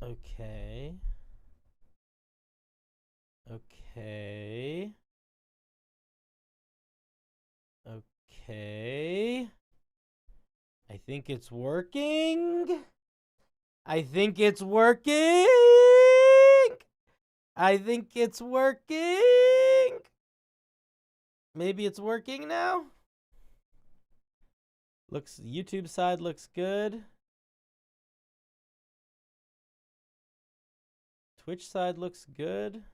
Okay. Okay. Okay. I think it's working. I think it's working. I think it's working. Maybe it's working now. YouTube side looks good. Twitch side looks good.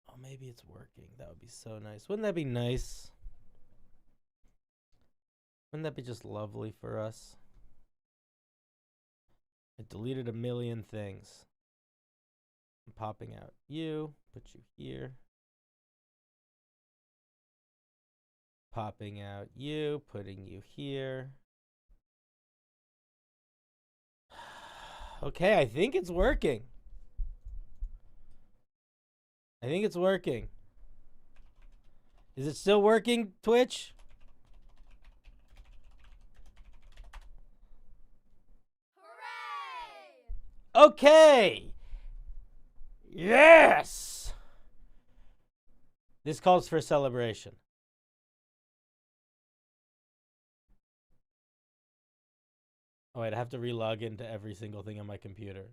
Oh, maybe it's working. That would be so nice. Wouldn't that be nice? Wouldn't that be just lovely for us? I deleted a million things. I'm popping out you. Put you here. Popping out you. Putting you here. Okay, I think it's working. I think it's working. Is it still working, Twitch? Hooray! Okay. Yes. This calls for a celebration. Oh, wait, I have to relog into every single thing on my computer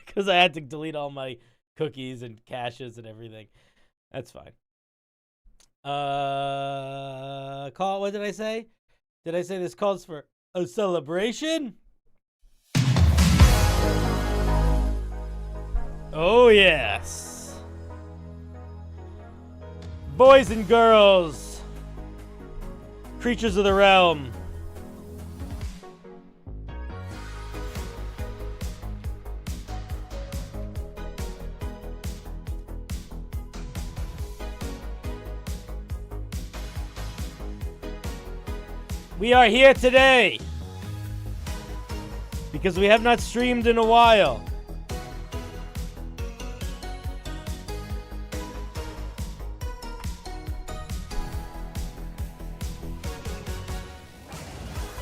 because I had to delete all my cookies and caches and everything. That's fine. What did I say? Did I say this calls for a celebration? Oh, yes. Boys and girls, creatures of the realm. We are here today because we have not streamed in a while.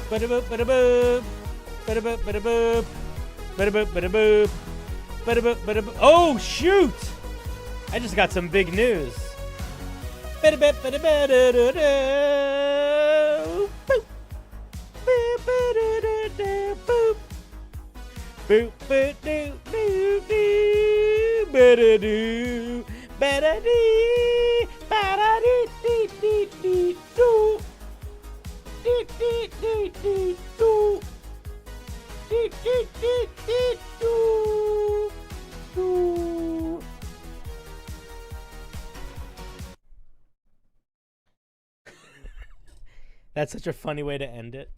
Ba-da-boop, ba-da-boop. Ba-da-boop, ba-da-boop. Ba-da-boop, ba-da-boop. Ba-da-boop, ba-da-boop. Oh, shoot! I just got some big news. Ba-da-boop, ba-da-ba-da-da-da. Boop, boop, doo, doo, doo, ba-da-doo, ba-da-dee, ba-da-dee-dee-dee-dee, doo, dee-dee-dee-dee, doo, dee-dee-dee-dee, doo, doo. That's such a funny way to end it.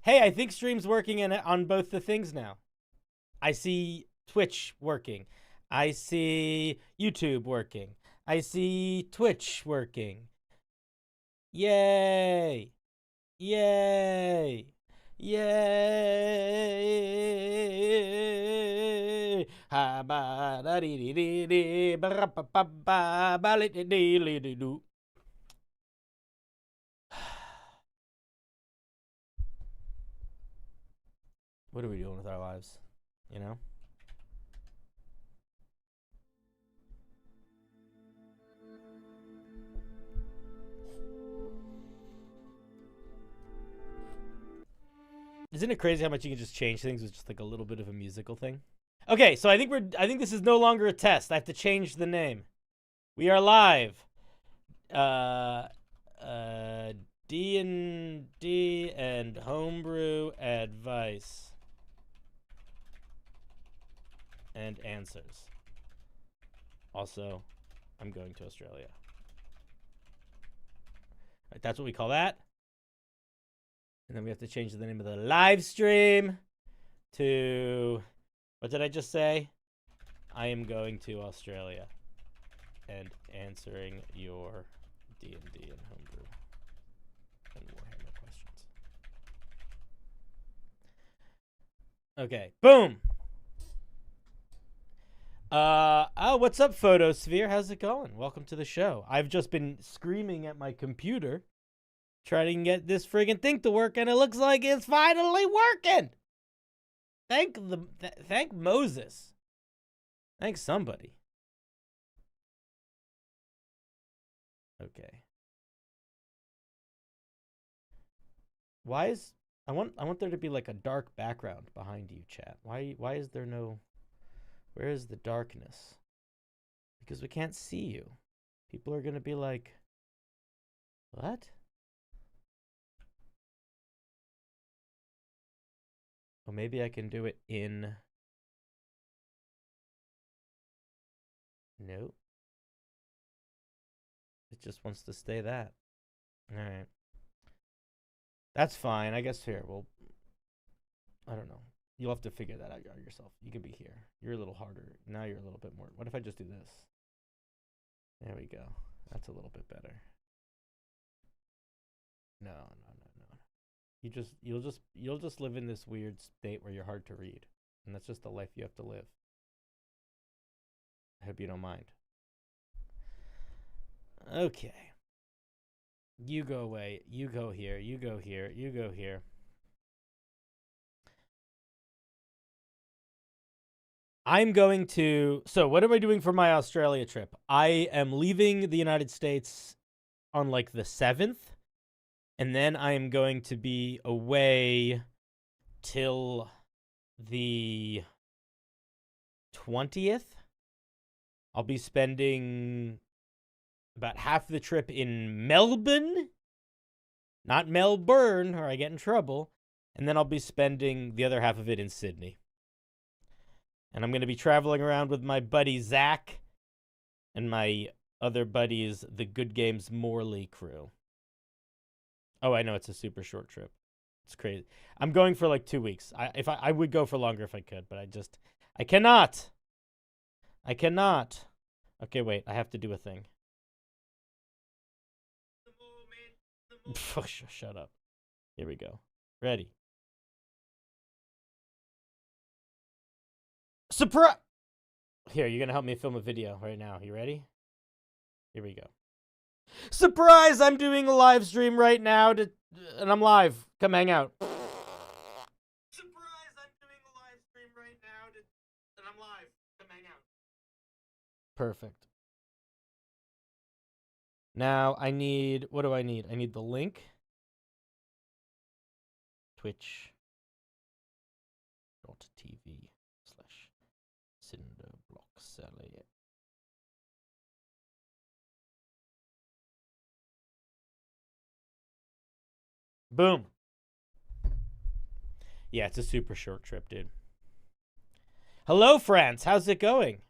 Hey, I think stream's working on both the things now. I see Twitch working. I see YouTube working. I see Twitch working. Yay! Yay! Yay! Ha ba da dee dee dee dee ba ba ba ba ba li dee dee dee doo. What are we doing with our lives? You know? Isn't it crazy how much you can just change things with just like a little bit of a musical thing? Okay, so I think this is no longer a test. I have to change the name. We are live. D&D and Homebrew advice and answers. Also, I'm going to Australia. Right, that's what we call that. And then we have to change the name of the live stream to, what did I just say? I am going to Australia and answering your D&D and Homebrew and Warhammer questions. Okay, boom. Oh, what's up, Photosphere? How's it going? Welcome to the show. I've just been screaming at my computer trying to get this friggin' thing to work, and it looks like it's finally working. Thank Moses. Thank somebody. Okay. I want there to be like a dark background behind you, chat. Why is there no? Where is the darkness? Because we can't see you. People are gonna be like, what? Well, maybe I can do it in. Nope. It just wants to stay that. All right. That's fine. I guess here, well, I don't know. You'll have to figure that out yourself. You can be here. You're a little harder. Now you're a little bit more. What if I just do this? There we go. That's a little bit better. No. You'll just live in this weird state where you're hard to read. And that's just the life you have to live. I hope you don't mind. Okay. You go away. You go here. You go here. You go here. I'm going to... So what am I doing for my Australia trip? I am leaving the United States on like the 7th. And then I am going to be away till the 20th. I'll be spending about half the trip in Melbourne. Not Melbourne, or I get in trouble. And then I'll be spending the other half of it in Sydney. And I'm going to be traveling around with my buddy Zach and my other buddies, the Good Games Morley crew. Oh, I know, it's a super short trip. It's crazy. I'm going for like 2 weeks. I would go for longer if I could, but I cannot. I cannot. Okay, wait, I have to do a thing. Shut up. Here we go. Ready. Surprise! Here, you're going to help me film a video right now. You ready? Here we go. Surprise! I'm doing a live stream right now, and I'm live. Come hang out. Surprise! I'm doing a live stream right now, and I'm live. Come hang out. Perfect. Now, I need... What do I need? I need the link. Twitch.tv/CinderBlocksally. Boom. Yeah, it's a super short trip, dude. Hello, friends. How's it going?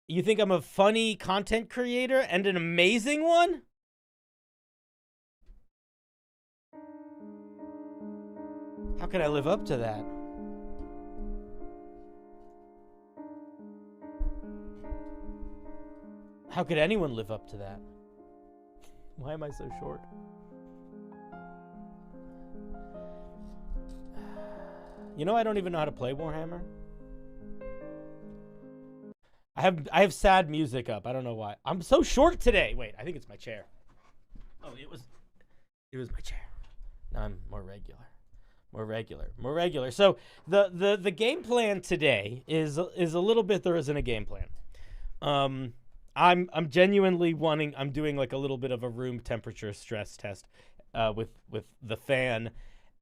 You think I'm a funny content creator and an amazing one? How can I live up to that? How could anyone live up to that? Why am I so short? You know, I don't even know how to play Warhammer. I have sad music up. I don't know why. I'm so short today. Wait, I think it's my chair. Oh, it was my chair. Now I'm more regular. So the game plan today is a little bit. There isn't a game plan. I'm genuinely wanting. I'm doing like a little bit of a room temperature stress test with the fan,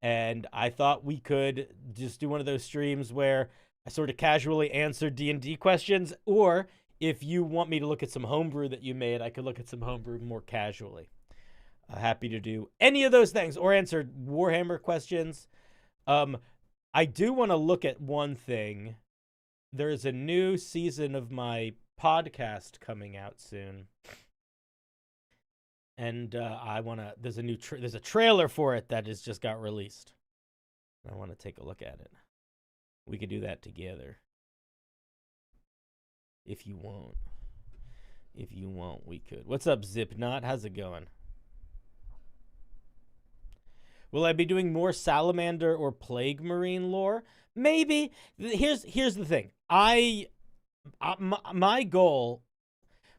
and I thought we could just do one of those streams where I sort of casually answer D&D questions, or if you want me to look at some homebrew that you made, I could look at some homebrew more casually. Happy to do any of those things, or answer Warhammer questions. I do want to look at one thing. There's a new season of my podcast coming out soon, and there's a trailer for it that has just got released. I want to take a look at it. We could do that together. If you want, we could. What's up, Zipnot? How's it going? Will I be doing more Salamander or Plague Marine lore? Maybe. Here's the thing. My goal,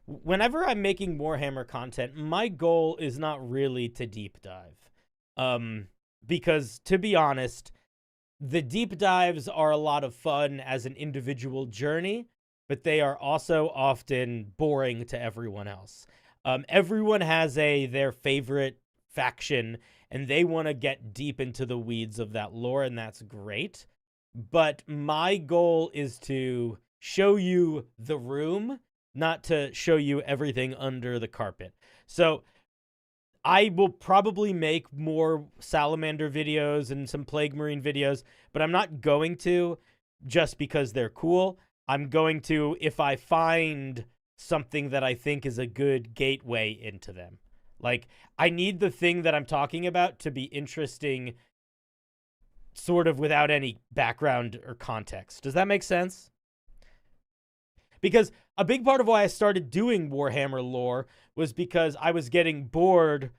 whenever I'm making Warhammer content, my goal is not really to deep dive. Because to be honest, the deep dives are a lot of fun as an individual journey, but they are also often boring to everyone else. Everyone has their favorite faction, and they want to get deep into the weeds of that lore, and that's great. But my goal is to show you the room, not to show you everything under the carpet. So I will probably make more Salamander videos and some Plague Marine videos, but I'm not going to just because they're cool. I'm going to if I find something that I think is a good gateway into them. Like, I need the thing that I'm talking about to be interesting sort of without any background or context. Does that make sense? Because a big part of why I started doing Warhammer lore was because I was getting bored.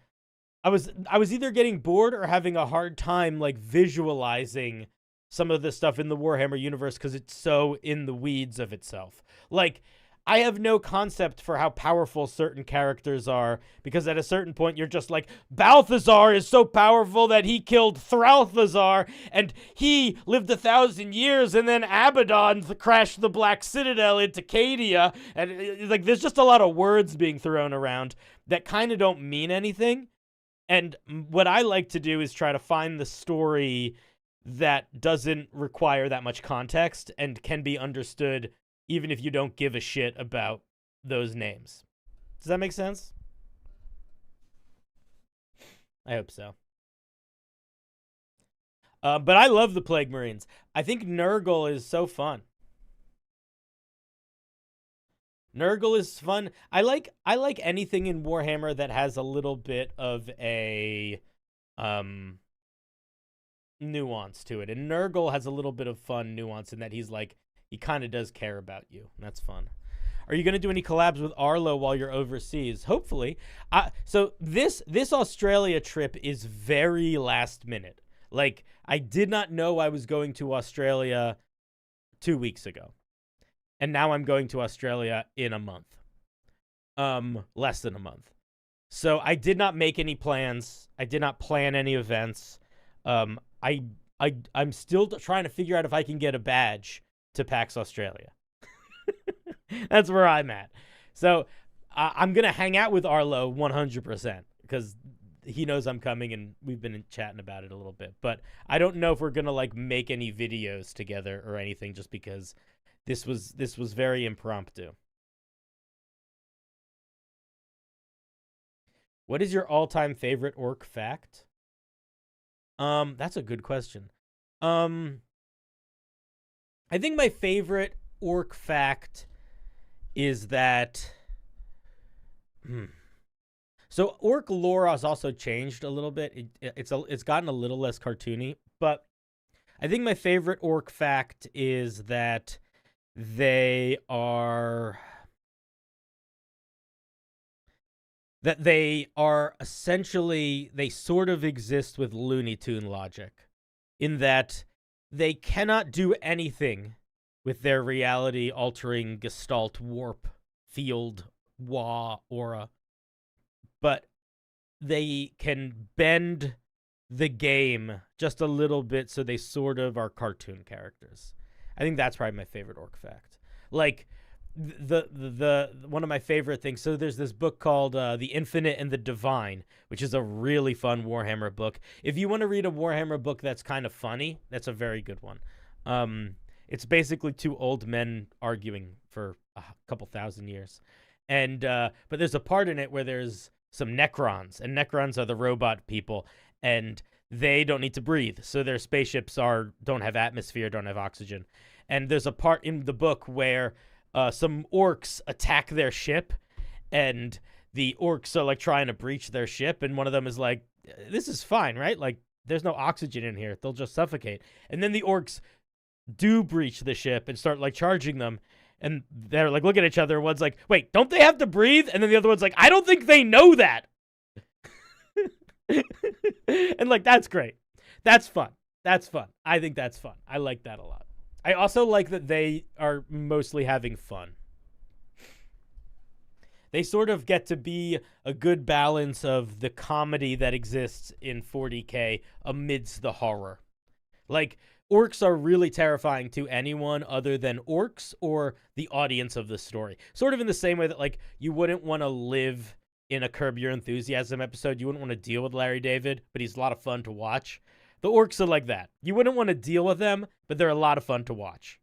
I was either getting bored or having a hard time like visualizing some of the stuff in the Warhammer universe because it's so in the weeds of itself. Like, I have no concept for how powerful certain characters are because at a certain point you're just like, Balthazar is so powerful that he killed Thralthazar and he lived 1,000 years and then Abaddon crashed the Black Citadel into Cadia. And like, there's just a lot of words being thrown around that kind of don't mean anything. And what I like to do is try to find the story that doesn't require that much context and can be understood even if you don't give a shit about those names. Does that make sense? I hope so. But I love the Plague Marines. I think Nurgle is so fun. Nurgle is fun. I like anything in Warhammer that has a little bit of a nuance to it. And Nurgle has a little bit of fun nuance in that he's like, he kind of does care about you. And that's fun. Are you going to do any collabs with Arlo while you're overseas? Hopefully. So this Australia trip is very last minute. Like, I did not know I was going to Australia 2 weeks ago. And now I'm going to Australia in a month. Less than a month. So I did not make any plans. I did not plan any events. I'm still trying to figure out if I can get a badge to PAX Australia. That's where I'm at. So I'm going to hang out with Arlo 100% because he knows I'm coming and we've been chatting about it a little bit. But I don't know if we're going to like make any videos together or anything just because this was very impromptu. What is your all-time favorite orc fact? That's a good question. I think my favorite orc fact is that so orc lore has also changed a little bit. It's gotten a little less cartoony, but I think my favorite orc fact is that they are essentially, they sort of exist with Looney Tune logic in that they cannot do anything with their reality-altering gestalt warp field aura, but they can bend the game just a little bit so they sort of are cartoon characters. I think that's probably my favorite orc fact. Like, the one of my favorite things, so there's this book called The Infinite and the Divine, which is a really fun Warhammer book. If you want to read a Warhammer book that's kind of funny, that's a very good one. It's basically two old men arguing for a couple thousand years. And but there's a part in it where there's some Necrons, and Necrons are the robot people, and they don't need to breathe. So their spaceships don't have atmosphere, don't have oxygen. And there's a part in the book where some orcs attack their ship, and the orcs are like trying to breach their ship, and one of them is like, this is fine, right? Like, there's no oxygen in here. They'll just suffocate. And then the orcs do breach the ship and start like charging them, and they're like looking at each other. One's like, wait, don't they have to breathe? And then the other one's like, I don't think they know that. And like, that's great. That's fun. That's fun. I think that's fun. I like that a lot. I also like that they are mostly having fun. They sort of get to be a good balance of the comedy that exists in 40K amidst the horror. Like, orcs are really terrifying to anyone other than orcs or the audience of the story. Sort of in the same way that, like, you wouldn't want to live in a Curb Your Enthusiasm episode. You wouldn't want to deal with Larry David, but he's a lot of fun to watch. The orcs are like that. You wouldn't want to deal with them, but they're a lot of fun to watch.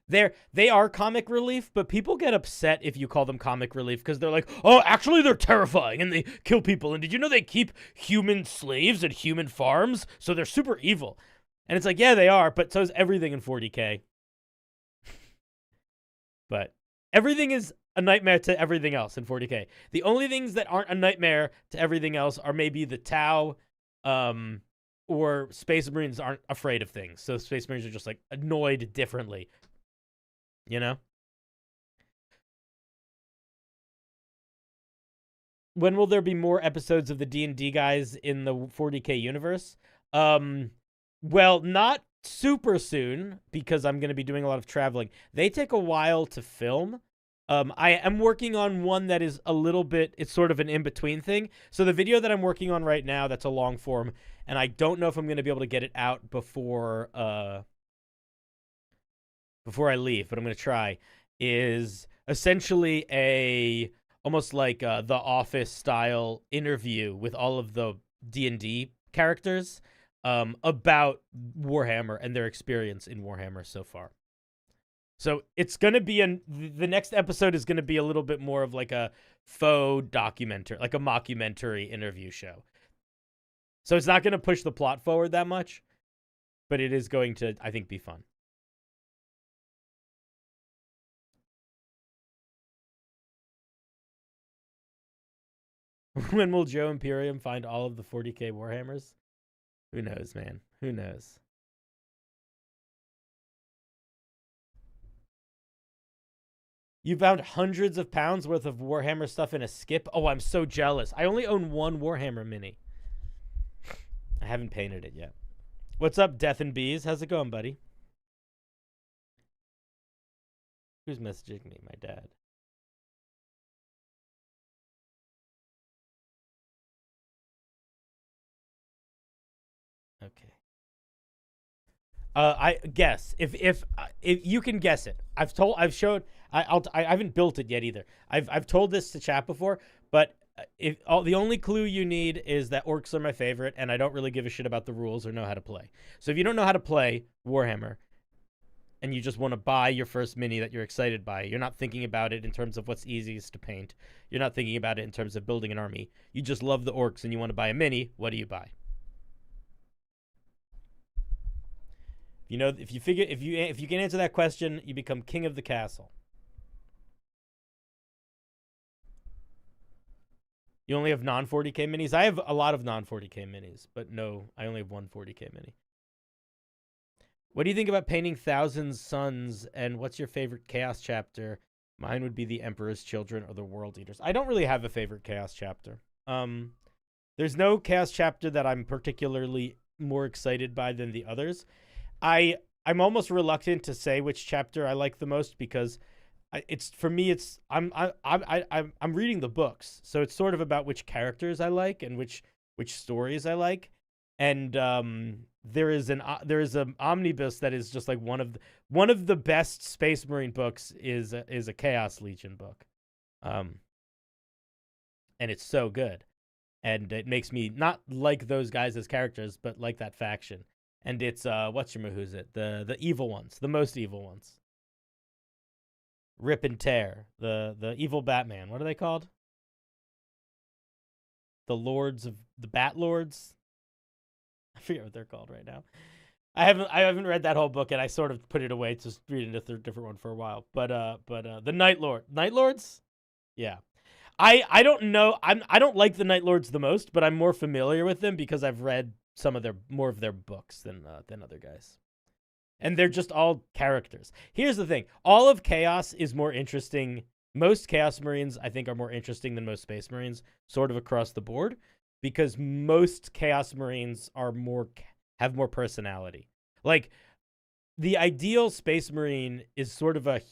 They are comic relief, but people get upset if you call them comic relief because they're like, oh, actually they're terrifying and they kill people. And did you know they keep human slaves at human farms? So they're super evil. And it's like, yeah, they are, but so is everything in 40K. But everything is a nightmare to everything else in 40K. The only things that aren't a nightmare to everything else are maybe the Tau, or Space Marines aren't afraid of things. So Space Marines are just like annoyed differently. You know? When will there be more episodes of the D&D guys in the 40K universe? Well, not super soon, because I'm going to be doing a lot of traveling. They take a while to film. I am working on one that is a little bit, it's sort of an in-between thing. So the video that I'm working on right now, that's a long form, and I don't know if I'm going to be able to get it out before I leave, but I'm going to try, is essentially almost like the Office style interview with all of the D&D characters about Warhammer and their experience in Warhammer so far. So it's going to be the next episode is going to be a little bit more of like a faux documentary, like a mockumentary interview show. So it's not going to push the plot forward that much, but it is going to, I think, be fun. When will Joe Imperium find all of the 40K Warhammers? Who knows, man? Who knows? You found hundreds of pounds worth of Warhammer stuff in a skip? Oh, I'm so jealous. I only own one Warhammer mini. I haven't painted it yet. What's up, Death and Bees? How's it going, buddy? Who's messaging me? My dad. Okay. I guess if you can guess it. I haven't built it yet either. I've told this to chat before, but the only clue you need is that orcs are my favorite, and I don't really give a shit about the rules or know how to play. So if you don't know how to play Warhammer, and you just want to buy your first mini that you're excited by, you're not thinking about it in terms of what's easiest to paint. You're not thinking about it in terms of building an army. You just love the orcs and you want to buy a mini. What do you buy? You know, if you can answer that question, you become king of the castle. You only have non-40K minis? I have a lot of non-40K minis, but no, I only have one 40K mini. What do you think about painting Thousand Suns, and what's your favorite Chaos chapter? Mine would be the Emperor's Children or the World Eaters. I don't really have a favorite Chaos chapter. There's no Chaos chapter that I'm particularly more excited by than the others. I'm almost reluctant to say which chapter I like the most because I'm reading the books, so it's sort of about which characters I like and which stories I like. And there is an omnibus that is just like one of the best Space Marine books is a Chaos Legion book, and it's so good, and it makes me not like those guys as characters, but like that faction. And it's who's it? The evil ones, the most evil ones. Rip and Tear, the evil Batman. What are they called? The Lords of the Bat Lords. I forget what they're called right now. I haven't read that whole book, and I sort of put it away to read a different one for a while. But the Night Lords. Yeah, I don't know. I don't like the Night Lords the most, but I'm more familiar with them because I've read some of more of their books than other guys. And they're just all characters. Here's the thing. All of Chaos is more interesting. Most Chaos Marines, I think, are more interesting than most Space Marines, sort of across the board, because most Chaos Marines have more personality. Like, the ideal Space Marine is sort of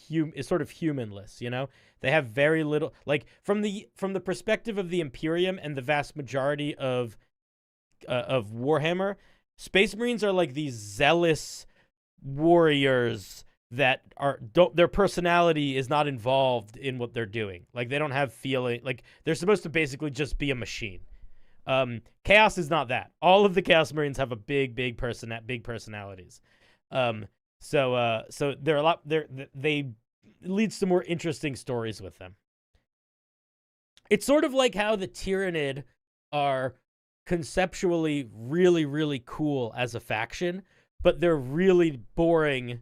humanless, you know? They have very little, like, from the perspective of the Imperium and the vast majority of Warhammer, Space Marines are like these zealous warriors that their personality is not involved in what they're doing. Like, they don't have feeling. Like, they're supposed to basically just be a machine. Chaos is not that. All of the Chaos Marines have a big personalities. So they're a lot. They leads to more interesting stories with them. It's sort of like how the Tyranid are conceptually really, really cool as a faction, but they're really boring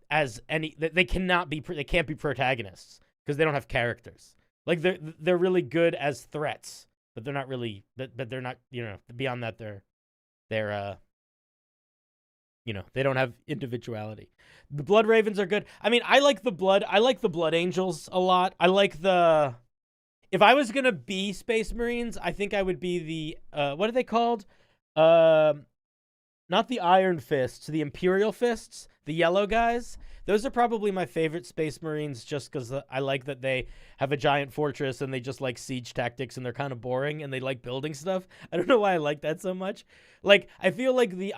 as any. They can't be protagonists because they don't have characters. Like, they're really good as threats, but they're not really. But they're not. Beyond that, they're they don't have individuality. The Blood Ravens are good. I mean, I like the Blood Angels a lot. I like if I was gonna be Space Marines, I think I would be the what are they called? Not the Iron Fists, the Imperial Fists, the yellow guys. Those are probably my favorite Space Marines just because I like that they have a giant fortress and they just like siege tactics and they're kind of boring and they like building stuff. I don't know why I like that so much. Like, I feel like the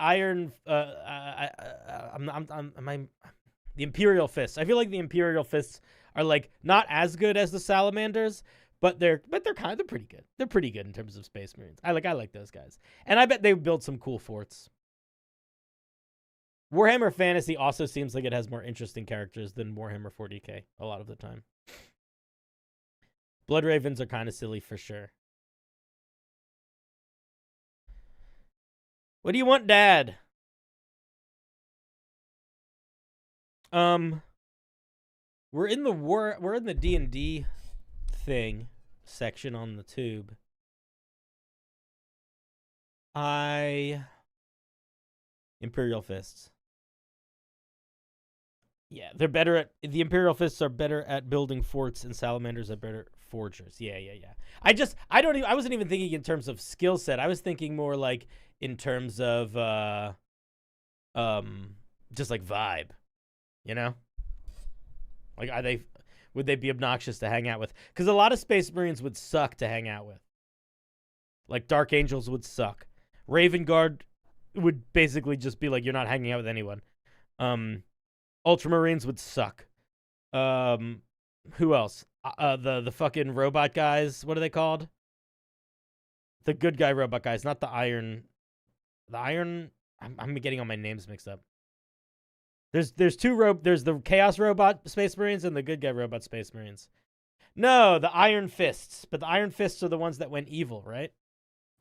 Imperial Fists. I feel like the Imperial Fists are like not as good as the Salamanders, but they're pretty good. They're pretty good in terms of Space Marines. I like those guys. And I bet they build some cool forts. Warhammer Fantasy also seems like it has more interesting characters than Warhammer 40k a lot of the time. Blood Ravens are kind of silly for sure. What do you want, Dad? We're in the D&D thing section on the tube. Imperial Fists. Yeah, they're better at the Imperial Fists are better at building forts, and Salamanders are better forgers. Yeah. I wasn't even thinking in terms of skill set. I was thinking more like in terms of just like vibe, Like, would they be obnoxious to hang out with? Because a lot of Space Marines would suck to hang out with. Like, Dark Angels would suck. Raven Guard would basically just be like, you're not hanging out with anyone. Ultramarines would suck. Who else? The fucking robot guys. What are they called? The good guy robot guys, not the iron. The iron. I'm getting all my names mixed up. There's the Chaos Robot Space Marines and the good guy Robot Space Marines. No, the Iron Fists. But the Iron Fists are the ones that went evil, right?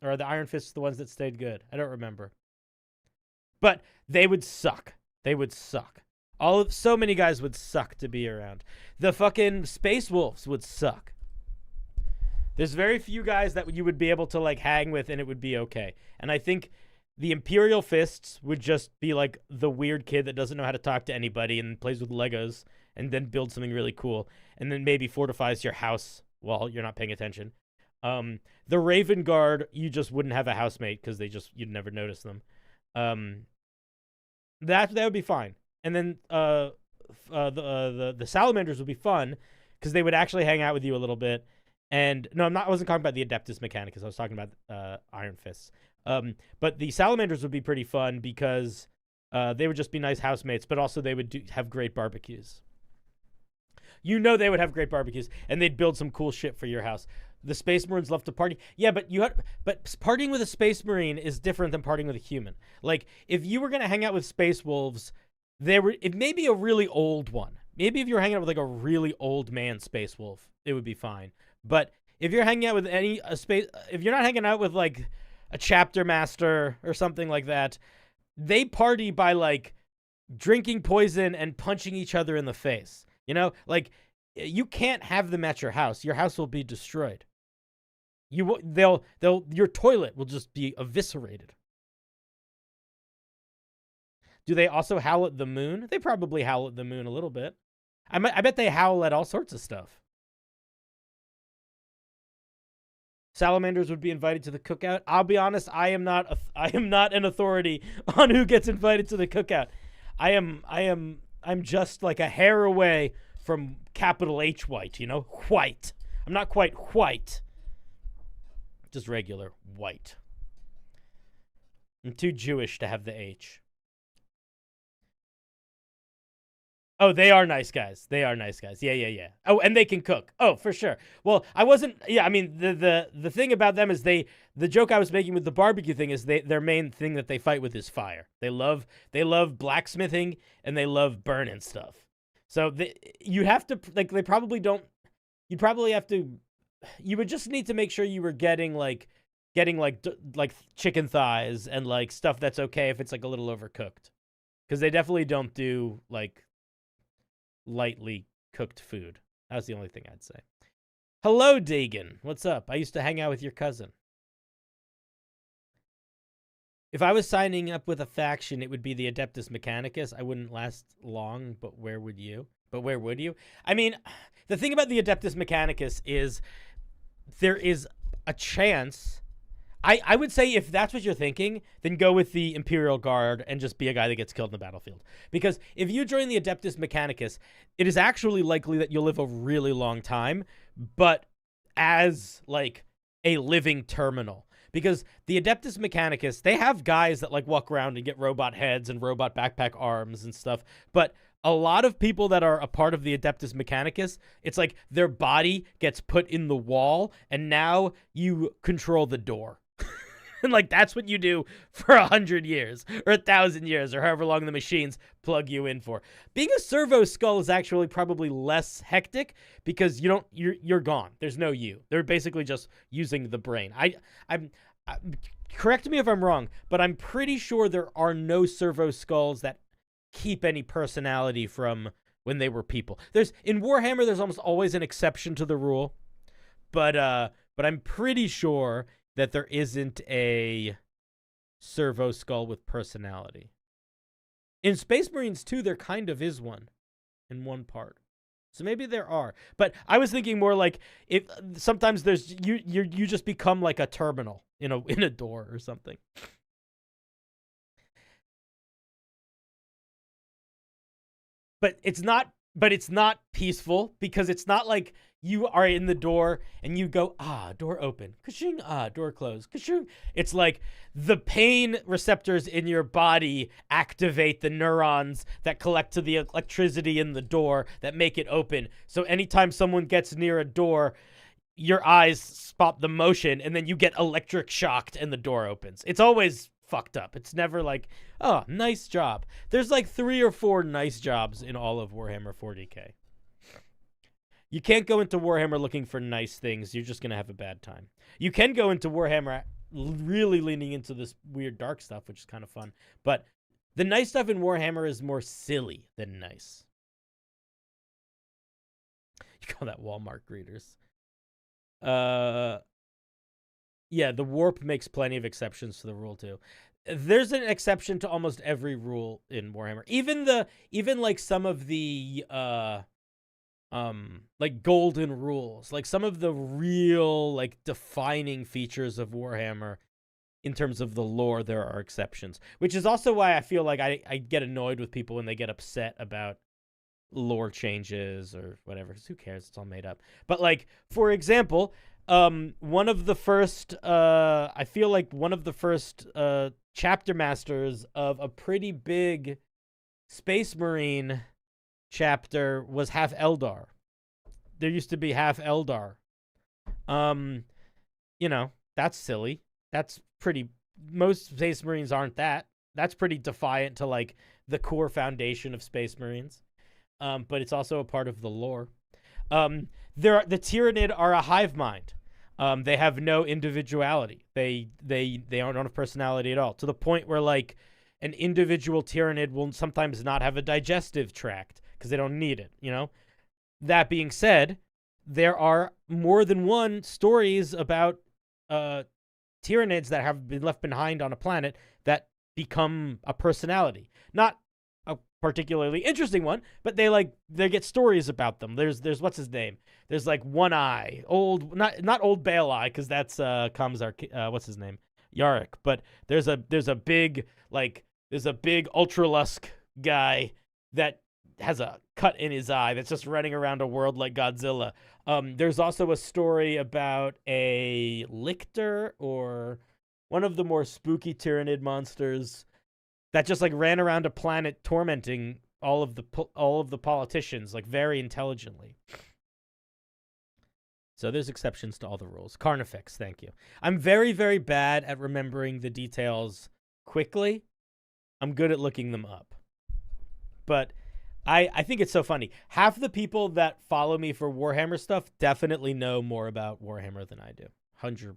Or are the Iron Fists the ones that stayed good? I don't remember. But they would suck. They would suck. So many guys would suck to be around. The fucking Space Wolves would suck. There's very few guys that you would be able to like hang with and it would be okay. And I think the Imperial Fists would just be like the weird kid that doesn't know how to talk to anybody and plays with Legos and then builds something really cool and then maybe fortifies your house while you're not paying attention. The Raven Guard, you just wouldn't have a housemate because you'd never notice them. That would be fine. And then the Salamanders would be fun because they would actually hang out with you a little bit. And no, I wasn't talking about the Adeptus Mechanicus. I was talking about Iron Fists. But the Salamanders would be pretty fun because they would just be nice housemates, but also they would have great barbecues. They would have great barbecues, and they'd build some cool shit for your house. The Space Marines love to party. Yeah, but partying with a Space Marine is different than partying with a human. Like, if you were gonna hang out with Space Wolves, it may be a really old one. Maybe if you were hanging out with like a really old man Space Wolf, it would be fine. But if you're hanging out with if you're not hanging out with like a chapter master or something like that, they party by like drinking poison and punching each other in the face. Like, you can't have them at your house. Your house will be destroyed. Your toilet will just be eviscerated. Do they also howl at the moon? They probably howl at the moon a little bit. I bet they howl at all sorts of stuff. Salamanders would be invited to the cookout. I'll be honest, I am not an authority on who gets invited to the cookout. I'm just like a hair away from capital H white, white. I'm not quite white. Just regular white. I'm too Jewish to have the H. Oh, they are nice guys. They are nice guys. Yeah. Oh, and they can cook. Oh, for sure. Well, I wasn't. Yeah, I mean, the thing about them is the joke I was making with the barbecue thing is their main thing that they fight with is fire. They love blacksmithing and they love burning stuff. So you have to like they probably don't. You'd probably have to. You would just need to make sure you were getting like chicken thighs and like stuff that's okay if it's like a little overcooked, because they definitely don't do like lightly cooked food. That's the only thing I'd say. Hello, Dagan. What's up? I used to hang out with your cousin. If I was signing up with a faction, it would be the Adeptus Mechanicus. I wouldn't last long, but where would you? I mean, the thing about the Adeptus Mechanicus is there is a chance. I would say if that's what you're thinking, then go with the Imperial Guard and just be a guy that gets killed in the battlefield. Because if you join the Adeptus Mechanicus, it is actually likely that you'll live a really long time, but as like a living terminal. Because the Adeptus Mechanicus, they have guys that like walk around and get robot heads and robot backpack arms and stuff, but a lot of people that are a part of the Adeptus Mechanicus, it's like their body gets put in the wall and now you control the door. And like that's what you do for 100 years or 1,000 years or however long the machines plug you in for. Being a servo skull is actually probably less hectic because you're gone. There's no you. They're basically just using the brain. I'm correct me if I'm wrong, but I'm pretty sure there are no servo skulls that keep any personality from when they were people. In Warhammer there's almost always an exception to the rule, but I'm pretty sure that there isn't a servo skull with personality. In Space Marines 2, there kind of is one in one part. So maybe there are. But I was thinking more like if sometimes there's you just become like a terminal in a door or something. But it's not peaceful because it's not like you are in the door and you go, door open, ka-shing, door closed, ka-shing. It's like the pain receptors in your body activate the neurons that collect to the electricity in the door that make it open. So anytime someone gets near a door, your eyes spot the motion and then you get electric shocked and the door opens. It's always fucked up. It's never like, oh, nice job. There's like 3 or 4 nice jobs in all of Warhammer 40k. You can't go into Warhammer looking for nice things. You're just going to have a bad time. You can go into Warhammer really leaning into this weird dark stuff, which is kind of fun. But the nice stuff in Warhammer is more silly than nice. You call that Walmart greeters. Yeah, the warp makes plenty of exceptions to the rule too. There's an exception to almost every rule in Warhammer. Even like some of the like golden rules, like some of the real like defining features of Warhammer in terms of the lore, there are exceptions, which is also why I feel like I get annoyed with people when they get upset about lore changes or whatever, because who cares? It's all made up. But like, for example, one of the first I feel like one of the first chapter masters of a pretty big Space Marine chapter was half Eldar. There used to be half Eldar. That's silly. That's pretty, most Space Marines aren't that. That's pretty defiant to like the core foundation of Space Marines. But it's also a part of the lore. The Tyranid are a hive mind. They have no individuality. They don't have personality at all, to the point where like an individual Tyranid will sometimes not have a digestive tract because they don't need it, That being said, there are more than one stories about Tyranids that have been left behind on a planet that become a personality. Not a particularly interesting one, but they get stories about them. There's what's his name? There's like One Eye, not old Bale Eye, because that's Kamzar, what's his name? Yarick. But there's a big Ultralusk guy that has a cut in his eye that's just running around a world like Godzilla. There's also a story about a lictor or one of the more spooky Tyranid monsters that just like ran around a planet tormenting all of the politicians like very intelligently. So there's exceptions to all the rules. Carnifex, thank you. I'm very, very bad at remembering the details quickly. I'm good at looking them up. But I think it's so funny. Half the people that follow me for Warhammer stuff definitely know more about Warhammer than I do. 100%.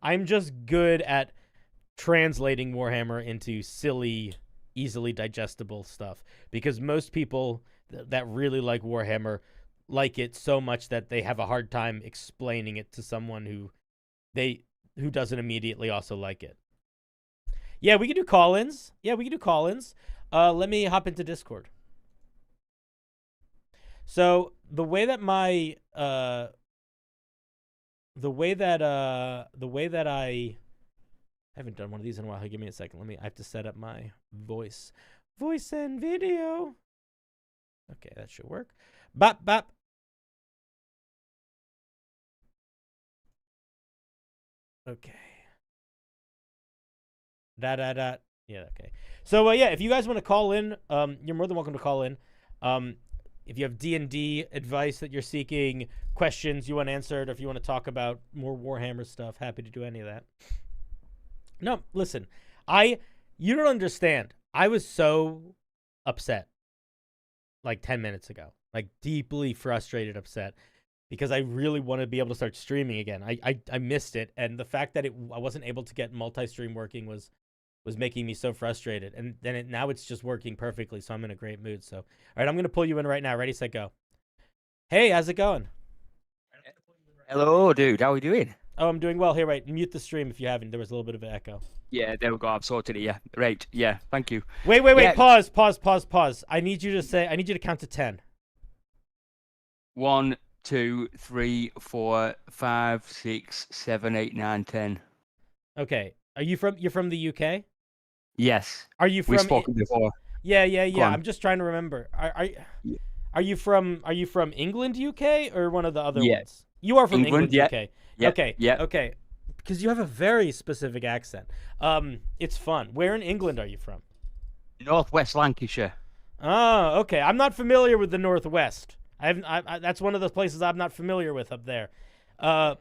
I'm just good at translating Warhammer into silly, easily digestible stuff. Because most people that really like Warhammer like it so much that they have a hard time explaining it to someone who doesn't immediately also like it. Yeah, we can do call-ins. Let me hop into Discord. So the way that I haven't done one of these in a while. Give me a second. I have to set up my voice and video. Okay, that should work. Bop, bop. Okay. Da. Yeah, okay. So, if you guys want to call in, you're more than welcome to call in. If you have D&D advice that you're seeking, questions you want answered, or if you want to talk about more Warhammer stuff, happy to do any of that. No, listen. You don't understand. I was so upset like 10 minutes ago. Like deeply frustrated, upset, because I really want to be able to start streaming again. I missed it, and the fact that I wasn't able to get multi-stream working was making me so frustrated. And then now it's just working perfectly, so I'm in a great mood. So, all right, I'm going to pull you in right now. Ready, set, go. Hey, how's it going? Hello, dude. How are we doing? Oh, I'm doing well. Here, right, mute the stream if you haven't. There was a little bit of an echo. Yeah, there we go. I've sorted it. Yeah, right. Yeah, thank you. Wait. Yeah. Pause. I need you to count to 10. 1, 2, 3, 4, 5, 6, 7, 8, 9, 10. Okay. You're from the UK? Yes. Are you from? We've spoken before. Yeah. I'm just trying to remember. Are you from England, UK, or one of the other ones? You are from England, yeah. UK. Yeah. Okay. Yeah. Okay. Because you have a very specific accent. It's fun. Where in England are you from? Northwest Lancashire. Oh, okay. I'm not familiar with the Northwest. That's one of the places I'm not familiar with up there. But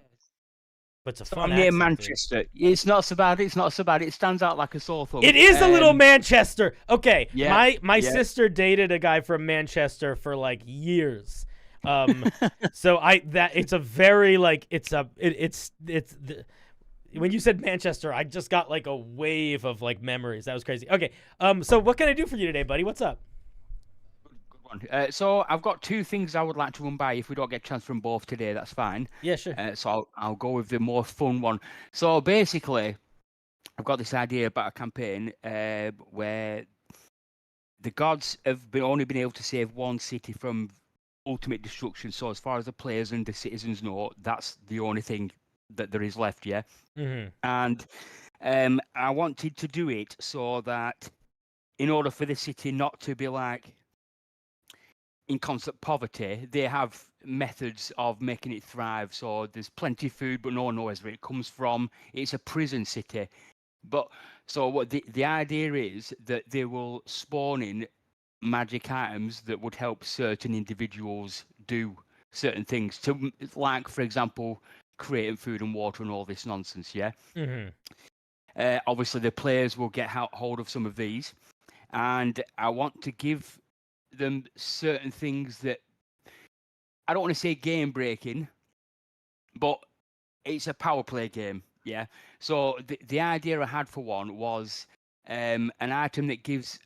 it's a fun near accent, Manchester. Dude. It's not so bad. It stands out like a sore thumb. It is a little Manchester. Okay. Yeah. My sister dated a guy from Manchester for like years. So it's a very like when you said Manchester, I just got like a wave of like memories. That was crazy. Okay. So what can I do for you today, buddy? What's up? Good one. So I've got two things I would like to run by. If we don't get a chance from both today, that's fine. Yeah, sure. So I'll go with the more fun one. So basically, I've got this idea about a campaign where the gods have only been able to save one city from ultimate destruction. So as far as the players and the citizens know, that's the only thing that there is left. Yeah. Mm-hmm. And I wanted to do it so that in order for the city not to be like in constant poverty, they have methods of making it thrive. So there's plenty of food, but no one knows where it comes from. It's a prison city. But so what the idea is that they will spawn in magic items that would help certain individuals do certain things, to like, for example, creating food and water and all this nonsense. Yeah. Mm-hmm. Obviously, the players will get hold of some of these, and I want to give them certain things that I don't want to say game breaking, but it's a power play game. Yeah. So the idea I had for one was an item that gives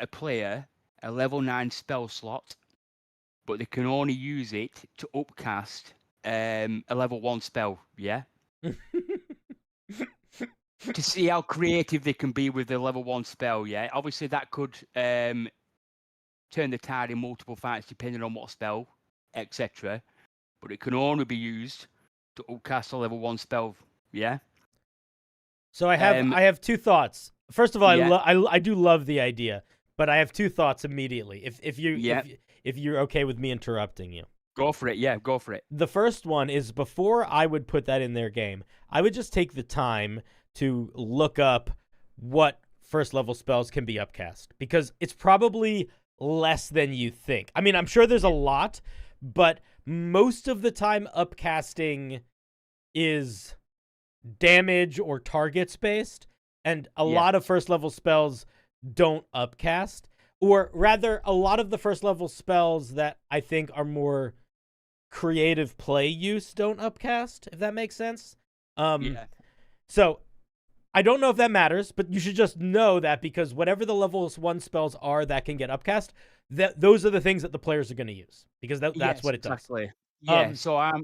a player a level 9 spell slot, but they can only use it to upcast a level 1 spell. Yeah. To see how creative they can be with the level 1 spell. Yeah. Obviously, that could turn the tide in multiple fights depending on what spell, etc. But it can only be used to upcast a level 1 spell. Yeah. So I have two thoughts. First of all, I do love the idea, but I have two thoughts immediately. If you're okay with me interrupting you. Go for it. Yeah, go for it. The first one is, before I would put that in their game, I would just take the time to look up what first level spells can be upcast, because it's probably less than you think. I mean, I'm sure there's a lot, but most of the time upcasting is damage or targets based, and a lot of first level spells don't upcast. Or rather, a lot of the first level spells that I think are more creative play use don't upcast, if that makes sense. So I don't know if that matters, but you should just know that, because whatever the level 1 spells are that can get upcast, those are the things that the players are going to use, because that's what it does. Yeah. So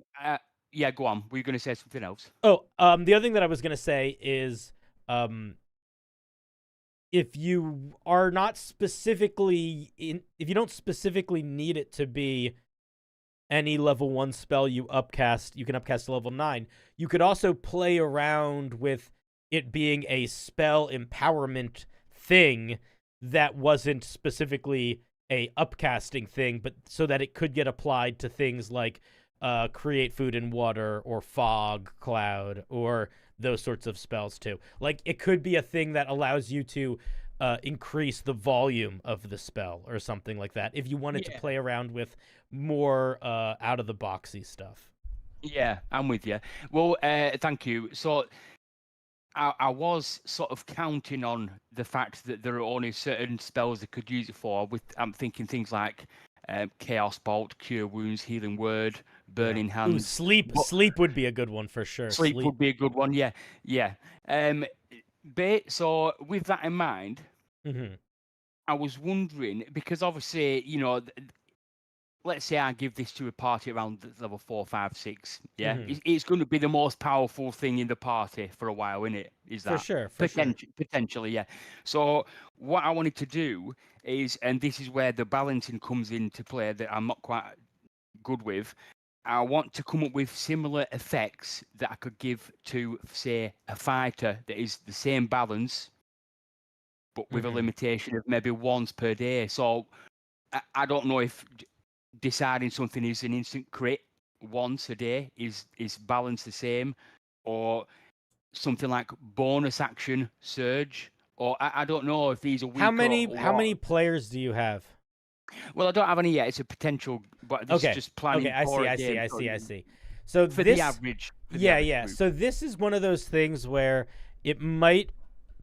yeah, go on. Were you going to say something else? The other thing that I was going to say is, if you are not specifically if you don't specifically need it to be any level 1 spell you upcast, you can upcast to level 9. You could also play around with it being a spell empowerment thing that wasn't specifically a upcasting thing, but so that it could get applied to things like create food and water, or fog cloud, or those sorts of spells too. Like, it could be a thing that allows you to increase the volume of the spell or something like that, if you wanted to play around with more out of the boxy stuff. Yeah, I'm with you. Well, thank you. So I was sort of counting on the fact that there are only certain spells they could use it for. I'm thinking things like Chaos Bolt, Cure Wounds, Healing Word, Burning Hands. Ooh, sleep would be a good one for sure. Sleep would be a good one. Yeah. So with that in mind, I was wondering, because obviously, let's say I give this to a party around level 4, 5, 6. Yeah, it's going to be the most powerful thing in the party for a while, isn't it? Is that for sure? Potentially, yeah. So what I wanted to do is, and this is where the balancing comes into play that I'm not quite good with. I want to come up with similar effects that I could give to, say, a fighter that is the same balance, but with a limitation of maybe once per day. So I don't know if deciding something is an instant crit once a day is balance the same, or something like bonus action surge, or I don't know if these are weak. How many players do you have? Well, I don't have any yet. It's a potential, but this is just planning. Okay, I see. So for the average. So this is one of those things where it might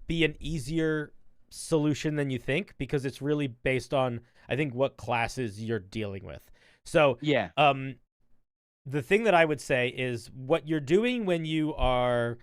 be an easier solution than you think, because it's really based on, I think, what classes you're dealing with. So the thing that I would say is, what you're doing when you are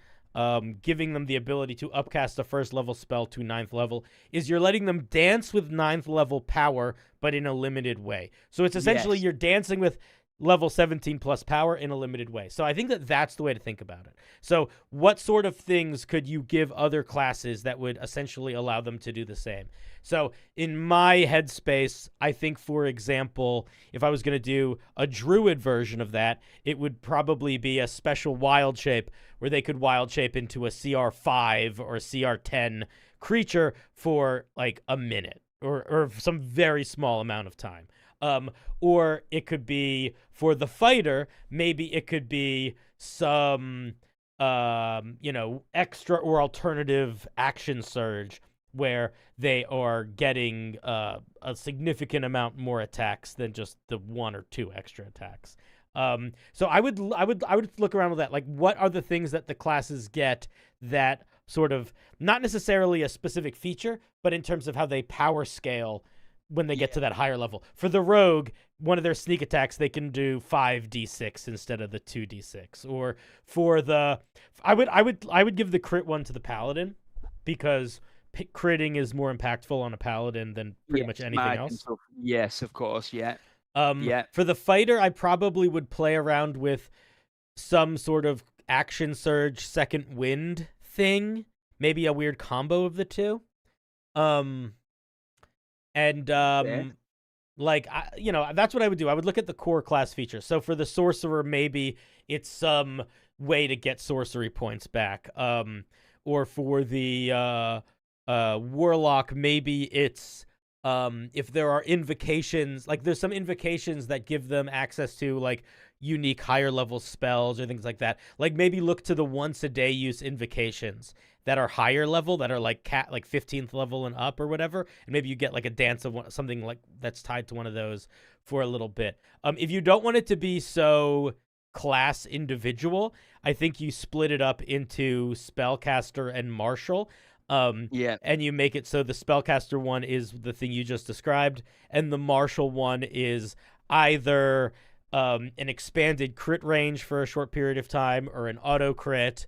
giving them the ability to upcast a first level spell to 9th level is you're letting them dance with 9th level power, but in a limited way. So it's essentially you're dancing with level 17 plus power in a limited way. So I think that that's the way to think about it. So what sort of things could you give other classes that would essentially allow them to do the same? So in my headspace, I think, for example, if I was going to do a druid version of that, it would probably be a special wild shape where they could wild shape into a CR5 or a CR10 creature for like a minute or some very small amount of time. Or it could be, for the fighter, maybe it could be some, extra or alternative action surge where they are getting a significant amount more attacks than just the 1 or 2 extra attacks. So I would look around with that. Like, what are the things that the classes get that sort of, not necessarily a specific feature, but in terms of how they power scale when they get to that higher level. For the rogue, one of their sneak attacks, they can do 5d6 instead of the 2d6. Or for the, I would give the crit one to the paladin, because critting is more impactful on a paladin than pretty much anything else. Yes, of course, yeah. For the fighter, I probably would play around with some sort of action surge, second wind thing, maybe a weird combo of the two. Like, that's what I would do. I would look at the core class features. So for the sorcerer, maybe it's some way to get sorcery points back. Or for the warlock, maybe it's if there are invocations, like there's some invocations that give them access to like unique higher level spells or things like that. Like maybe look to the once a day use invocations that are higher level, that are like 15th level and up or whatever, and maybe you get like a dance of something like that's tied to one of those for a little bit. If you don't want it to be so class individual, I think you split it up into spellcaster and martial. Yeah. And you make it so the spellcaster one is the thing you just described, and the martial one is either an expanded crit range for a short period of time, or an auto crit,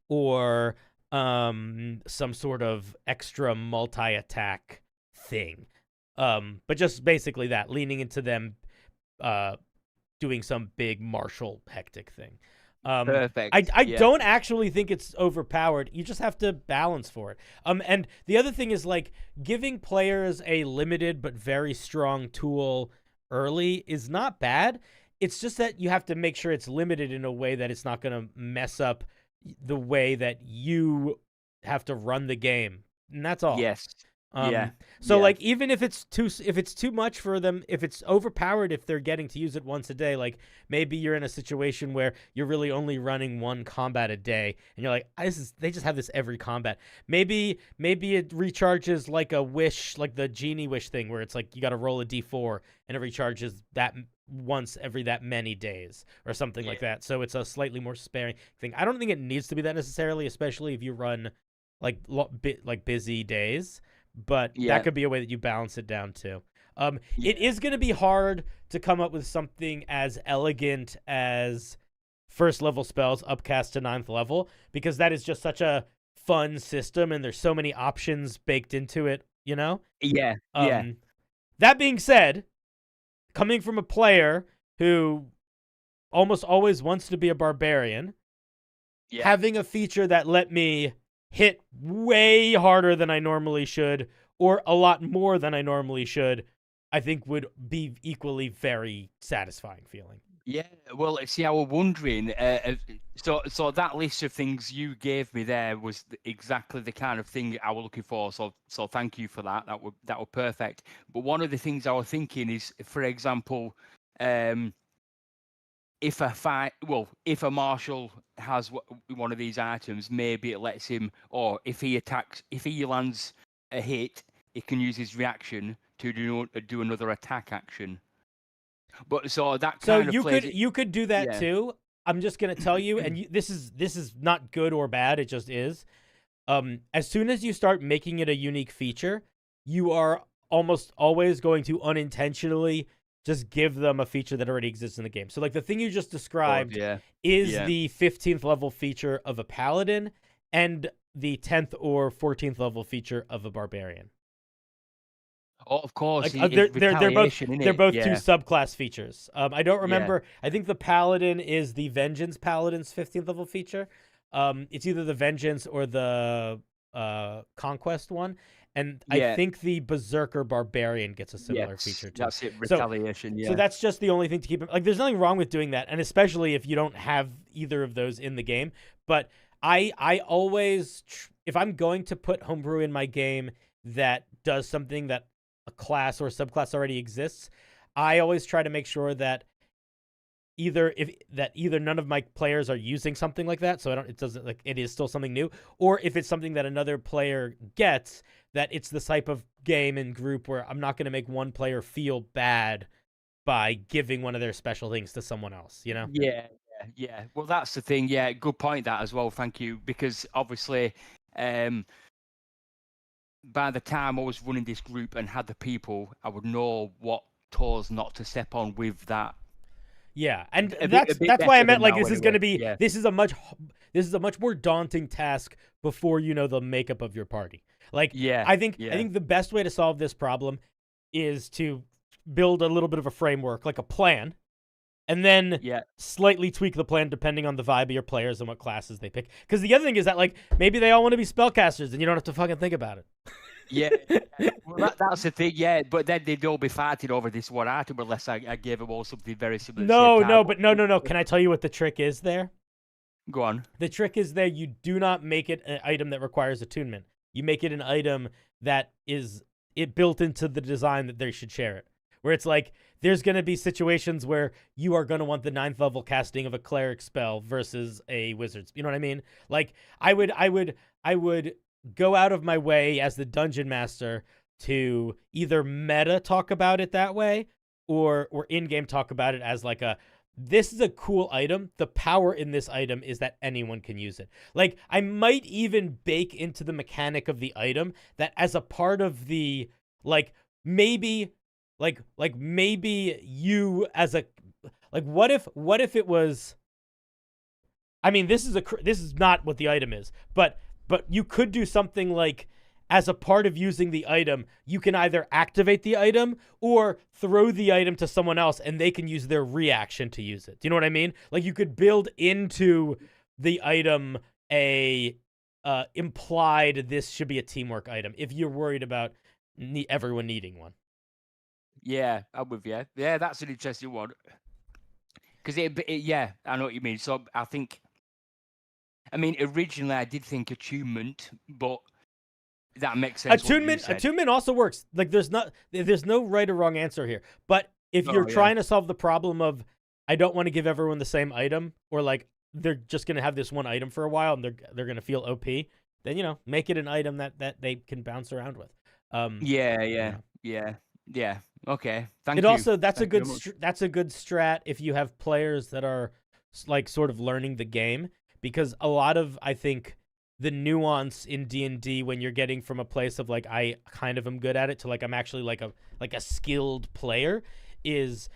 or some sort of extra multi-attack thing. But just basically that, leaning into them doing some big martial hectic thing. Perfect. I don't actually think it's overpowered. You just have to balance for it. And the other thing is like giving players a limited but very strong tool early is not bad. It's just that you have to make sure it's limited in a way that it's not going to mess up the way that you have to run the game. And that's all. Yes. So like even if it's too much for them, if it's overpowered, if they're getting to use it once a day, like maybe you're in a situation where you're really only running one combat a day and you're like, they just have this every combat. Maybe it recharges like a wish, like the genie wish thing where it's like you got to roll a d4 and it recharges that once every that many days or something like that. So it's a slightly more sparing thing. I don't think it needs to be that necessarily, especially if you run like busy days. But that could be a way that you balance it down too. It is going to be hard to come up with something as elegant as first level spells upcast to 9th level, because that is just such a fun system and there's so many options baked into it, you know? Yeah. That being said, coming from a player who almost always wants to be a barbarian, having a feature that let me hit way harder than I normally should, or a lot more than I normally should, I think would be equally very satisfying feeling. Yeah, well, see, I was wondering. So that list of things you gave me there was exactly the kind of thing I was looking for. So thank you for that. That were perfect. But one of the things I was thinking is, for example, if a marshal has one of these items, maybe it lets him, or if he lands a hit, he can use his reaction to do another attack action. But so you could do that too. I'm just gonna tell you, and this is not good or bad. It just is. As soon as you start making it a unique feature, you are almost always going to unintentionally just give them a feature that already exists in the game. So like the thing you just described is the 15th level feature of a paladin and the 10th or 14th level feature of a barbarian. Oh, of course. Like, they're both two subclass features. I don't remember. I think the paladin is the Vengeance Paladin's 15th level feature. It's either the Vengeance or the Conquest one. And I think the Berserker Barbarian gets a similar feature too. That's it, Retaliation, So that's just the only thing to keep in. Like, there's nothing wrong with doing that, and especially if you don't have either of those in the game. But I always, if I'm going to put Homebrew in my game that does something that a class or a subclass already exists, I always try to make sure that either none of my players are using something like that, so it is still something new, or if it's something that another player gets, that it's the type of game and group where I'm not going to make one player feel bad by giving one of their special things to someone else, you know? Yeah. Well, that's the thing. Yeah, good point that as well. Thank you, because obviously, by the time I was running this group and had the people, I would know what toes not to step on with that. Yeah, and that's why I meant like this is going to be this is a much more daunting task before you know the makeup of your party. Like I think the best way to solve this problem is to build a little bit of a framework, like a plan, and then slightly tweak the plan depending on the vibe of your players and what classes they pick. Because the other thing is that like maybe they all want to be spellcasters and you don't have to fucking think about it. Well, that's the thing, but then they'd all be fighting over this one item unless I gave them all something very similar. No. Can I tell you what the trick is there? Go on. The trick is there, you do not make it an item that requires attunement. You make it an item that is it built into the design that they should share it. Where it's like there's going to be situations where you are going to want the 9th level casting of a cleric spell versus a wizard's. You know what I mean? Like I would go out of my way as the dungeon master to either meta talk about it that way or in-game talk about it as like this is a cool item. The power in this item is that anyone can use it. Like I might even bake into the mechanic of the item that as a part of the like maybe you as a like what if it was, I mean this is not what the item is, but you could do something like as a part of using the item, you can either activate the item or throw the item to someone else and they can use their reaction to use it. Do you know what I mean? Like you could build into the item a implied this should be a teamwork item if you're worried about everyone needing one. Yeah, I'm with you. Yeah, that's an interesting one. Because yeah, I know what you mean. So I mean, originally I did think attunement, but that makes sense. Attunement also works. Like there's no right or wrong answer here. But if you're trying to solve the problem of I don't want to give everyone the same item, or like they're just gonna have this one item for a while and they're gonna feel OP, then make it an item that they can bounce around with. Yeah. Okay, thank you. Also that's a good strat if you have players that are like sort of learning the game, because a lot of I think the nuance in D&D when you're getting from a place of like I kind of am good at it to like I'm actually like a skilled player is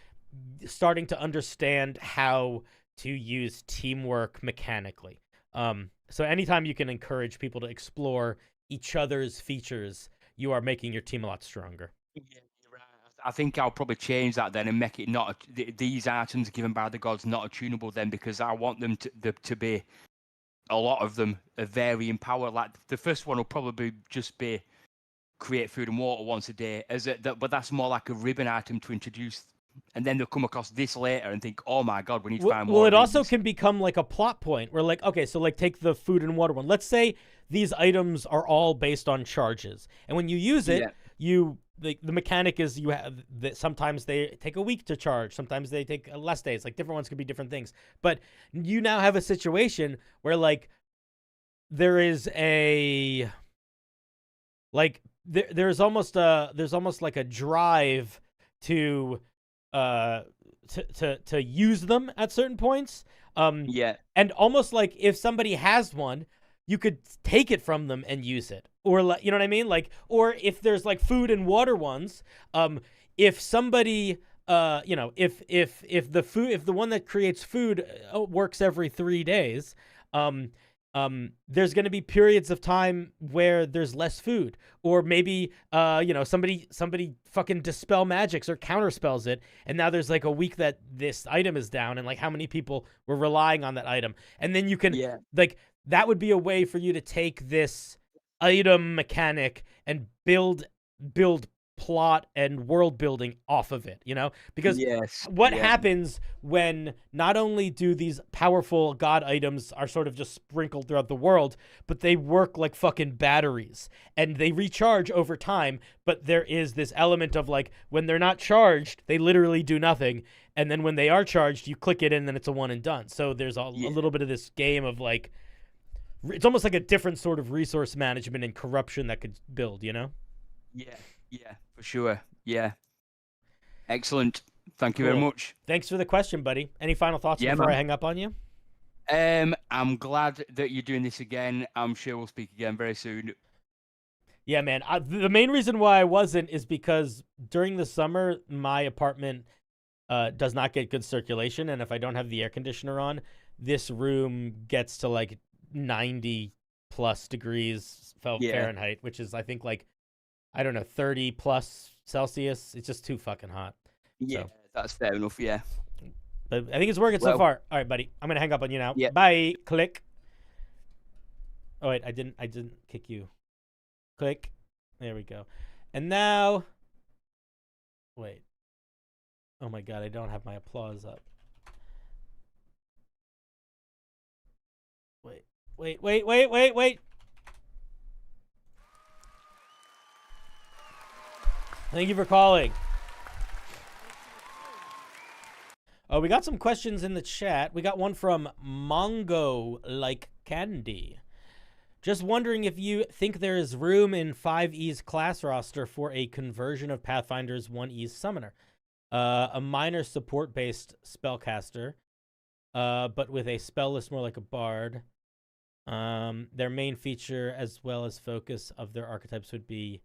starting to understand how to use teamwork mechanically. So anytime you can encourage people to explore each other's features, you are making your team a lot stronger. Yeah, you're right. I think I'll probably change that then and make it not these items given by the gods not attunable then, because I want them to be, a lot of them are varying power. Like the first one will probably just be create food and water once a day, but that's more like a ribbon item to introduce. And then they'll come across this later and think, oh my god, we need to find more. Well, it also can become like a plot point where like, okay, so like take the food and water one. Let's say these items are all based on charges. And when you use it, the mechanic is you have that sometimes they take a week to charge, sometimes they take less days. Like different ones could be different things. But you now have a situation where like there is a like there's almost like a drive to use them at certain points. And almost like if somebody has one, you could take it from them and use it. Or you know what I mean? Like, or if there's like food and water ones, if somebody if the one that creates food works every 3 days, there's going to be periods of time where there's less food, or maybe somebody fucking dispel magics or counter spells it, and now there's like a week that this item is down, and like how many people were relying on that item, and then you can like that would be a way for you to take this item mechanic and build plot and world building off of it, because what happens when not only do these powerful god items are sort of just sprinkled throughout the world, but they work like fucking batteries and they recharge over time, but there is this element of like when they're not charged they literally do nothing, and then when they are charged you click it in and then it's a one and done. So there's a little bit of this game of like it's almost like a different sort of resource management and corruption that could build, Yeah, for sure. Yeah. Excellent. Thank you very much. Thanks for the question, buddy. Any final thoughts before I hang up on you? I'm glad that you're doing this again. I'm sure we'll speak again very soon. Yeah, man. The main reason why I wasn't is because during the summer, my apartment does not get good circulation. And if I don't have the air conditioner on, this room gets to like 90 plus degrees Fahrenheit, which is, I think, like, I don't know, 30 plus Celsius. It's just too fucking hot. Yeah, that's fair enough. Yeah. But I think it's working so far. All right, buddy. I'm going to hang up on you now. Yeah. Bye. Click. Oh, wait. I didn't kick you. Click. There we go. And now. Wait. Oh, my God. I don't have my applause up. Wait. Thank you for calling. Oh, we got some questions in the chat. We got one from Mongo Like Candy. Just wondering if you think there is room in 5e's class roster for a conversion of Pathfinder's 1e's summoner. A minor support-based spellcaster, but with a spell list more like a bard. Their main feature as well as focus of their archetypes would be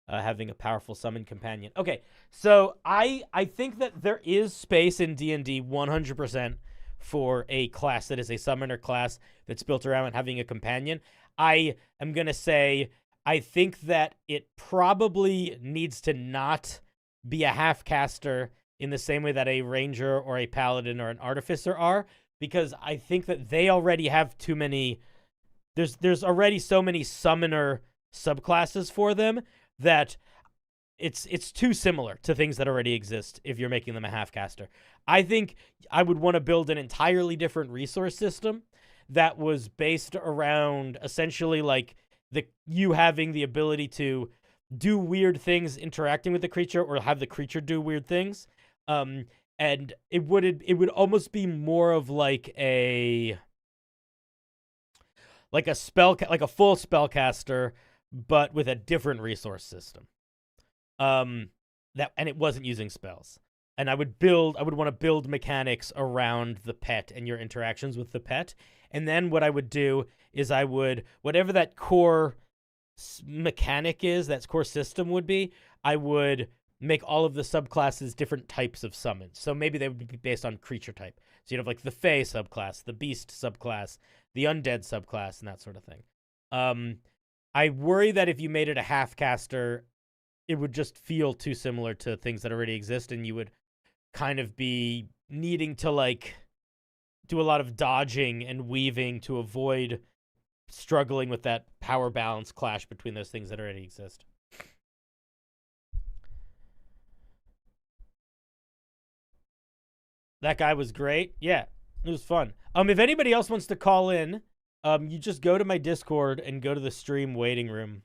having a powerful summon companion. Okay, so I think that there is space in D&D 100% for a class that is a summoner class that's built around having a companion. I am going to say I think that it probably needs to not be a half caster in the same way that a ranger or a paladin or an artificer are, because I think that they already have too many. There's already so many summoner subclasses for them that it's too similar to things that already exist if you're making them a half caster. I think I would want to build an entirely different resource system that was based around essentially like you having the ability to do weird things interacting with the creature or have the creature do weird things. And it would almost be more of like a spell, like a full spellcaster, but with a different resource system. And it wasn't using spells. And I would want to build mechanics around the pet and your interactions with the pet. And then what I would do is whatever that core mechanic is, that core system would be, I would make all of the subclasses different types of summons. So maybe they would be based on creature type. So you'd have like the Fae subclass, the Beast subclass, the Undead subclass, and that sort of thing. I worry that if you made it a half caster, it would just feel too similar to things that already exist, and you would kind of be needing to like do a lot of dodging and weaving to avoid struggling with that power balance clash between those things that already exist. That guy was great. Yeah, it was fun. If anybody else wants to call in, you just go to my Discord and go to the stream waiting room.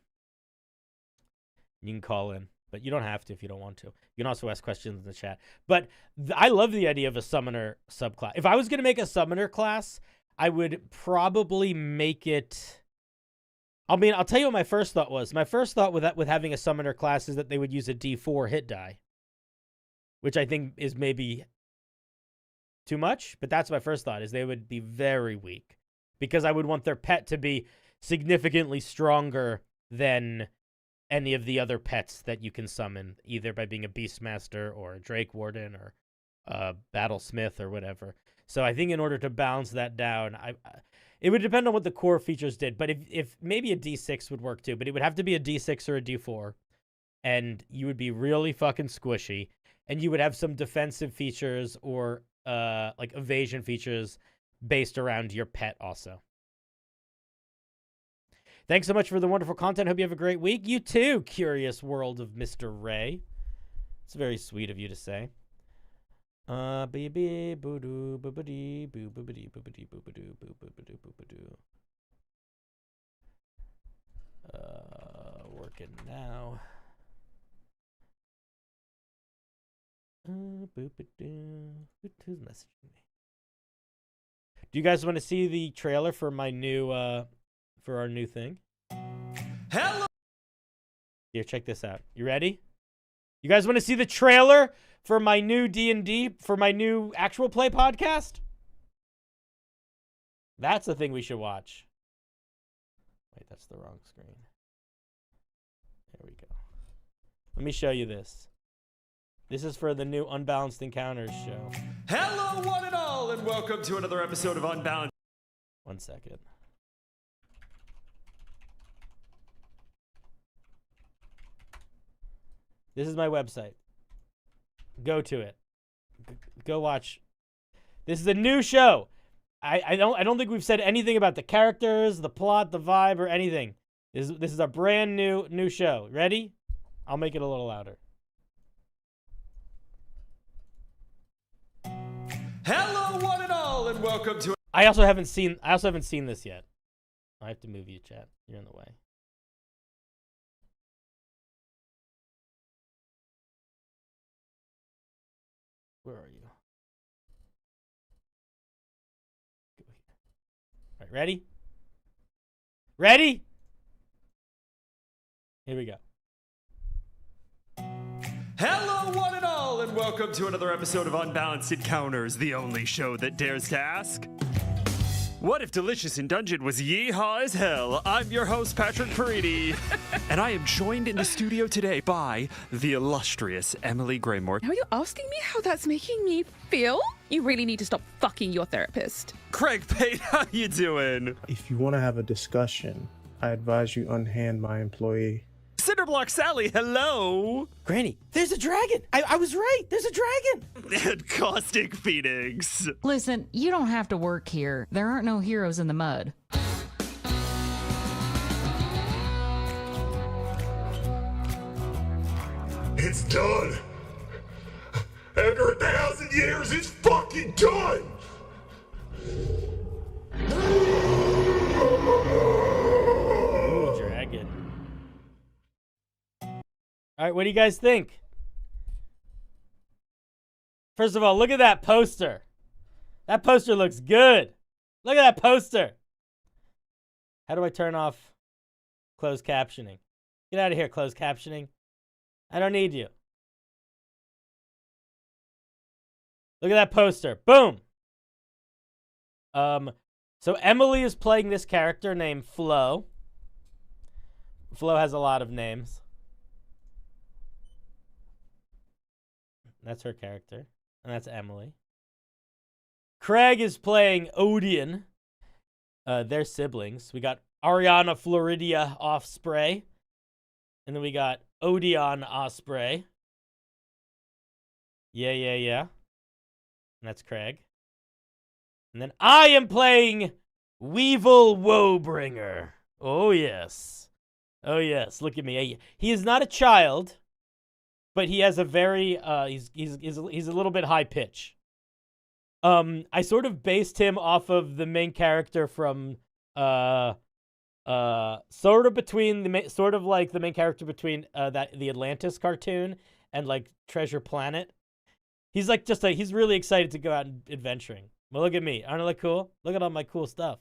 You can call in, but you don't have to if you don't want to. You can also ask questions in the chat. But I love the idea of a summoner subclass. If I was going to make a summoner class, I would probably make it... I mean, I'll tell you what my first thought was. My first thought with having a summoner class is that they would use a D4 hit die, which I think is maybe too much, but that's my first thought, is they would be very weak, because I would want their pet to be significantly stronger than any of the other pets that you can summon, either by being a Beastmaster or a Drake Warden or a Battlesmith or whatever. So I think in order to balance that down, it would depend on what the core features did. But if maybe a D6 would work too, but it would have to be a D6 or a D4, and you would be really fucking squishy, and you would have some defensive features or like evasion features based around your pet also. Thanks so much for the wonderful content. Hope you have a great week. You too, curious world of Mr. Ray. It's very sweet of you to say. Working now. Who's messaging me? Do you guys want to see the trailer for my new for our new thing? Hello. Here, check this out. You ready? You guys want to see the trailer for my new D&D, for my new actual play podcast? That's the thing we should watch. Wait, that's the wrong screen. There we go. Let me show you this. This is for the new Unbalanced Encounters show. Hello, one and all, and welcome to another episode of Unbalanced. 1 second. This is my website. Go to it. Go watch. This is a new show. I don't think we've said anything about the characters, the plot, the vibe, or anything. This is a brand new show. Ready? I'll make it a little louder. Hello, one and all, and welcome to. I also haven't seen this yet. I have to move you, chat. You're in the way. Where are you? All right, ready? Ready? Here we go. Hello, one and all, and welcome to another episode of Unbalanced Encounters, the only show that dares to ask, what if Delicious in Dungeon was yeehaw as hell? I'm your host, Patrick Paridi, and I am joined in the studio today by the illustrious Emily Graymore, Now are you asking me how that's making me feel? You really need to stop fucking your therapist. Craig Pate. How you doing? If you want to have a discussion, I advise you unhand my employee. CinderBlocksally. Hello. Granny, there's a dragon. I was right. There's a dragon. And Caustic Phoenix. Listen, you don't have to work here. There aren't no heroes in the mud. It's done. After 1,000 years, it's fucking done. Ooh, dragon. All right, what do you guys think? First of all, look at that poster. That poster looks good. Look at that poster. How do I turn off closed captioning? Get out of here, closed captioning. I don't need you. Look at that poster. Boom. So Emily is playing this character named Flo. Flo has a lot of names. That's her character. And that's Emily. Craig is playing Odeon. They're siblings. We got Ariana Floridia Osprey. And then we got Odeon Osprey. Yeah. And that's Craig. And then I am playing Weevil Woebringer. Oh, yes. Oh, yes. Look at me. He is not a child, but he has a very, he's a little bit high pitch. I sort of based him off of the main character from, sort of like the main character between, the Atlantis cartoon and like Treasure Planet. He's like he's really excited to go out and adventuring. Well, look at me. Aren't I look cool? Look at all my cool stuff.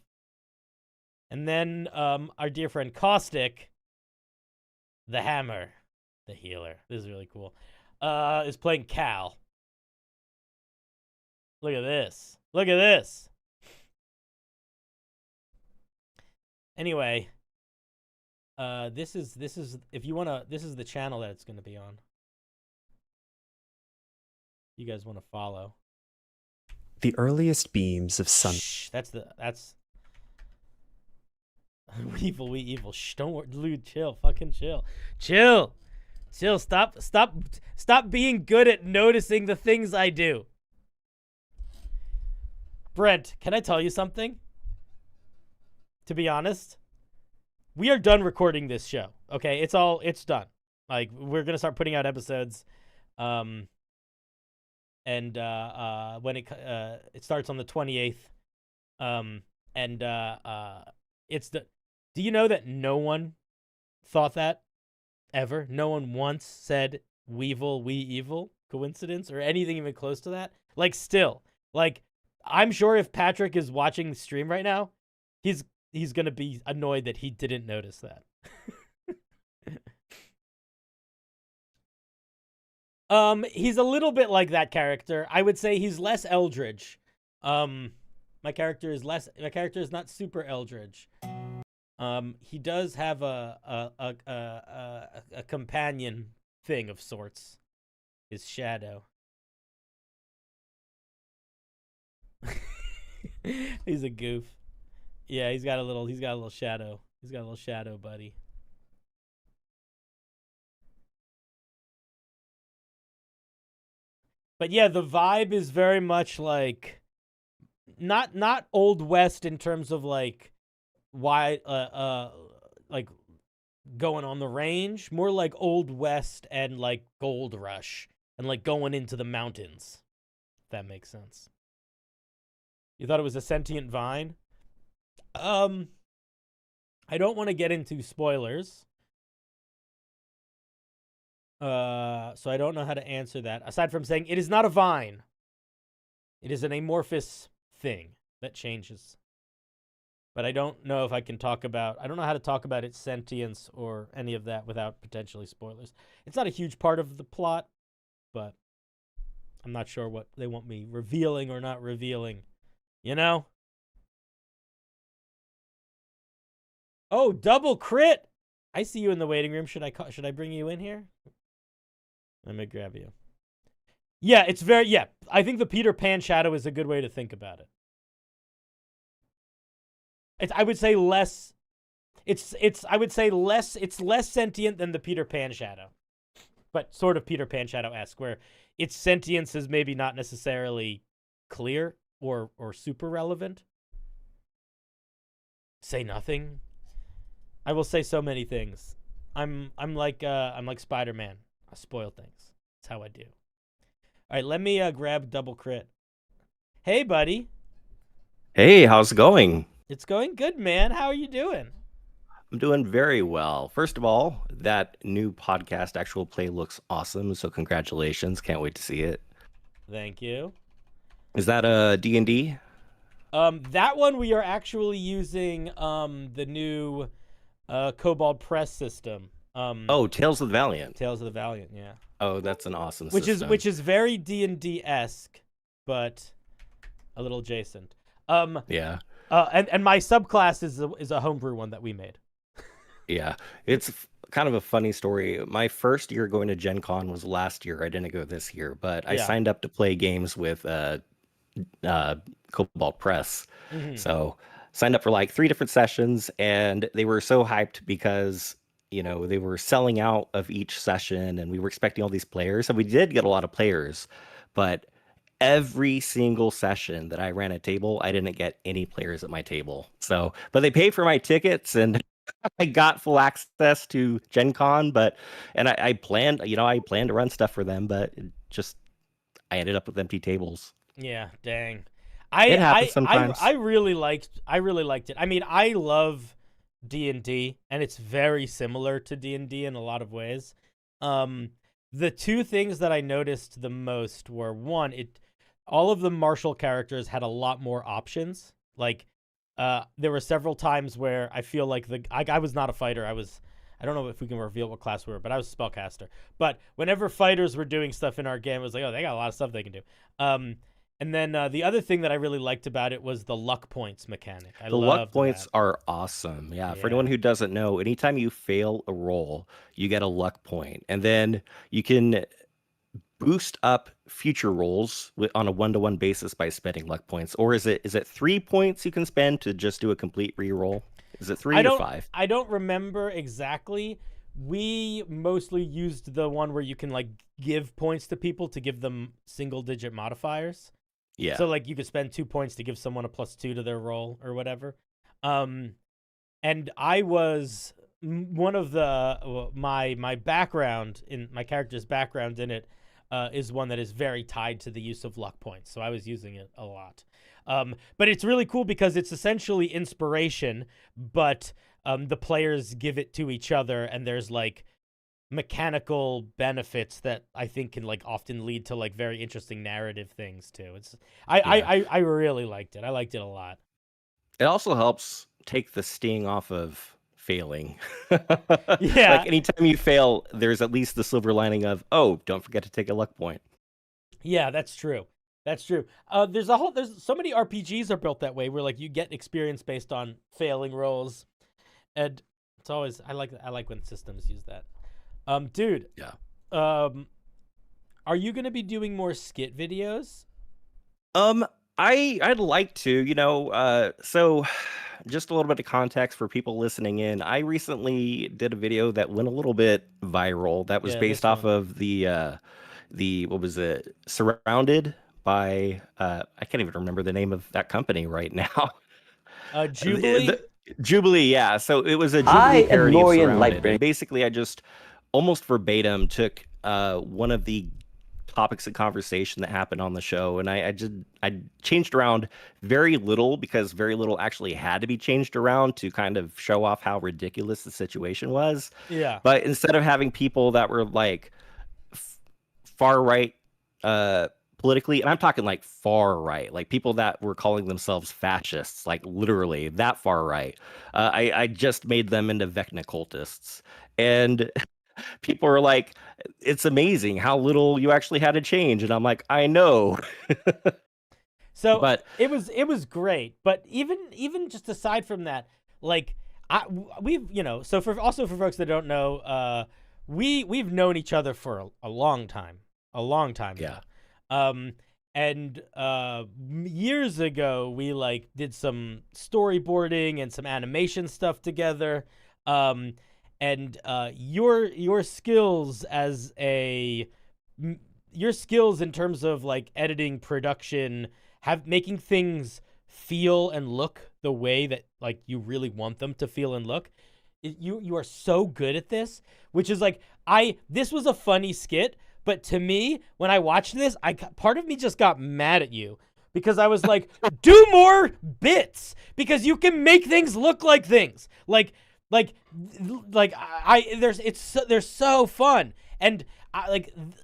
And then our dear friend Caustic, the Hammer, the healer. This is really cool. Is playing Cal. Look at this. Look at this. Anyway, this is if you wanna, this is the channel that it's gonna be on. You guys want to follow? The earliest beams of sun. Shh, that's evil. We evil. Shh, don't worry, dude. Chill. Fucking chill. Chill. Stop being good at noticing the things I do. Brent, can I tell you something? To be honest, we are done recording this show. Okay, it's done. Like, we're gonna start putting out episodes. And when it starts on the 28th, it's the. Do you know that no one thought that ever? No one once said "Weevil, we evil" coincidence or anything even close to that. Like, still, like, I'm sure if Patrick is watching the stream right now, he's gonna be annoyed that he didn't notice that. He's a little bit like that character. I would say he's less Eldritch. My character is not super Eldritch. He does have a companion thing of sorts. His shadow. He's a goof. Yeah, he's got a little shadow. He's got a little shadow buddy. But yeah, the vibe is very much like not Old West in terms of like why like going on the range, more like Old West and like Gold Rush and like going into the mountains. If that makes sense. You thought it was a sentient vine? I don't want to get into spoilers. So I don't know how to answer that. Aside from saying it is not a vine. It is an amorphous thing that changes. But I don't know if I can talk about... I don't know how to talk about its sentience or any of that without potentially spoilers. It's not a huge part of the plot, but I'm not sure what they want me revealing or not revealing. You know? Oh, double crit! I see you in the waiting room. Should I bring you in here? Let me grab you. Yeah, it's very... Yeah, I think the Peter Pan shadow is a good way to think about it. I would say less. I would say less. It's less sentient than the Peter Pan shadow, but sort of Peter Pan shadow-esque, where its sentience is maybe not necessarily clear or super relevant. Say nothing. I will say so many things. I'm like Spider-Man. I spoil things. That's how I do. All right, let me grab double crit. Hey, buddy. Hey, how's it going? It's going good, man. How are you doing? I'm doing very well. First of all, that new podcast, Actual Play, looks awesome. So congratulations. Can't wait to see it. Thank you. Is that a D&D? That one we are actually using the new Cobalt Press system. Oh, Tales of the Valiant. Tales of the Valiant, yeah. Oh, that's an awesome system. Which is very D&D-esque, but a little adjacent. Yeah. And my subclass is a homebrew one that we made. Yeah, it's kind of a funny story. My first year going to Gen Con was last year. I didn't go this year, but I signed up to play games with Cobalt Press. Mm-hmm. So signed up for like 3 different sessions, and they were so hyped because, you know, they were selling out of each session, and we were expecting all these players. And we did get a lot of players, but every single session that I ran a table, I didn't get any players at my table. So, but they paid for my tickets, and I got full access to Gen Con, and I planned to run stuff for them, but I ended up with empty tables. Yeah, dang. It happens sometimes. I really liked it. I mean, I love D&D, and it's very similar to D&D in a lot of ways. The 2 things that I noticed the most were, one, all of the martial characters had a lot more options. Like, there were several times where I feel like I was not a fighter. I don't know if we can reveal what class we were, but I was a spellcaster. But whenever fighters were doing stuff in our game, it was like, oh, they got a lot of stuff they can do. And then the other thing that I really liked about it was the luck points mechanic. The luck points are awesome. Yeah, for anyone who doesn't know, anytime you fail a roll, you get a luck point. And then you can boost up future rolls on a 1-to-1 basis by spending luck points. Or is it 3 points you can spend to just do a complete reroll? Is it 3 or 5? I don't remember exactly. We mostly used the one where you can like give points to people to give them single-digit modifiers. Yeah. So like you could spend 2 points to give someone a +2 to their roll or whatever. And I was one of the my background in my character's background in it is one that is very tied to the use of luck points. So I was using it a lot. But it's really cool because it's essentially inspiration, but the players give it to each other, and there's like mechanical benefits that I think can like often lead to like very interesting narrative things too. I really liked it. I liked it a lot. It also helps take the sting off of failing. Yeah. Like anytime you fail, there's at least the silver lining of, oh, don't forget to take a luck point. Yeah, that's true. That's true. There's so many RPGs are built that way where like you get experience based on failing rolls. And it's always I like when systems use that. Dude. Yeah. Are you going to be doing more skit videos? I'd like to, you know, so just a little bit of context for people listening in. I recently did a video that went a little bit viral that was based off of the what was it? Surrounded by I can't even remember the name of that company right now. Jubilee? Jubilee, yeah. So it was a Jubilee parody of Surrounded. And basically, I just almost verbatim took one of the topics of conversation that happened on the show, and I changed around very little because very little actually had to be changed around to kind of show off how ridiculous the situation was. Yeah. But instead of having people that were like far right politically, and I'm talking like far right, like people that were calling themselves fascists, like literally that far right. I just made them into Vecna cultists, and people are like, "It's amazing how little you actually had to change," and I'm like, "I know." So But it was great, but even just aside from that, like we've so for folks that don't know, we've known each other for a long time, yeah, now. And years ago we like did some storyboarding and some animation stuff together. And your skills as your skills in terms of like editing, production, making things feel and look the way that like you really want them to feel and look. You are so good at this, which is like this was a funny skit, but to me when I watched this, part of me just got mad at you because I was like, do more bits because you can make things look like things. They're so fun, and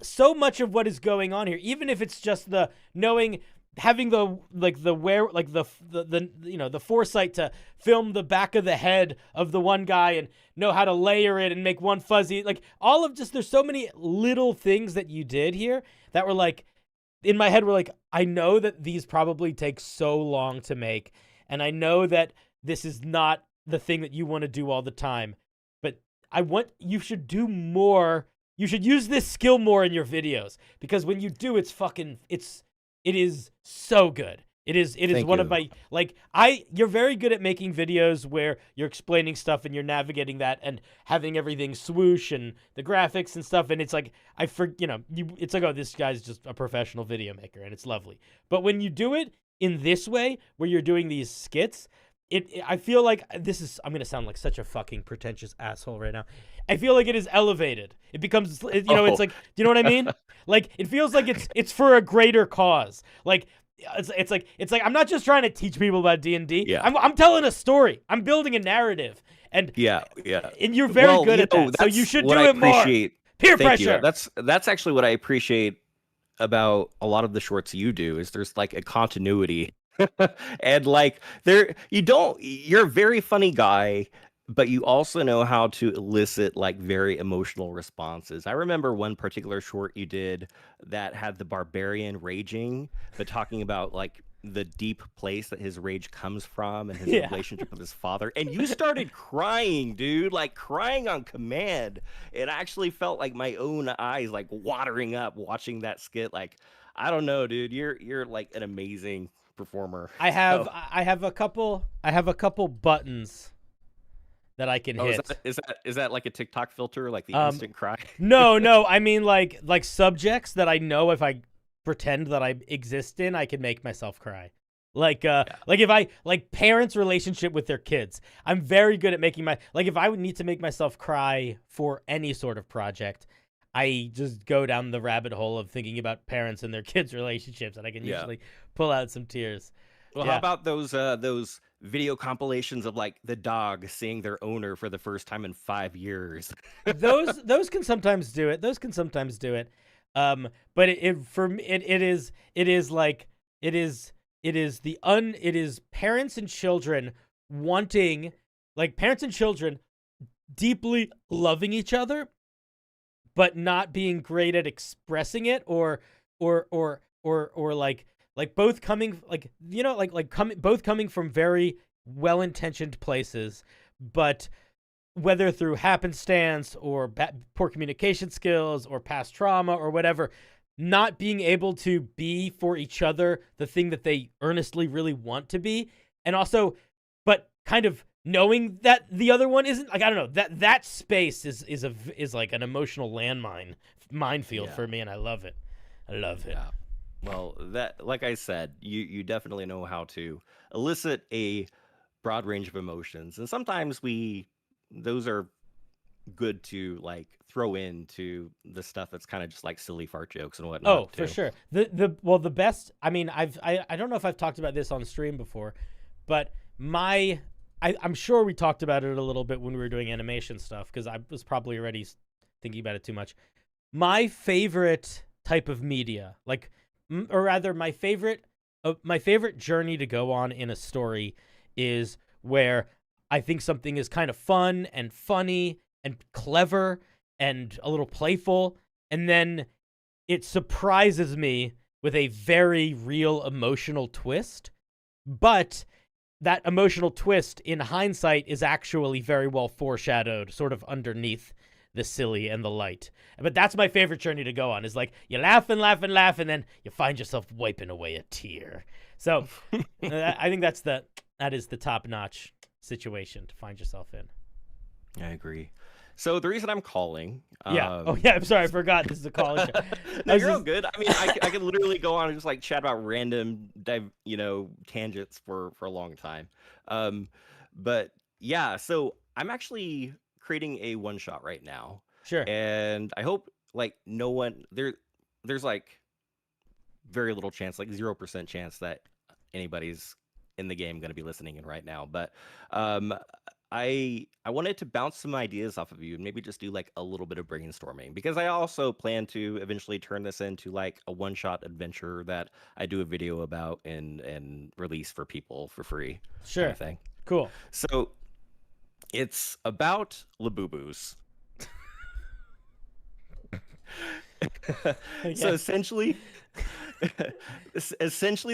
so much of what is going on here, even if it's just the knowing, having the foresight to film the back of the head of the one guy and know how to layer it and make one fuzzy, like all of just, there's so many little things that you did here that were like, in my head were like, I know that these probably take so long to make, and I know that this is not the thing that you want to do all the time, but you should do more. You should use this skill more in your videos, because when you do, it is so good. It is Thank one you. of my, you're very good at making videos where you're explaining stuff and you're navigating that and having everything swoosh and the graphics and stuff. And it's like, it's like, oh, this guy's just a professional video maker and it's lovely. But when you do it in this way, where you're doing these skits, I feel like I'm going to sound like such a fucking pretentious asshole right now. I feel like it is elevated. It becomes, it's like, you know what I mean? Like, it feels like it's for a greater cause. Like, it's like I'm not just trying to teach people about D&D. Yeah. I'm telling a story. I'm building a narrative. And yeah. And you're very good at that. So you should do it more. Peer Thank pressure. You. That's actually what I appreciate about a lot of the shorts you do, is there's like a continuity. And like you're a very funny guy, but you also know how to elicit like very emotional responses. I remember one particular short you did that had the barbarian raging, but talking about like the deep place that his rage comes from and his relationship with his father. And you started crying, dude, like crying on command. It actually felt like my own eyes like watering up watching that skit. Like, I don't know, dude, you're like an amazing performer. I have a couple buttons that I can hit. Is that like a TikTok filter, like the instant cry? No. I mean like subjects that I know if I pretend that I exist in, I can make myself cry. Like if I like parents' relationship with their kids, I'm very good at making if I would need to make myself cry for any sort of project, I just go down the rabbit hole of thinking about parents and their kids' relationships, and I can usually pull out some tears. Well, how about those video compilations of like the dog seeing their owner for the first time in 5 years? those can sometimes do it. But it is parents and children wanting, like parents and children deeply loving each other, but not being great at expressing it, or both coming both coming from very well-intentioned places, but whether through happenstance or poor communication skills or past trauma or whatever, not being able to be for each other the thing that they earnestly really want to be, and also, but kind of knowing that the other one isn't, like, I don't know, that space is like an emotional minefield for me, and I love it. Yeah. Well, that, like I said, you definitely know how to elicit a broad range of emotions, and sometimes those are good to like throw into the stuff that's kind of just like silly fart jokes and whatnot. Oh, for sure. The best. I mean, I don't know if I've talked about this on stream before, but I'm sure we talked about it a little bit when we were doing animation stuff, because I was probably already thinking about it too much. My favorite type of media, like or rather, my favorite journey to go on in a story is where I think something is kind of fun and funny and clever and a little playful, and then it surprises me with a very real emotional twist. But that emotional twist, in hindsight, is actually very well foreshadowed, sort of underneath the silly and the light. But that's my favorite journey to go on, is like you laugh and laugh and laugh, and then you find yourself wiping away a tear. So I think that is the top-notch situation to find yourself in. I agree. So the reason I'm calling, I'm sorry, I forgot this is a college show. No, you're all good. I mean, I could literally go on and just like chat about random, tangents for a long time. But yeah, so I'm actually creating a one shot right now. Sure. And I hope like no one there's like very little chance, like 0% chance that anybody's in the game going to be listening in right now. But I wanted to bounce some ideas off of you and maybe just do like a little bit of brainstorming, because I also plan to eventually turn this into like a one-shot adventure that I do a video about and release for people for free. Sure. Kind of thing. Cool. So it's about Labubu's. So essentially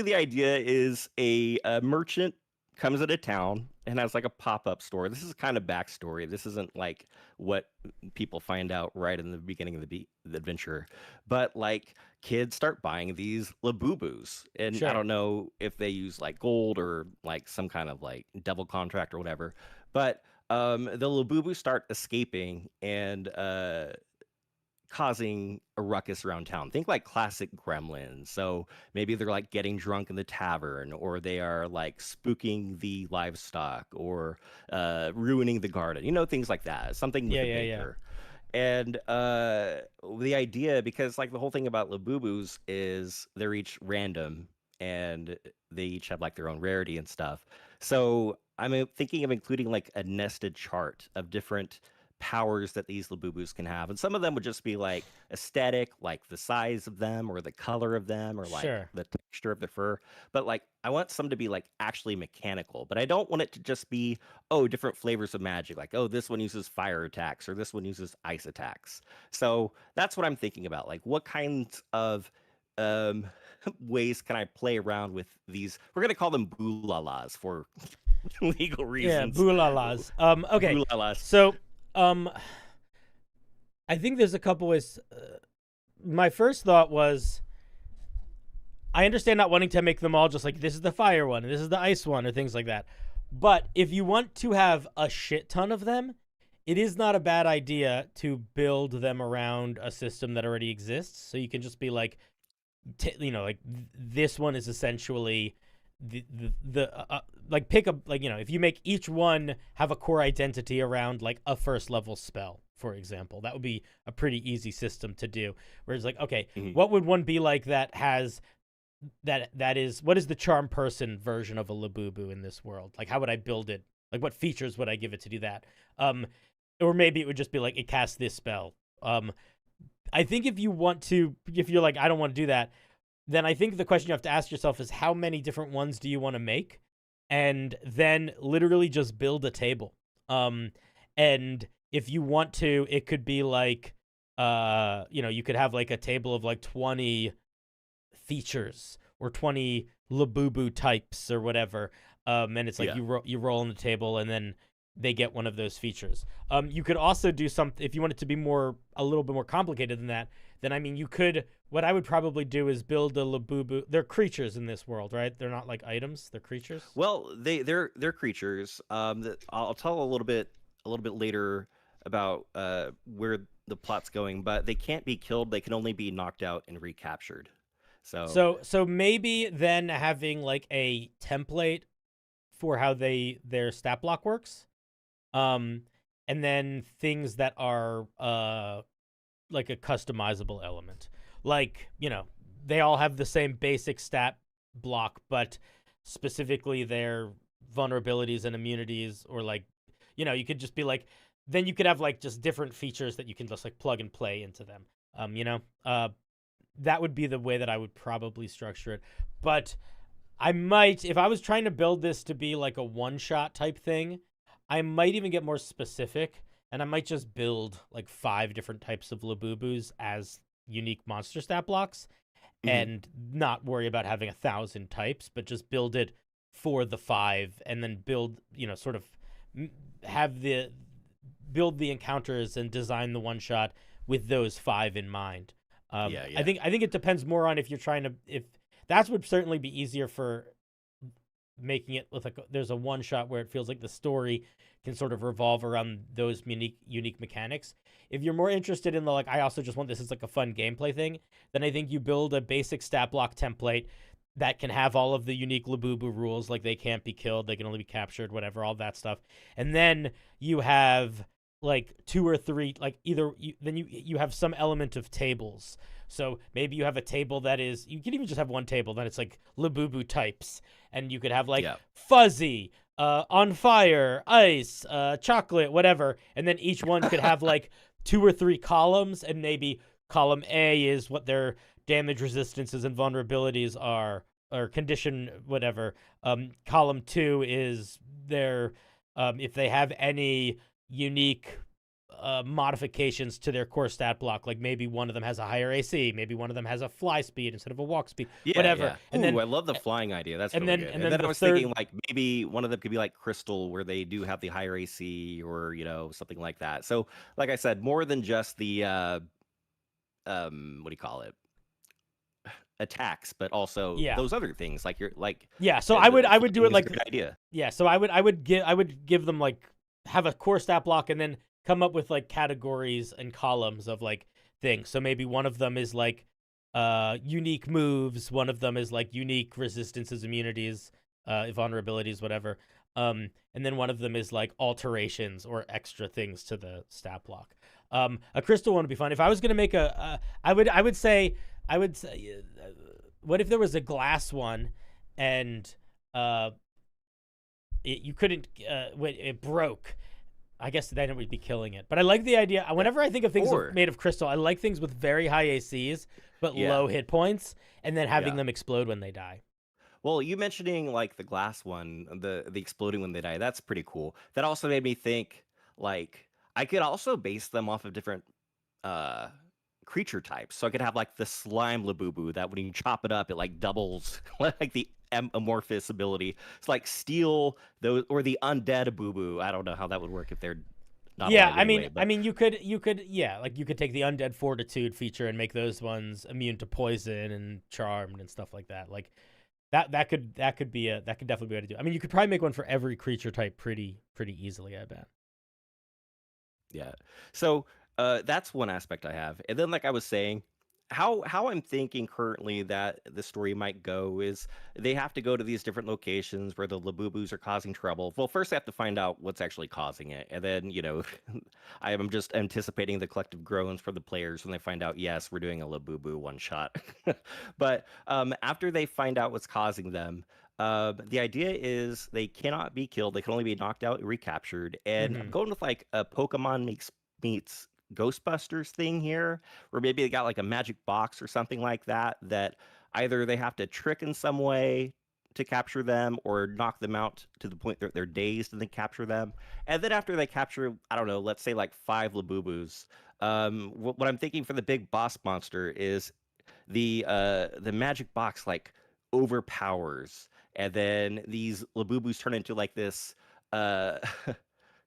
the idea is a merchant comes into town and has like a pop-up store. This is kind of backstory. This isn't like what people find out right in the beginning of the adventure, but like kids start buying these Labubus, and Sure. I don't know if they use like gold or like some kind of like devil contract or whatever, but the Labubus start escaping and causing a ruckus around town. Think like classic Gremlins. So maybe they're like getting drunk in the tavern, or they are like spooking the livestock, or ruining the garden. Things like that. Something with a baker. And the idea, because like the whole thing about Labubus is they're each random and they each have like their own rarity and stuff. So I'm thinking of including like a nested chart of different powers that these Labubus can have, and some of them would just be like aesthetic, like the size of them or the color of them or like Sure. the texture of the fur, but like I want some to be like actually mechanical. But I don't want it to just be different flavors of magic, like this one uses fire attacks or this one uses ice attacks. So that's what I'm thinking about, like what kinds of ways can I play around with these? We're gonna call them boolalas for legal reasons. Yeah, boolalas. Okay. Boolalas. So I think there's a couple ways. My first thought was, I understand not wanting to make them all just like, this is the fire one and this is the ice one or things like that. But if you want to have a shit ton of them, it is not a bad idea to build them around a system that already exists. So you can just be like, this one is essentially like pick up, like, if you make each one have a core identity around like a first level spell, for example, that would be a pretty easy system to do. Whereas like, okay, what would one be like that has that is, what is the charm person version of a Labubu in this world? Like, how would I build it? Like, what features would I give it to do that? Or maybe it would just be like, it casts this spell. I think if you're like, I don't want to do that, then I think the question you have to ask yourself is, how many different ones do you want to make? And then literally just build a table. And if you want to, it could be like, you could have like a table of like 20 features or 20 Labubu types or whatever. And it's like you roll on the table and then they get one of those features. You could also do something, if you want it to be a little bit more complicated than that, then I mean, what I would probably do is build a Labubu. They're creatures in this world, right? They're not like items, they're creatures. Well, they're creatures. I'll tell a little bit later about where the plot's going, but they can't be killed. They can only be knocked out and recaptured. So maybe then having like a template for how their stat block works. And then things that are like a customizable element. Like, they all have the same basic stat block, but specifically their vulnerabilities and immunities, or like, you could just be like, then you could have like just different features that you can just like plug and play into them. that would be the way that I would probably structure it. But I might, if I was trying to build this to be like a one-shot type thing, I might even get more specific, and I might just build like 5 different types of Labubus as unique monster stat blocks, and not worry about having 1,000 types, but just build it for the 5, and then build, sort of build the encounters and design the one shot with those 5 in mind. I think it depends more on if you're trying to, if that would certainly be easier for making it with there's a one shot where it feels like the story can sort of revolve around those unique mechanics. If you're more interested in the I also just want this as like a fun gameplay thing, then I think you build a basic stat block template that can have all of the unique Labubu rules, like they can't be killed, they can only be captured, whatever, all that stuff. And then you have 2 or 3, you have some element of tables. So maybe you have a table that is, you can even just have one table, then it's like Labubu types. And you could have fuzzy, on fire, ice, chocolate, whatever. And then each one could have 2 or 3 columns, and maybe column A is what their damage resistances and vulnerabilities are, or condition, whatever. Column 2 is their, if they have any unique modifications to their core stat block, like maybe one of them has a higher AC, maybe one of them has a fly speed instead of a walk speed, whatever. Yeah. And then I love the flying idea. That's and really then- good. and And then then I the was third- thinking maybe one of them could be like Crystal, where they do have the higher AC, or something like that. So like I said, more than just the what do you call it, attacks, but also those other things, like you're So I would do it is a good idea. So I would give them have a core stat block and then come up with categories and columns of things. So maybe one of them is unique moves, one of them is unique resistances, immunities, vulnerabilities, whatever. And then one of them is alterations or extra things to the stat block. A crystal one would be fun. If I was gonna make I would say what if there was a glass one and you couldn't it broke? I guess then it would be killing it. But I like the idea. Whenever I think of things made of crystal, I like things with very high ACs but low hit points, and then having them explode when they die. Well, you mentioning the glass one, the exploding when they die, that's pretty cool. That also made me think I could also base them off of different creature types. So I could have the slime Labubu that when you chop it up, it doubles the amorphous ability. It's steel those, or the undead Boo. I don't know how that would work if they're not alive anyway, I mean you could you could take the undead fortitude feature and make those ones immune to poison and charmed and stuff like that. That could definitely be a way to do it. I mean, you could probably make one for every creature type pretty easily, I bet. Yeah. So that's one aspect I have. And then I was saying, how I'm thinking currently that the story might go is they have to go to these different locations where the Labubus are causing trouble. Well, first they have to find out what's actually causing it. And then, I am just anticipating the collective groans for the players when they find out, yes, we're doing a Labubu one shot. But after they find out what's causing them, the idea is they cannot be killed. They can only be knocked out and recaptured. And I'm going with a Pokemon meets Ghostbusters thing here, where maybe they got a magic box or something like that either they have to trick in some way to capture them, or knock them out to the point that they're dazed and then capture them. And then after they capture, I don't know, let's say 5 Labubus, what I'm thinking for the big boss monster is the magic box overpowers, and then these Labubus turn into this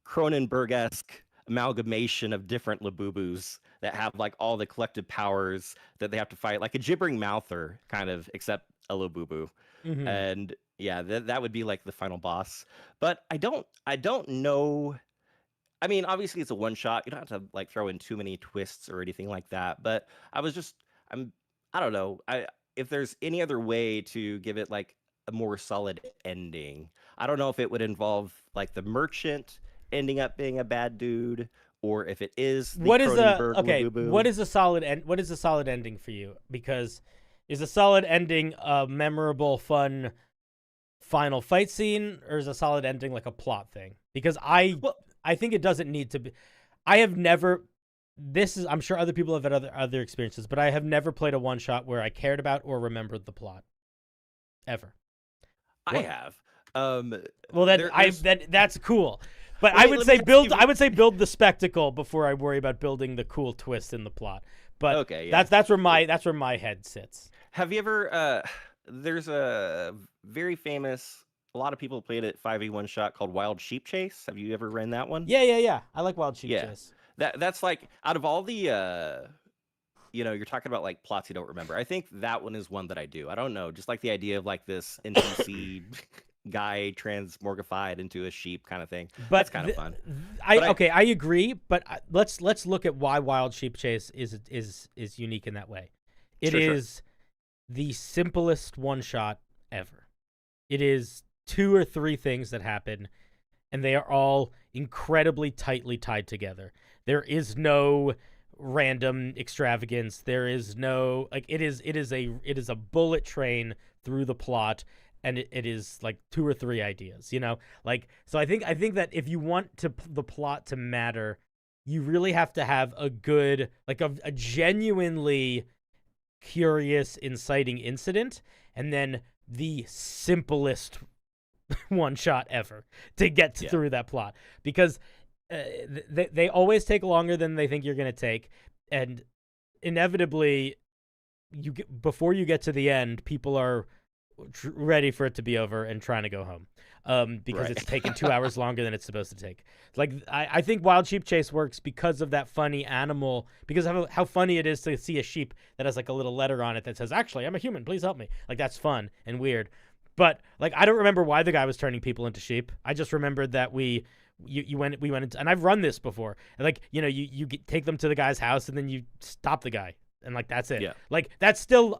Cronenberg-esque amalgamation of different Labubus that have all the collective powers that they have to fight, like a gibbering mouther kind of, except a Labubu. And that would be the final boss. But I don't know. I mean, obviously it's a one shot. You don't have to throw in too many twists or anything like that. But I don't know. If there's any other way to give it a more solid ending. I don't know if it would involve the merchant ending up being a bad dude, or if it is the Cronenberg Labubu. What is a solid ending for you? Because is a solid ending a memorable, fun final fight scene, or is a solid ending a plot thing? Because I think it doesn't need to be. I have never this is, I'm sure other people have had other experiences, but I have never played a one shot where I cared about or remembered the plot ever. I have. Well, that's cool. But I would say build the spectacle before I worry about building the cool twist in the plot. But okay, yeah. that's where my head sits. Have you ever? There's a very famous. A lot of people played it 5e1 shot called Wild Sheep Chase. Have you ever ran that one? Yeah. I like Wild Sheep Chase. That's like out of all the you're talking about like plots you don't remember. I think that one is one that I do. I don't know, just like the idea of like this NPC guy transmorgified into a sheep kind of thing. But that's kind of fun. I agree. But let's look at why Wild Sheep Chase is unique in that way. It is the simplest one shot ever. It is 2 or 3 things that happen, and they are all incredibly tightly tied together. There is no random extravagance. There is no it is a bullet train through the plot, and it is like 2 or 3 ideas. So I think that if you want the plot to matter, you really have to have a good a genuinely curious, inciting incident, and then the simplest one shot ever to get through that plot, because they always take longer than they think you're going to take, and inevitably before you get to the end, people are ready for it to be over and trying to go home because it's taken 2 hours longer than it's supposed to take. I think Wild Sheep Chase works because of that funny animal, because of how funny it is to see a sheep that has like a little letter on it that says, "Actually, I'm a human, please help me." That's fun and weird. But I don't remember why the guy was turning people into sheep. I just remembered that we went into, and I've run this before. You take them to the guy's house and then you stop the guy, and that's it. Yeah. That's still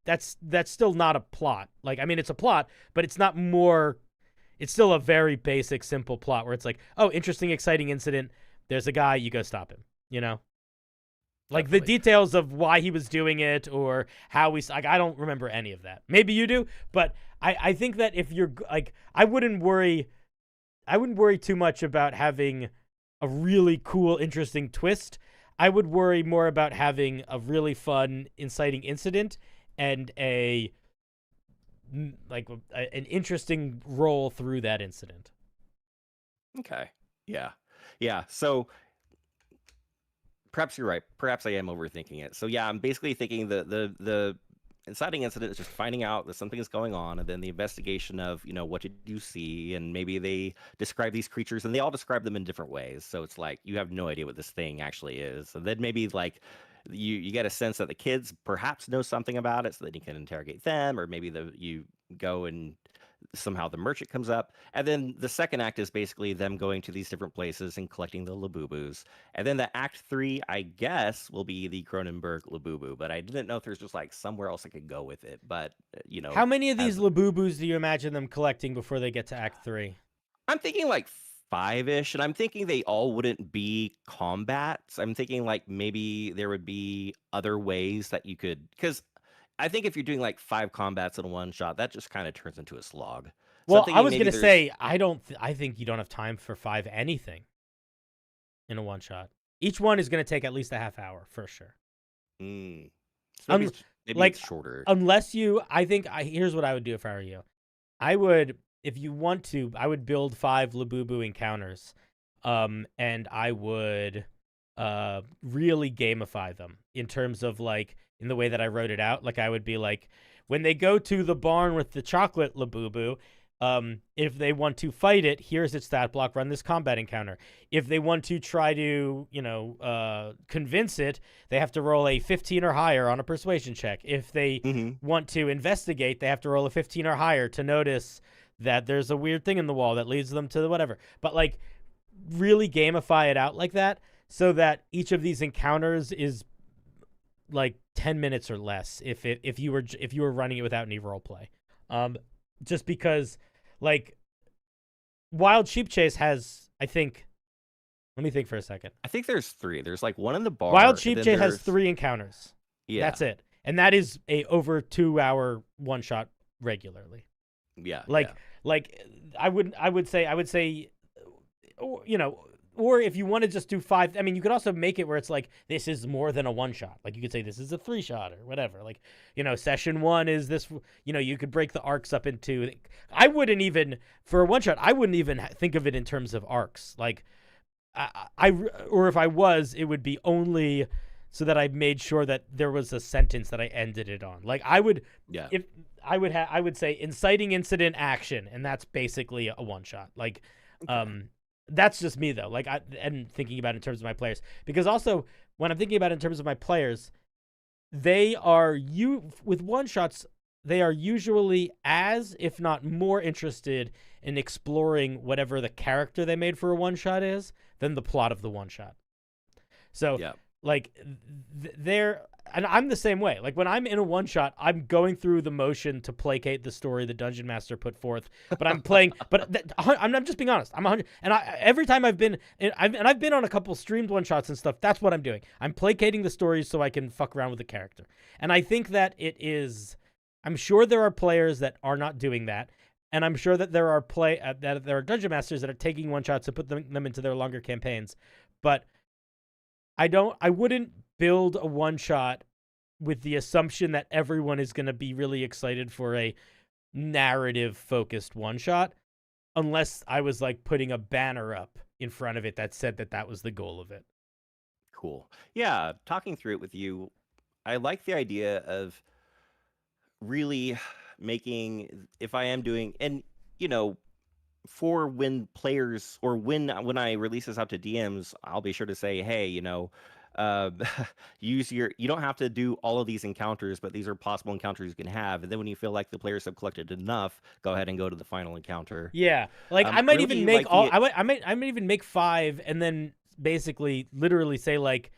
that's still not a plot. It's a plot, but it's not more. It's still a very basic, simple plot where it's oh, interesting, exciting incident. There's a guy, you go stop him. The details of why he was doing it or how I don't remember any of that. Maybe you do, but I think that if you're I wouldn't worry too much about having a really cool, interesting twist. I would worry more about having a really fun, inciting incident and an interesting roll through that incident. Okay. Yeah. So perhaps you're right. Perhaps I am overthinking it. So yeah, I'm basically thinking the inciting incident is just finding out that something is going on, and then the investigation of, what did you see, and maybe they describe these creatures, and they all describe them in different ways. So it's you have no idea what this thing actually is. And then maybe you get a sense that the kids perhaps know something about it, so that you can interrogate them, or maybe you go and somehow the merchant comes up. And then the second act is basically them going to these different places and collecting the Labubus. And then the act 3, I guess, will be the Cronenberg Labubu, but I didn't know if there's just somewhere else I could go with it. But how many of these Labubus do you imagine them collecting before they get to act 3? I'm thinking 5-ish, and I'm thinking they all wouldn't be combats. I'm thinking maybe there would be other ways that you could, because I think if you're doing 5 combats in one shot, that just kind of turns into a slog. Well, I was going to say, I think you don't have time for 5 anything in a one shot. Each one is going to take at least a half hour for sure. So maybe it's shorter. Unless here's what I would do if I were you. I would, if you want to, I would build 5 Labubu encounters, and I would really gamify them in terms of in the way that I wrote it out. I would be when they go to the barn with the chocolate Labubu, if they want to fight it, here's its stat block, run this combat encounter. If they want to try to, convince it, they have to roll a 15 or higher on a persuasion check. If they want to investigate, they have to roll a 15 or higher to notice that there's a weird thing in the wall that leads them to the whatever. But really gamify it out like that, so that each of these encounters is 10 minutes or less if you were running it without any role play. Just because Wild Sheep Chase has, I think, let me think for a second. I think there's 3. There's one in the bar. Wild Sheep Chase has 3 encounters. Yeah. That's it. And that is a over 2 hour one shot regularly. Yeah. I would say or if you want to just do 5, I mean, you could also make it where it's like, this is more than a one shot. Like you could say this is a 3-shot or whatever. Like, session 1 is this, you could break the arcs up into, I wouldn't even, for a one shot, I wouldn't even think of it in terms of arcs. Like or if I was, it would be only so that I made sure that there was a sentence that I ended it on. Like I would, if I would say inciting incident action, and that's basically a one shot. Like, that's just me though. Like and thinking about it in terms of my players, because also when I'm thinking about it in terms of my players, they are with one shots. They are usually as, if not more, interested in exploring whatever the character they made for a one shot is than the plot of the one shot. So like they're, and I'm the same way. Like when I'm in a one shot, I'm going through the motion to placate the story the dungeon master put forth. But I'm playing. I'm just being honest. I'm 100. And every time I've been on a couple streamed one shots and stuff. That's what I'm doing. I'm placating the story so I can fuck around with the character. And I think that it is. I'm sure there are players that are not doing that, and I'm sure that there are there are dungeon masters that are taking one shots to put them into their longer campaigns. But I wouldn't build a one shot with the assumption that everyone is going to be really excited for a narrative focused one shot, unless I was like putting a banner up in front of it that said that was the goal of it. Cool. Yeah, talking through it with you, I like the idea of really making, if I am doing, and for when players, or when I release this out to DMs, I'll be sure to say, hey, use you don't have to do all of these encounters, but these are possible encounters you can have. And then when you feel like the players have collected enough, go ahead and go to the final encounter. Yeah, like I might even make I might even make 5, and then basically literally say like,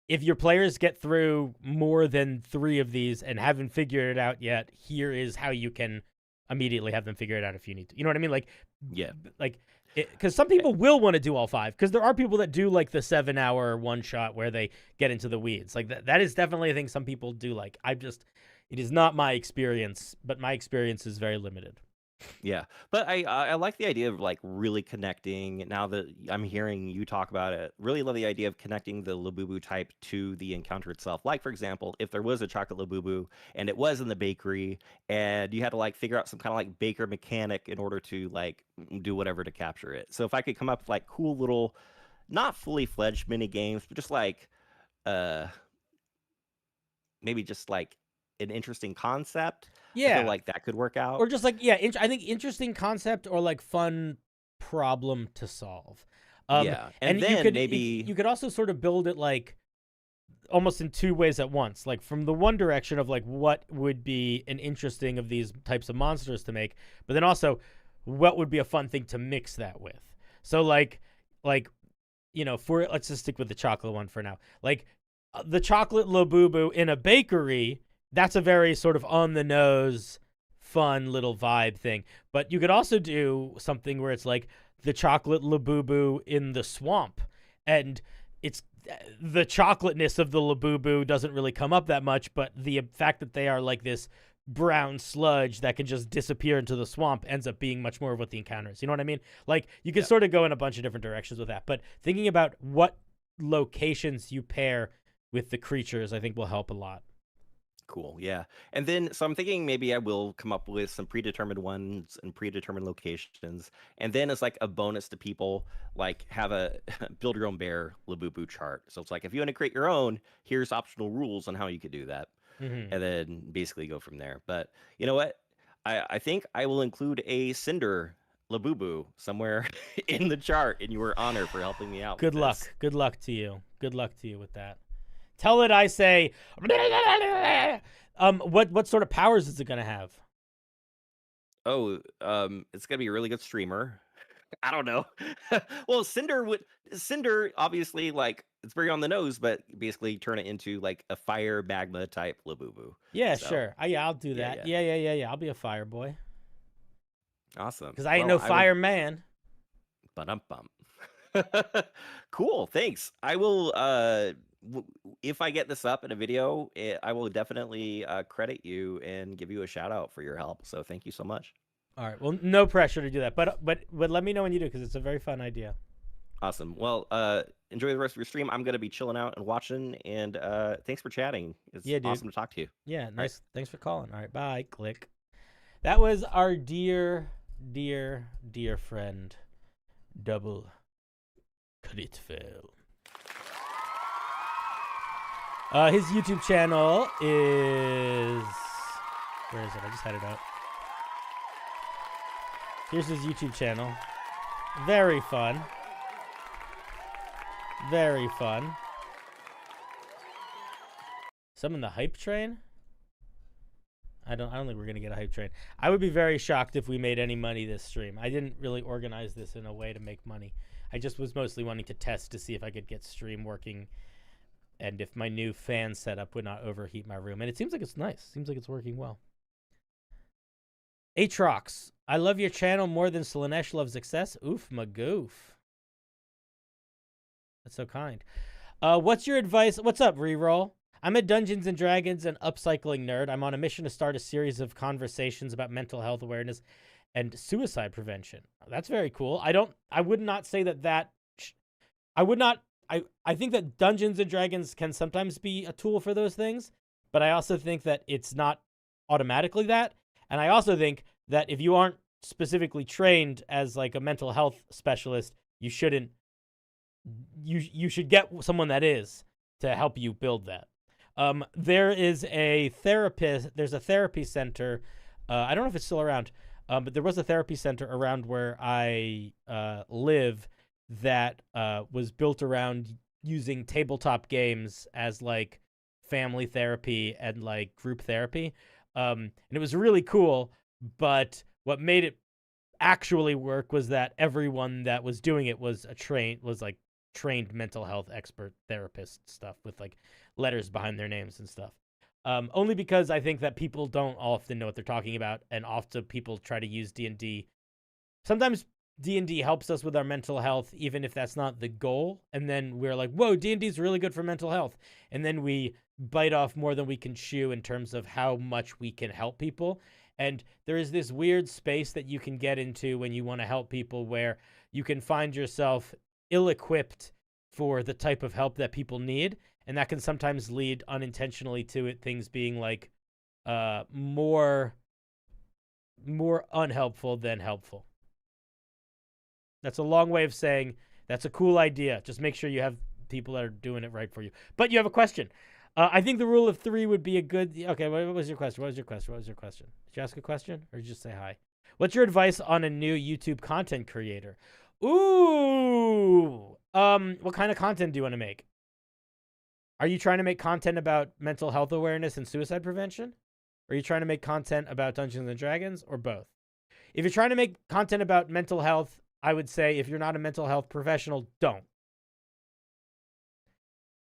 if your players get through more than 3 of these and haven't figured it out yet, here is how you can immediately have them figure it out if you need to. You know what I mean? Like, yeah, like, because some people will want to do all 5, because there are people that do like the 7-hour one shot where they get into the weeds. Like that is definitely a thing some people do. Like it is not my experience, but my experience is very limited. Yeah, but I like the idea of like really connecting. Now that I'm hearing you talk about it, really love the idea of connecting the Labubu type to the encounter itself. Like for example, if there was a chocolate Labubu and it was in the bakery, and you had to like figure out some kind of like baker mechanic in order to like do whatever to capture it. So if I could come up with like cool little, not fully fledged mini games, but just like maybe just like an interesting concept. Yeah, I feel like that could work out. Or just like, I think interesting concept or like fun problem to solve. Yeah, and then you could also sort of build it like almost in 2 ways at once. Like from the one direction of like what would be an interesting of these types of monsters to make, but then also what would be a fun thing to mix that with. So like let's just stick with the chocolate one for now. Like the chocolate Labubu in a bakery. That's a very sort of on the nose, fun little vibe thing. But you could also do something where it's like the chocolate Labubu in the swamp, and it's the chocolateness of the Labubu doesn't really come up that much, but the fact that they are like this brown sludge that can just disappear into the swamp ends up being much more of what the encounter is. You know what I mean? Like you can sort of go in a bunch of different directions with that. But thinking about what locations you pair with the creatures, I think will help a lot. Cool, yeah. And then, so I'm thinking maybe I will come up with some predetermined ones and predetermined locations. And then as like a bonus to people, like have a build your own bear Labubu chart. So it's like, if you want to create your own, here's optional rules on how you could do that. Mm-hmm. And then basically go from there. But you know what? I think I will include a Cinder Labubu somewhere in the chart in your honor for helping me out. Good luck. Good luck to you. Good luck to you with that. Tell it I say. What sort of powers is it gonna have? Oh, it's gonna be a really good streamer. I don't know. Well, Cinder obviously like it's very on the nose, but basically turn it into like a fire magma type Labubu. Yeah, So, sure. I'll do that. Yeah. I'll be a fire boy. Awesome. Because I ain't no fireman. Bum. Cool. Thanks. I will. If I get this up in a video, I will definitely credit you and give you a shout out for your help. So thank you so much. All right. Well, no pressure to do that, but let me know when you do, because it's a very fun idea. Awesome. Well, enjoy the rest of your stream. I'm gonna be chilling out and watching. And thanks for chatting. It's Yeah, dude. awesome to talk to you. Yeah, right. nice. Thanks for calling. All right, bye. Click. That was our dear friend, Double Critfail. His YouTube channel is... Where is it? I just had it up. Here's his YouTube channel. Very fun. Very fun. Summon the hype train? I don't think we're gonna get a hype train. I would be very shocked if we made any money this stream. I didn't really organize this in a way to make money. I just was mostly wanting to test to see if I could get stream working and if my new fan setup would not overheat my room. And it seems like it's nice. Seems like it's working well. Atrox, I love your channel more than Slanesh loves success. Oof, magoof. That's so kind. What's your advice? What's up, Reroll? I'm a Dungeons & Dragons and upcycling nerd. I'm on a mission to start a series of conversations about mental health awareness and suicide prevention. That's very cool. I would not say that I think that Dungeons & Dragons can sometimes be a tool for those things, but I also think that it's not automatically that. And I also think that if you aren't specifically trained as like a mental health specialist, you shouldn't, you should get someone that is to help you build that. There is a therapist, there's a therapy center. I don't know if it's still around, but there was a therapy center around where I live that was built around using tabletop games as like family therapy and like group therapy. And it was really cool, but what made it actually work was that everyone that was doing it was trained mental health expert therapist stuff with like letters behind their names and stuff. Only because I think that people don't often know what they're talking about, and often people try to use D&D. Sometimes D&D helps us with our mental health, even if that's not the goal. And then we're like, whoa, D&D is really good for mental health. And then we bite off more than we can chew in terms of how much we can help people. And there is this weird space that you can get into when you want to help people where you can find yourself ill-equipped for the type of help that people need. And that can sometimes lead unintentionally to things being like more unhelpful than helpful. That's a long way of saying that's a cool idea. Just make sure you have people that are doing it right for you. But you have a question. I think the rule of 3 would be a good... Okay, what was your question? What was your question? Did you ask a question or did you just say hi? What's your advice on a new YouTube content creator? Ooh! What kind of content do you want to make? Are you trying to make content about mental health awareness and suicide prevention? Or are you trying to make content about Dungeons and Dragons, or both? If you're trying to make content about mental health, I would say if you're not a mental health professional, don't.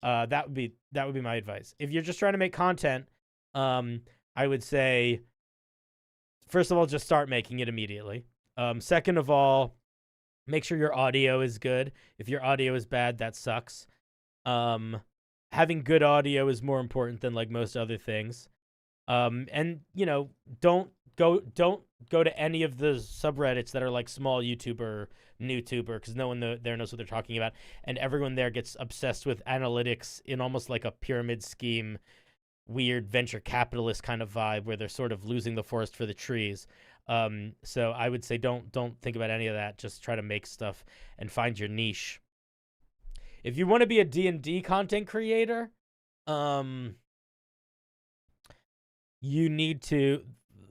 That would be my advice. If you're just trying to make content, I would say, first of all, just start making it immediately. Second of all, make sure your audio is good. If your audio is bad, that sucks. Having good audio is more important than like most other things. And you know, don't go to any of the subreddits that are like small YouTuber, NewTuber, because no one there knows what they're talking about, and everyone there gets obsessed with analytics in almost like a pyramid scheme, weird venture capitalist kind of vibe where they're sort of losing the forest for the trees. So I would say don't think about any of that. Just try to make stuff and find your niche. If you want to be a D&D content creator, you need to,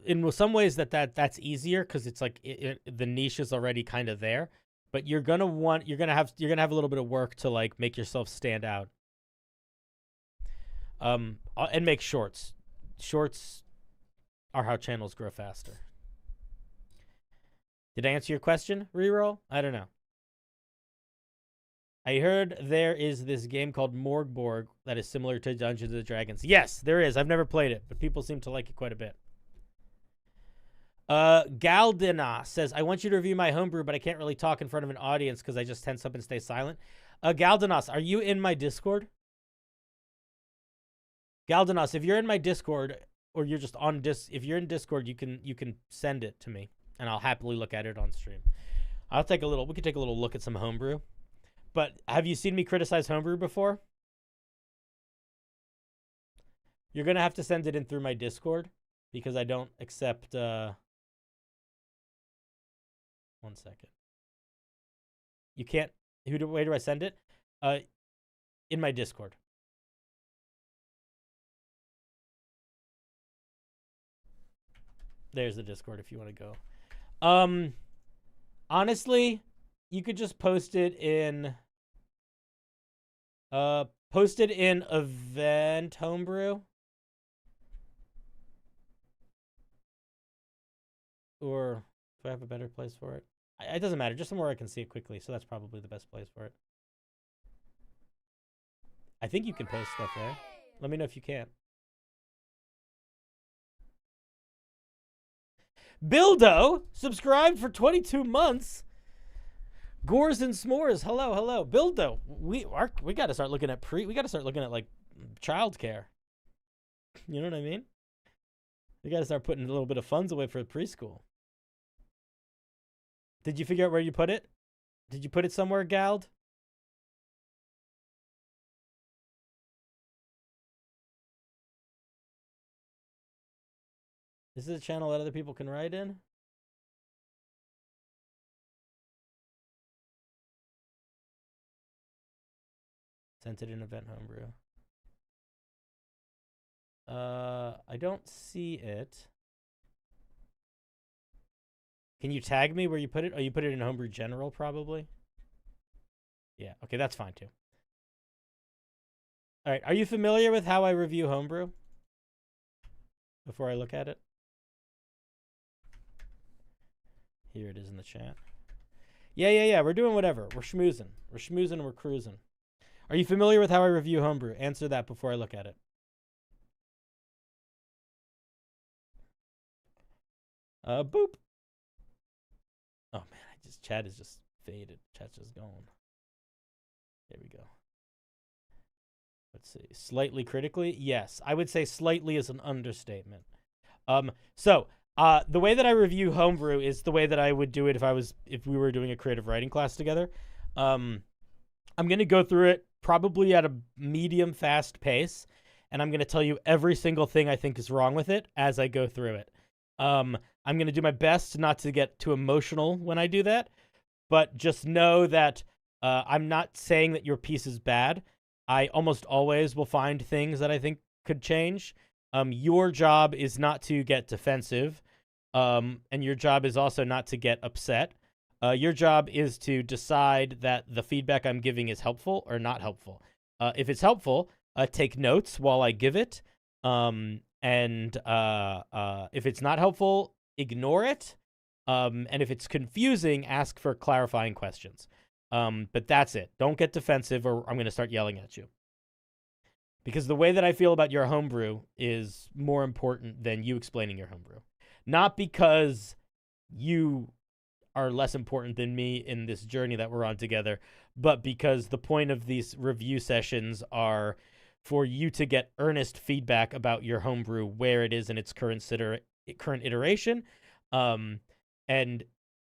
in some ways that's easier because it's like the niche is already kind of there, but you're gonna have a little bit of work to like make yourself stand out. And make shorts. Shorts are how channels grow faster. Did I answer your question, Reroll? I don't know. I heard there is this game called Morgborg that is similar to Dungeons & Dragons. Yes, there is. I've never played it, but people seem to like it quite a bit. Galdina says, I want you to review my homebrew, but I can't really talk in front of an audience because I just tense up and stay silent. Galdinas, are you in my Discord? Galdinas, if you're in my Discord, or you're just on if you're in Discord, you can send it to me, and I'll happily look at it on stream. We could take a little look at some homebrew. but have you seen me criticize Homebrew before? You're going to have to send it in through my Discord because I don't accept... 1 second. You can't... Where do I send it? In my Discord. There's the Discord if you want to go. Honestly, you could just post it in event Homebrew. Or do I have a better place for it? It doesn't matter, just somewhere I can see it quickly, so that's probably the best place for it. I think you can post stuff there. Let me know if you can't. Bildo subscribed for 22 months. Gores and S'mores, hello. Bildo, we got to start looking at like childcare. You know what I mean? We got to start putting a little bit of funds away for preschool. Did you figure out where you put it? Did you put it somewhere, Gald? This is a channel that other people can write in. Sent it in event Homebrew. I don't see it. Can you tag me where you put it? Oh, you put it in Homebrew General, probably? Yeah, okay, that's fine, too. All right, are you familiar with how I review Homebrew? Before I look at it? Here it is in the chat. Yeah, we're doing whatever. We're schmoozing. We're schmoozing and we're cruising. Are you familiar with how I review Homebrew? Answer that before I look at it. Boop. Oh man, chat is just faded. Chat's just gone. There we go. Let's see. Slightly critically? Yes. I would say slightly is an understatement. The way that I review Homebrew is the way that I would do it if we were doing a creative writing class together. I'm going to go through it probably at a medium fast pace, and I'm going to tell you every single thing I think is wrong with it as I go through it. I'm going to do my best not to get too emotional when I do that, but just know that I'm not saying that your piece is bad. I almost always will find things that I think could change. Your job is not to get defensive, and your job is also not to get upset. Your job is to decide that the feedback I'm giving is helpful or not helpful. If it's helpful, take notes while I give it. And if it's not helpful, ignore it. And if it's confusing, ask for clarifying questions. But that's it. Don't get defensive or I'm going to start yelling at you. Because the way that I feel about your homebrew is more important than you explaining your homebrew. Not because you are less important than me in this journey that we're on together, but because the point of these review sessions are for you to get earnest feedback about your homebrew, where it is in its current iteration. And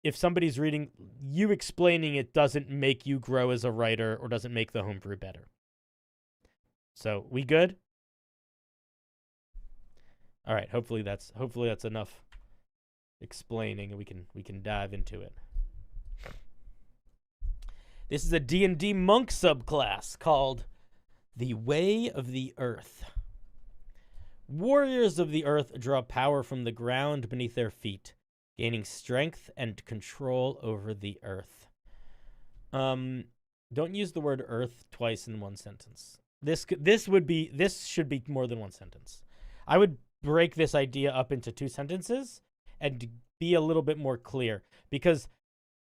if somebody's reading, you explaining it doesn't make you grow as a writer or doesn't make the homebrew better. So we good? All right. Hopefully that's enough explaining, and we can dive into it. This is a D&D monk subclass called the Way of the Earth. Warriors of the Earth draw power from the ground beneath their feet, gaining strength and control over the earth. Don't use the word earth twice in one sentence. This should be more than one sentence. I would break this idea up into 2 sentences and be a little bit more clear, because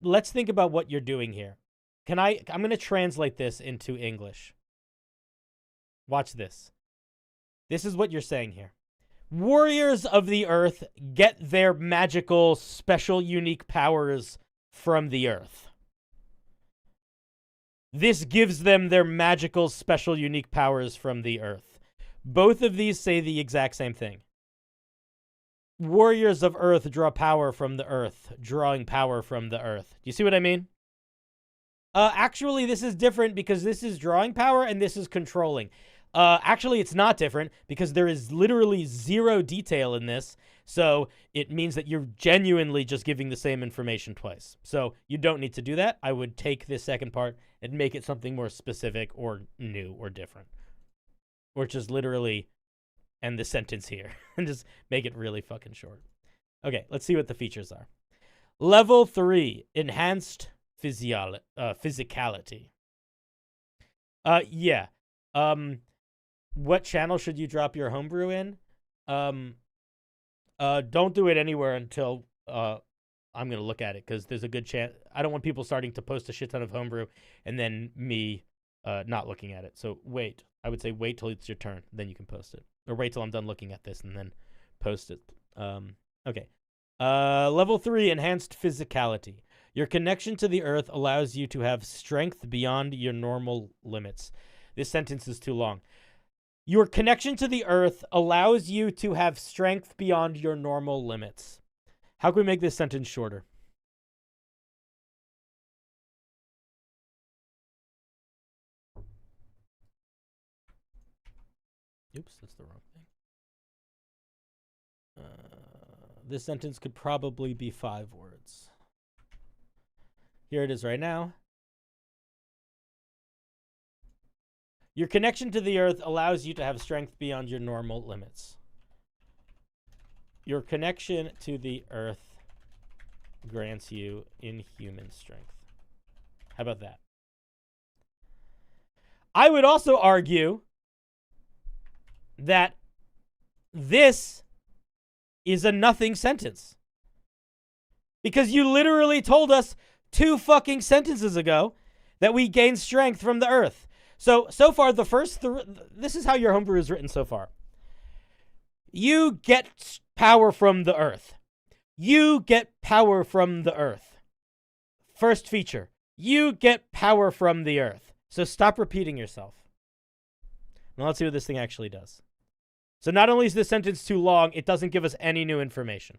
let's think about what you're doing here. I'm going to translate this into English. Watch this. This is what you're saying here. Warriors of the Earth get their magical, special, unique powers from the Earth. This gives them their magical, special, unique powers from the Earth. Both of these say the exact same thing. Warriors of Earth draw power from the Earth, drawing power from the Earth. Do you see what I mean? Actually, this is different because this is drawing power and this is controlling. Actually, it's not different because there is literally 0 detail in this. So it means that you're genuinely just giving the same information twice. So you don't need to do that. I would take this second part and make it something more specific or new or different. Or just literally end the sentence here and just make it really fucking short. Okay, let's see what the features are. Level 3, enhanced physicality. Yeah. What channel should you drop your homebrew in? Don't do it anywhere until I'm gonna look at it, because there's a good chance I don't want people starting to post a shit ton of homebrew and then me not looking at it. So wait. I would say wait till it's your turn, then you can post it. Or wait till I'm done looking at this and then post it. Okay. Level 3, enhanced physicality. Your connection to the earth allows you to have strength beyond your normal limits. This sentence is too long. Your connection to the earth allows you to have strength beyond your normal limits. How can we make this sentence shorter? Oops, that's the wrong thing. This sentence could probably be 5 words. Here it is right now. Your connection to the earth allows you to have strength beyond your normal limits. Your connection to the earth grants you inhuman strength. How about that? I would also argue that this is a nothing sentence. Because you literally told us 2 fucking sentences ago that we gain strength from the earth. So far, the first this is how your homebrew is written so far. You get power from the earth. You get power from the earth. First feature. You get power from the earth. So stop repeating yourself. Now let's see what this thing actually does. So not only is this sentence too long, it doesn't give us any new information.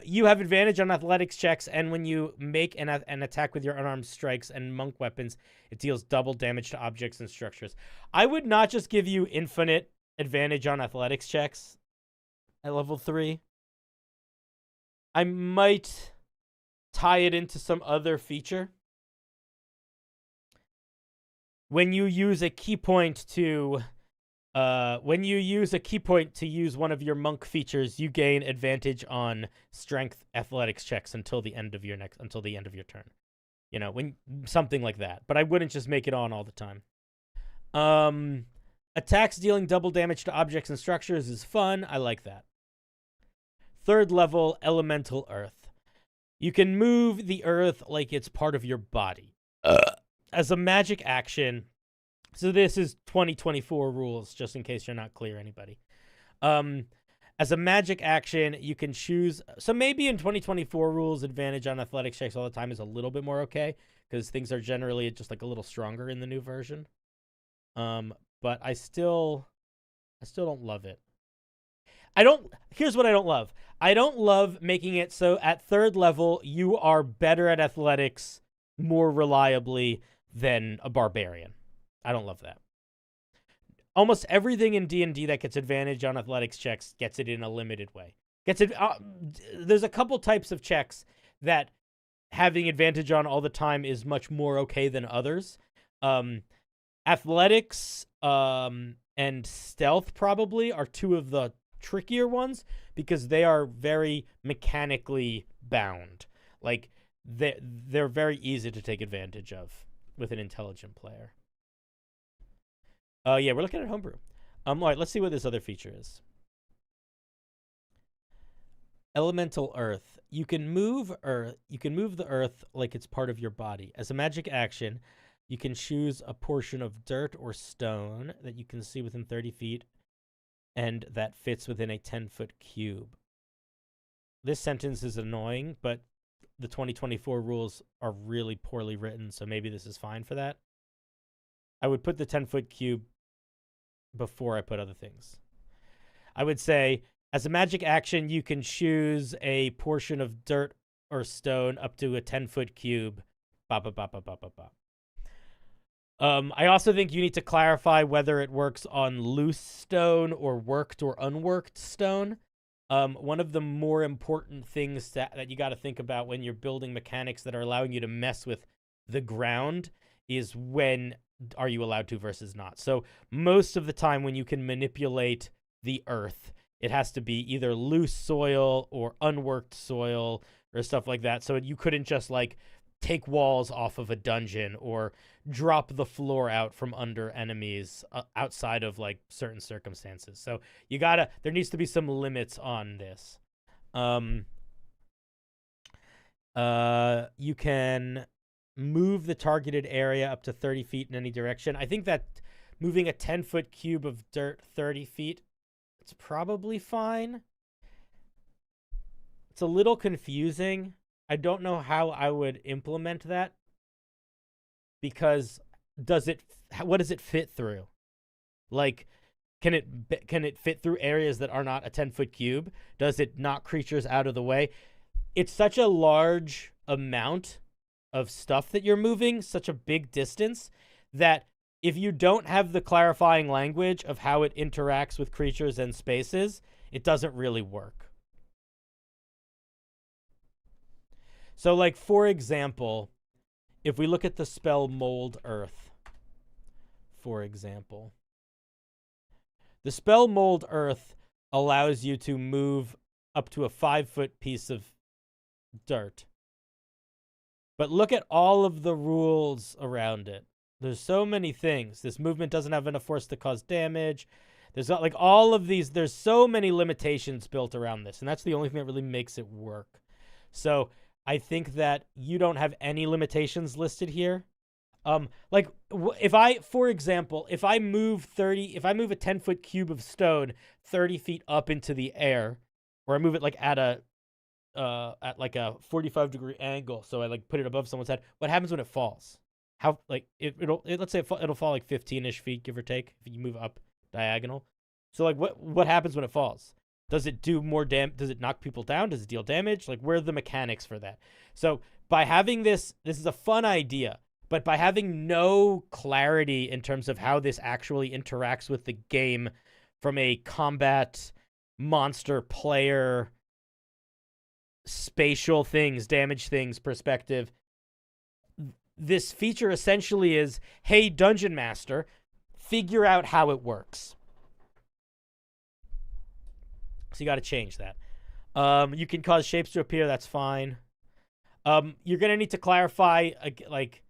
You have advantage on athletics checks, and when you make an attack with your unarmed strikes and monk weapons, it deals double damage to objects and structures. I would not just give you infinite advantage on athletics checks at level 3. I might tie it into some other feature. When you use a key point to use one of your monk features, you gain advantage on strength athletics checks until the end of your turn. You know, when something like that. But I wouldn't just make it on all the time. Attacks dealing double damage to objects and structures is fun. I like that. 3rd level, elemental earth. You can move the earth like it's part of your body. As a magic action. So this is 2024 rules, just in case you're not clear, anybody. As a magic action, you can choose. So maybe in 2024 rules, advantage on athletics checks all the time is a little bit more okay, because things are generally just like a little stronger in the new version. But I still don't love it. Here's what I don't love. I don't love making it so at 3rd level, you are better at athletics more reliably than a barbarian. I don't love that. Almost everything in D&D that gets advantage on athletics checks gets it in a limited way. There's a couple types of checks that having advantage on all the time is much more okay than others. Athletics and stealth probably are 2 of the trickier ones because they are very mechanically bound. Like they're very easy to take advantage of with an intelligent player. Yeah, we're looking at homebrew. All right, let's see what this other feature is. Elemental earth. You can move the earth like it's part of your body. As a magic action, you can choose a portion of dirt or stone that you can see within 30 feet and that fits within a 10-foot cube. This sentence is annoying, but the 2024 rules are really poorly written, so maybe this is fine for that. I would put the 10-foot cube before I put other things. I would say, as a magic action, you can choose a portion of dirt or stone up to a 10-foot cube Bop, bop, bop, bop, bop, bop, bop. I also think you need to clarify whether it works on loose stone or worked or unworked stone. One of the more important things that you got to think about when you're building mechanics that are allowing you to mess with the ground is when are you allowed to versus not. So most of the time when you can manipulate the earth, it has to be either loose soil or unworked soil or stuff like that. So you couldn't just like take walls off of a dungeon or drop the floor out from under enemies outside of like certain circumstances. So there needs to be some limits on this. You can move the targeted area up to 30 feet in any direction. I think that moving a 10-foot cube of dirt 30 feet, it's probably fine. It's a little confusing. I don't know how I would implement that because what does it fit through? Like, can it fit through areas that are not a 10-foot cube? Does it knock creatures out of the way? It's such a large amount of stuff that you're moving, such a big distance, that if you don't have the clarifying language of how it interacts with creatures and spaces, it doesn't really work. So, like, for example, if we look at the spell Mold Earth, for example, the spell Mold Earth allows you to move up to a 5-foot piece of dirt. But look at all of the rules around it. There's so many things. This movement doesn't have enough force to cause damage. There's not, like, all of these. There's so many limitations built around this, and that's the only thing that really makes it work. So I think that you don't have any limitations listed here. For example, if I move a 10-foot cube of stone 30 feet up into the air, or I move it like at a 45-degree angle, so I like put it above someone's head, what happens when it falls? How, like, let's say it'll fall like 15-ish feet, give or take, if you move up diagonal. So like what happens when it falls? Does it do more does it knock people down? Does it deal damage? Like, where are the mechanics for that? So by having this is a fun idea, but by having no clarity in terms of how this actually interacts with the game from a combat, monster, player, spatial things, damage things perspective, this feature essentially is, hey, Dungeon Master, figure out how it works. So you got to change that. You can cause shapes to appear. That's fine. You're going to need to clarify, like,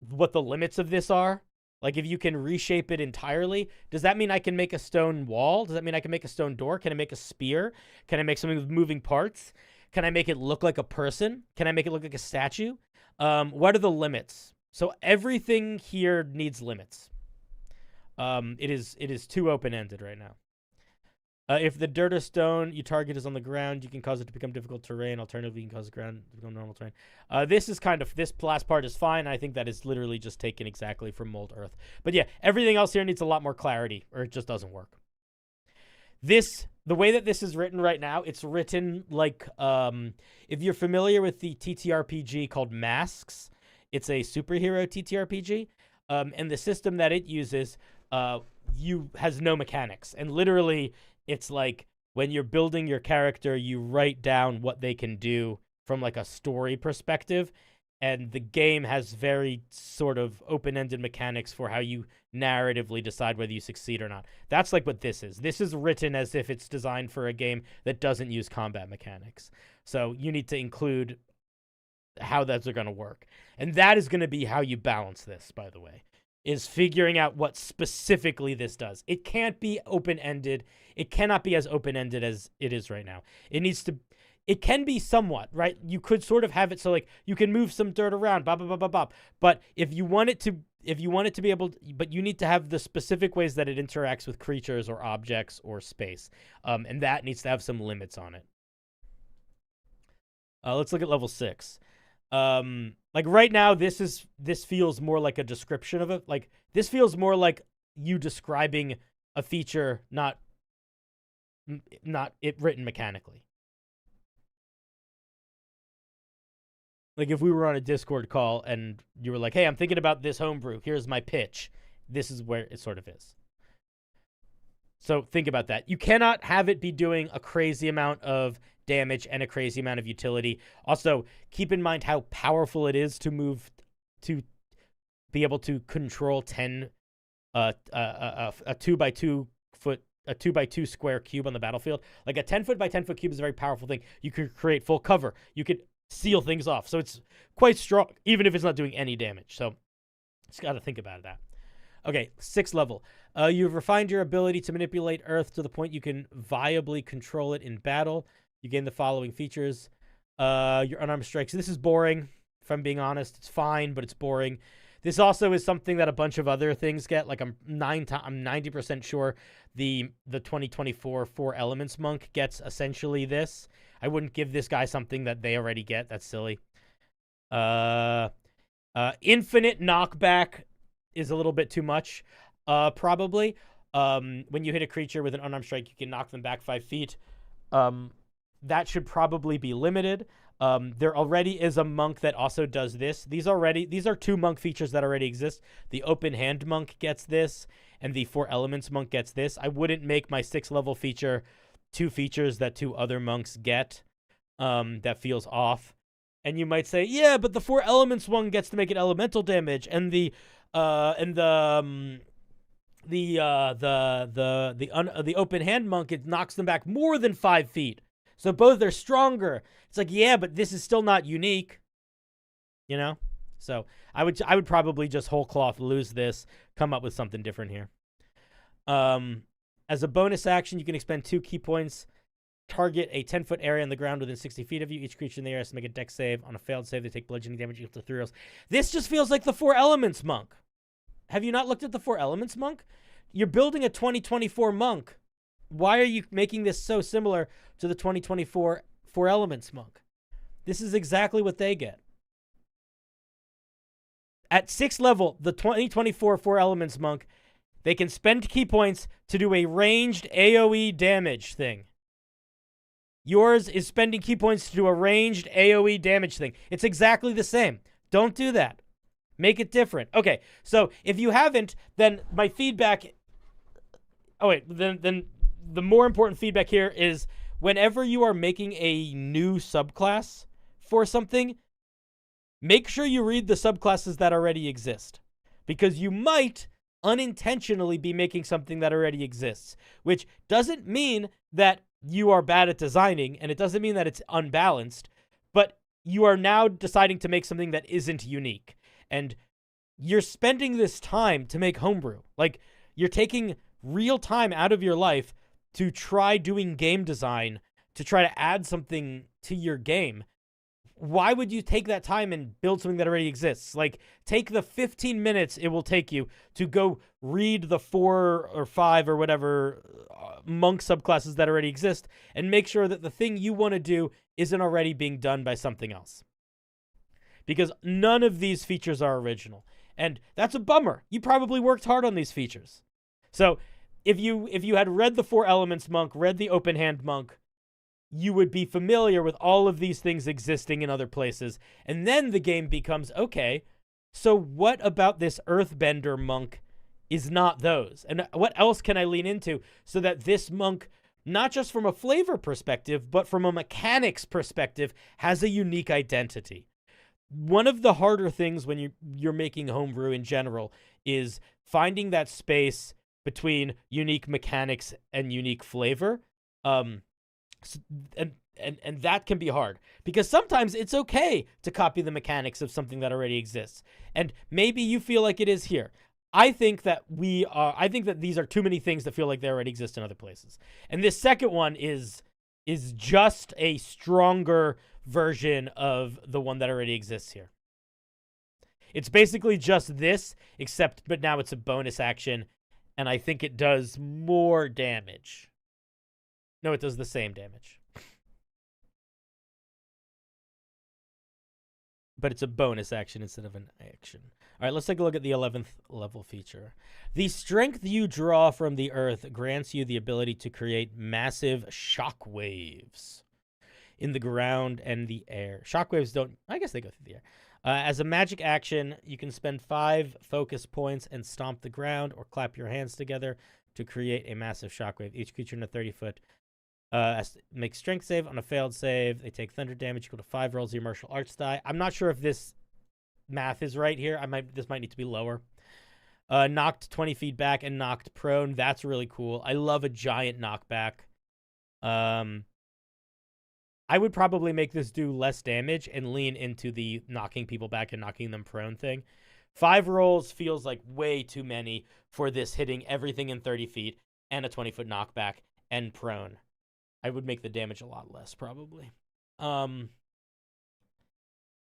what the limits of this are. Like, if you can reshape it entirely, does that mean I can make a stone wall? Does that mean I can make a stone door? Can I make a spear? Can I make something with moving parts? Can I make it look like a person? Can I make it look like a statue? What are the limits? So everything here needs limits. It is too open-ended right now. If the dirt or stone you target is on the ground, you can cause it to become difficult terrain. Alternatively, you can cause the ground to become normal terrain. This last part is fine. I think that is literally just taken exactly from Mold Earth. But yeah, everything else here needs a lot more clarity, or it just doesn't work. The way that this is written right now, it's written like, if you're familiar with the ttrpg called Masks, it's a superhero ttrpg, and the system that it uses has no mechanics, and literally it's like when you're building your character, you write down what they can do from like a story perspective, and the game has very sort of open-ended mechanics for how you narratively decide whether you succeed or not. That's like what this is. This is written as if it's designed for a game that doesn't use combat mechanics. So you need to include how those are going to work. And that is going to be how you balance this, by the way, is figuring out what specifically this does. It can't be open-ended. It cannot be as open-ended as it is right now. It can be somewhat, right? You could sort of have it so like you can move some dirt around, blah, blah, blah, blah, blah. But if you want it to be able to, but you need to have the specific ways that it interacts with creatures or objects or space. And that needs to have some limits on it. Let's look at level 6. Like right now, this feels more like a description of it. Like this feels more like you describing a feature, not it written mechanically. Like if we were on a Discord call and you were like, hey, I'm thinking about this homebrew. Here's my pitch. This is where it sort of is. So think about that. You cannot have it be doing a crazy amount of damage and a crazy amount of utility. Also, keep in mind how powerful it is to move to be able to control 10 a 2x2 foot, a 2x2 square cube on the battlefield. Like a 10 foot by 10 foot cube is a very powerful thing. You could create full cover. You could seal things off. So it's quite strong, even if it's not doing any damage. So just got to think about that. Okay, 6th level. You've refined your ability to manipulate Earth to the point you can viably control it in battle. You gain the following features. Your unarmed strikes. This is boring, if I'm being honest. It's fine, but it's boring. This also is something that a bunch of other things get. Like I'm 90% sure the 2024 4 Elements monk gets essentially this. I wouldn't give this guy something that they already get. That's silly. Infinite knockback is a little bit too much, probably. When you hit a creature with an unarmed strike, you can knock them back 5 feet. That should probably be limited. There already is a monk that also does this. These are 2 monk features that already exist. The open hand monk gets this, and the 4 elements monk gets this. I wouldn't make my 6th level feature 2 features that 2 other monks get. That feels off. And you might say, yeah, but the 4 elements one gets to make it elemental damage, and the open hand monk, it knocks them back more than 5 feet. So both are stronger. It's like, yeah, but this is still not unique. You know? So I would probably just whole cloth lose this, come up with something different here. As a bonus action, you can expend 2 key points, target a 10-foot area on the ground within 60 feet of you. Each creature in the area has to make a dex save. On a failed save, they take bludgeoning damage equal to 3 rolls. This just feels like the 4 elements monk. Have you not looked at the 4 elements monk? You're building a 2024 monk. Why are you making this so similar to the 2024 4 elements monk? This is exactly what they get. At 6th level, the 2024 4 elements monk, they can spend key points to do a ranged AoE damage thing. Yours is spending key points to do a ranged AoE damage thing. It's exactly the same. Don't do that. Make it different. Okay, so if you haven't, then my feedback... Oh, wait, then the more important feedback here is whenever you are making a new subclass for something, make sure you read the subclasses that already exist. Because you might unintentionally be making something that already exists, which doesn't mean that you are bad at designing, and it doesn't mean that it's unbalanced, but you are now deciding to make something that isn't unique. And you're spending this time to make homebrew. Like, you're taking real time out of your life to try doing game design, to try to add something to your game. Why would you take that time and build something that already exists? Like, take the 15 minutes it will take you to go read the 4 or 5 or whatever monk subclasses that already exist and make sure that the thing you want to do isn't already being done by something else. Because none of these features are original. And that's a bummer. You probably worked hard on these features. So if you had read the 4 elements monk, read the open hand monk, you would be familiar with all of these things existing in other places. And then the game becomes, okay, so what about this earthbender monk is not those? And what else can I lean into so that this monk, not just from a flavor perspective, but from a mechanics perspective, has a unique identity? One of the harder things when you're making homebrew in general is finding that space between unique mechanics and unique flavor. And that can be hard because sometimes it's okay to copy the mechanics of something that already exists. And maybe you feel like it is here. I think that these are too many things that feel like they already exist in other places. And this second one is just a stronger version of the one that already exists here. It's basically just this, but now it's a bonus action, and I think it does more damage. No, it does the same damage. But it's a bonus action instead of an action. All right, let's take a look at the 11th level feature. The strength you draw from the earth grants you the ability to create massive shock waves. in the ground and the air. Shockwaves don't, I guess they go through the air. As a magic action, you can spend 5 focus points and stomp the ground or clap your hands together to create a massive shockwave. Each creature in a 30-foot makes strength save. On a failed save, they take thunder damage equal to 5 rolls of your martial arts die. I'm not sure if this math is right here. This might need to be lower. Knocked 20 feet back and knocked prone. That's really cool. I love a giant knockback. I would probably make this do less damage and lean into the knocking people back and knocking them prone thing. 5 rolls feels like way too many for this hitting everything in 30 feet and a 20-foot knockback and prone. I would make the damage a lot less, probably. I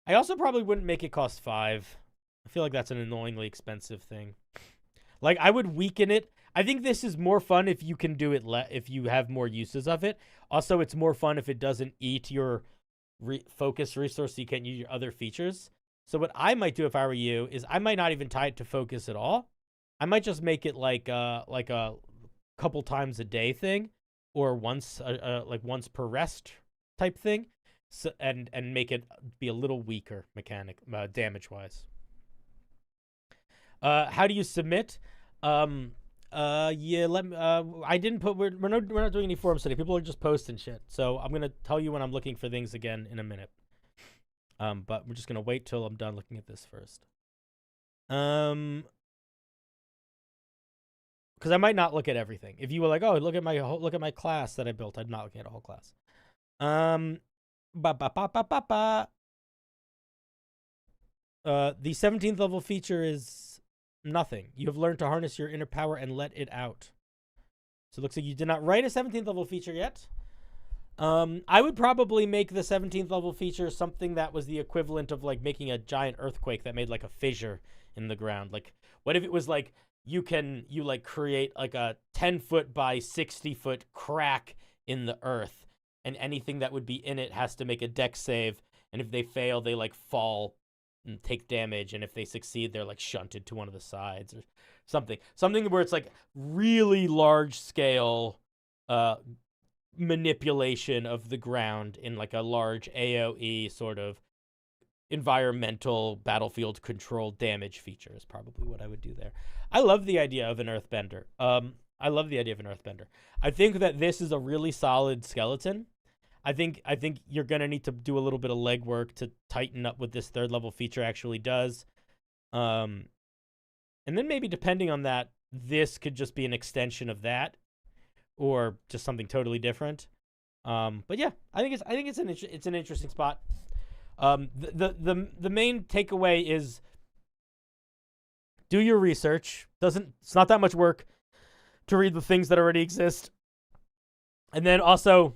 also probably wouldn't make it cost 5. I feel like that's an annoyingly expensive thing. Like, I would weaken it. I think this is more fun if you can do it if you have more uses of it. Also, it's more fun if it doesn't eat your focus resource so you can't use your other features. So what I might do if I were you is I might not even tie it to focus at all. I might just make it like a couple times a day thing, or once like once per rest type thing. So and make it be a little weaker damage wise. How do you submit? Yeah, I didn't put. We're not doing any forums today. People are just posting shit. So I'm gonna tell you when I'm looking for things again in a minute. But we're just gonna wait till I'm done looking at this first. Because I might not look at everything. If you were like, oh, look at my class that I built, I'm not looking at a whole class. The 17th level feature is nothing. You have learned to harness your inner power and let it out. So it looks like you did not write a 17th level feature yet. I would probably make the 17th level feature something that was the equivalent of like making a giant earthquake that made like a fissure in the ground. Like, what if it was like you like create like a 10-foot by 60-foot crack in the earth, and anything that would be in it has to make a dex save, and if they fail, they like fall and take damage, and if they succeed, they're like shunted to one of the sides or something where it's like really large scale manipulation of the ground in like a large AoE sort of environmental battlefield control damage feature is probably what I would do there. I love the idea of an earthbender. I think that this is a really solid skeleton. I think you're gonna need to do a little bit of legwork to tighten up what this 3rd level feature actually does. And then maybe depending on that, this could just be an extension of that, or just something totally different. But yeah, I think it's an interesting spot. The main takeaway is do your research. It's not that much work to read the things that already exist. And then also,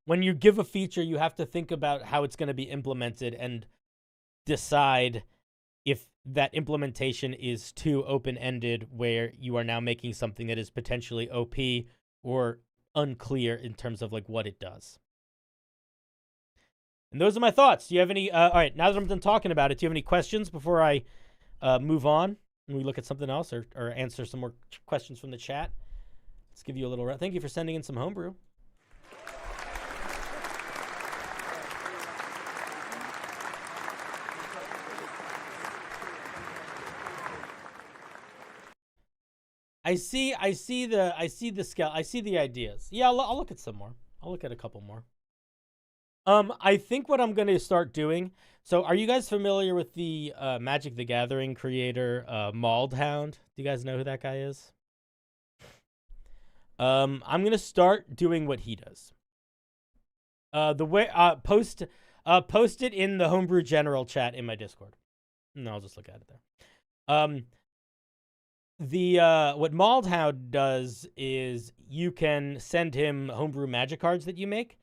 when you give a feature, you have to think about how it's going to be implemented and decide if that implementation is too open-ended, where you are now making something that is potentially OP or unclear in terms of like what it does. And those are my thoughts. Do you have any? All right, now that I'm done talking about it, do you have any questions before I move on and we look at something else, or answer some more questions from the chat? Let's give you a little. Thank you for sending in some homebrew. I see the ideas. Yeah, I'll look at some more. I'll look at a couple more. I think what I'm going to start doing. So, are you guys familiar with the Magic the Gathering creator, Maldhound? Do you guys know who that guy is? I'm going to start doing what he does. Post it in the Homebrew General chat in my Discord. No, I'll just look at it there. What Maldhound does is you can send him homebrew magic cards that you make,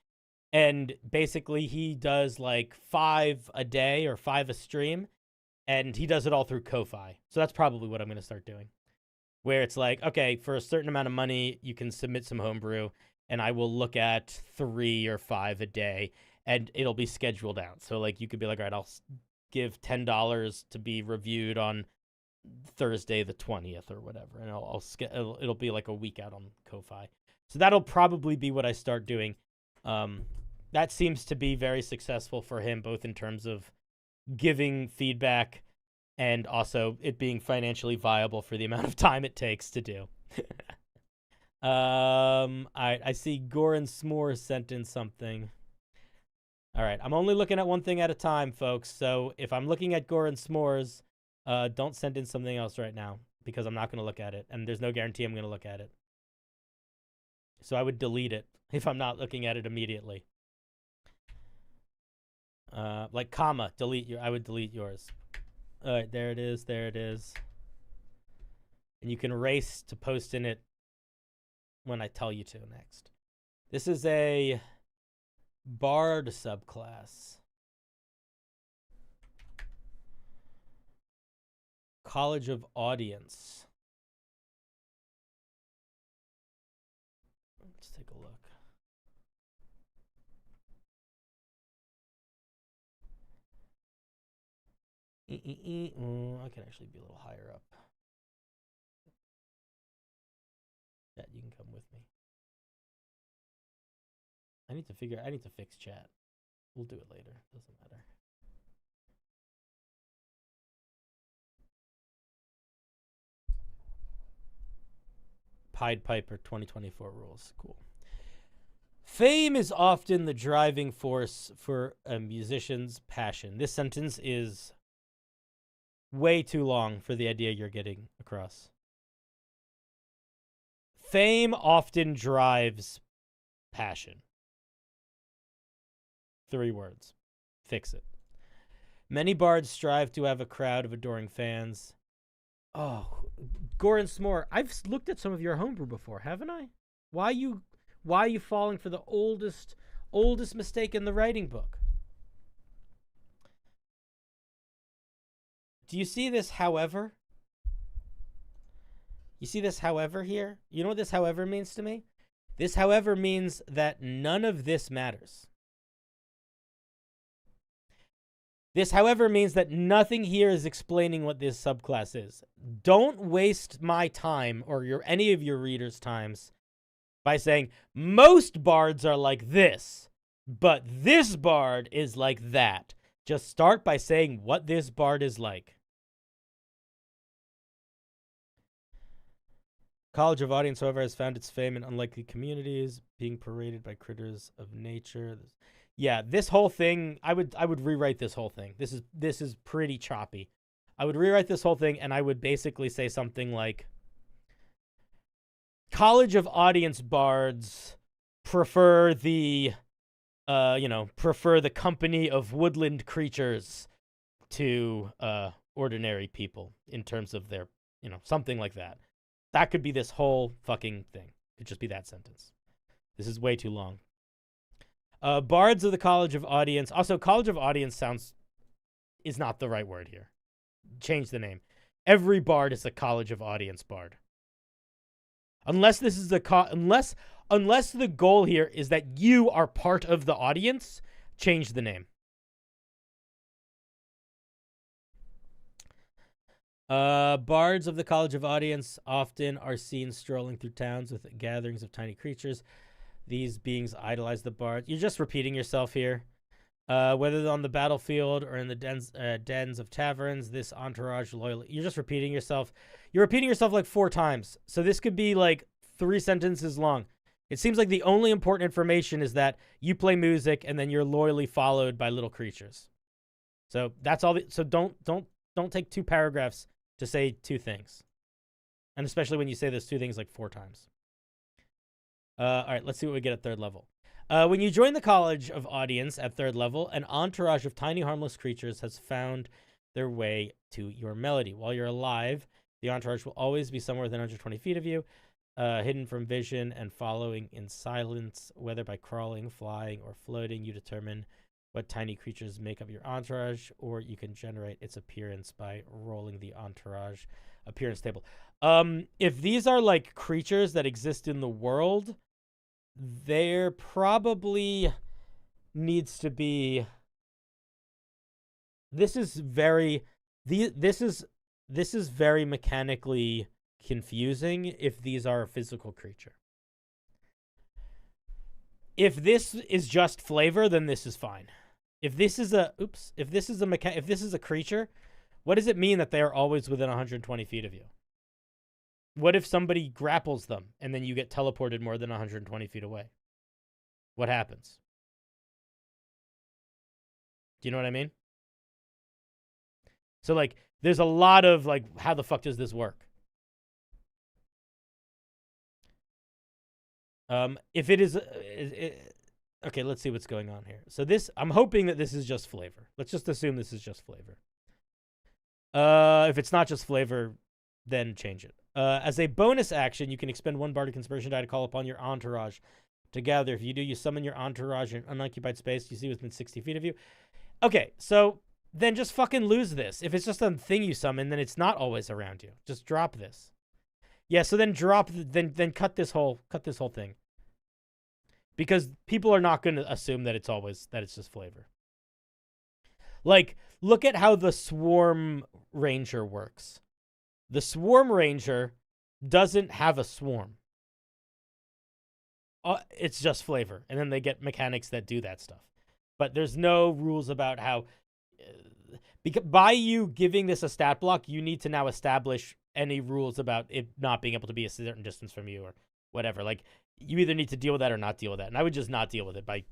and basically he does like 5 a day or 5 a stream, and he does it all through Ko-Fi. So that's probably what I'm going to start doing, where it's like, okay, for a certain amount of money, you can submit some homebrew, and I will look at 3 or 5 a day, and it'll be scheduled out. So like you could be like, all right, I'll give $10 to be reviewed on Thursday the 20th or whatever, and it'll be like a week out on Ko-Fi. So that'll probably be what I start doing. that seems to be very successful for him, both in terms of giving feedback and also it being financially viable for the amount of time it takes to do. I see Goran S'mores sent in something. All right, I'm only looking at one thing at a time, folks. So if I'm looking at Goran S'mores, don't send in something else right now because I'm not going to look at it, and there's no guarantee I'm going to look at it. So I would delete it if I'm not looking at it immediately. Like comma, delete your. I would delete yours. All right, there it is. There it is. And you can erase to post in it when I tell you to next. This is a Bard subclass. College of Audience. Let's take a look. I can actually be a little higher up. Chat, you can come with me. I need to fix chat. We'll do it later. Doesn't matter. Pied Piper 2024 rules. Cool. Fame is often the driving force for a musician's passion. This sentence is way too long for the idea you're getting across. Fame often drives passion. 3 words. Fix it. Many bards strive to have a crowd of adoring fans. Oh, Goran S'more, I've looked at some of your homebrew before, haven't I? Why are you falling for the oldest mistake in the writing book? Do you see this, however? You see this, however, here? You know what this, however, means to me? This, however, means that none of this matters. This, however, means that nothing here is explaining what this subclass is. Don't waste my time or any of your readers' times by saying, most bards are like this, but this bard is like that. Just start by saying what this bard is like. College of Audience, however, has found its fame in unlikely communities, being paraded by critters of nature. Yeah, this whole thing, I would rewrite this whole thing. This is pretty choppy. I would rewrite this whole thing and I would basically say something like, College of Audience bards prefer the company of woodland creatures to ordinary people in terms of their, something like that. That could be this whole fucking thing. It could just be that sentence. This is way too long. Bards of the College of Audience. Also, College of Audience is not the right word here. Change the name. Every bard is a College of Audience bard. Unless this is unless the goal here is that you are part of the audience, change the name. Bards of the College of Audience often are seen strolling through towns with gatherings of tiny creatures. These beings idolize the bard. You're just repeating yourself here. Whether on the battlefield or in the dens of taverns, this entourage loyally. You're just repeating yourself. You're repeating yourself like 4 times. So this could be like 3 sentences long. It seems like the only important information is that you play music and then you're loyally followed by little creatures. So that's all. So don't take 2 paragraphs to say 2 things. And especially when you say those 2 things like 4 times. All right, let's see what we get at 3rd level. When you join the College of Audience at 3rd level, an entourage of tiny harmless creatures has found their way to your melody. While you're alive, the entourage will always be somewhere within 120 feet of you, hidden from vision and following in silence, whether by crawling, flying, or floating. You determine what tiny creatures make up your entourage, or you can generate its appearance by rolling the entourage appearance table. If these are like creatures that exist in the world, there probably needs to be. This is very mechanically confusing if these are a physical creature. If this is just flavor, then this is fine. If this is a if this is a creature, what does it mean that they are always within 120 feet of you? What if somebody grapples them and then you get teleported more than 120 feet away? What happens? Do you know what I mean? So, like, there's a lot of, like, how the fuck does this work? If it is... okay, let's see what's going on here. So this... I'm hoping that this is just flavor. Let's just assume this is just flavor. If it's not just flavor, then change it. As a bonus action, you can expend 1 Bardic Inspiration die to call upon your entourage to gather. If you do, you summon your entourage in an unoccupied space you see within 60 feet of you. Okay, so then just fucking lose this. If it's just a thing you summon, then it's not always around you. Just drop this. Yeah, so then then cut this whole thing. Because people are not going to assume that it's just flavor. Like, look at how the Swarm Ranger works. The Swarm Ranger doesn't have a swarm. It's just flavor. And then they get mechanics that do that stuff. But there's no rules about how... because by you giving this a stat block, you need to now establish any rules about it not being able to be a certain distance from you or whatever. Like, you either need to deal with that or not deal with that. And I would just not deal with it by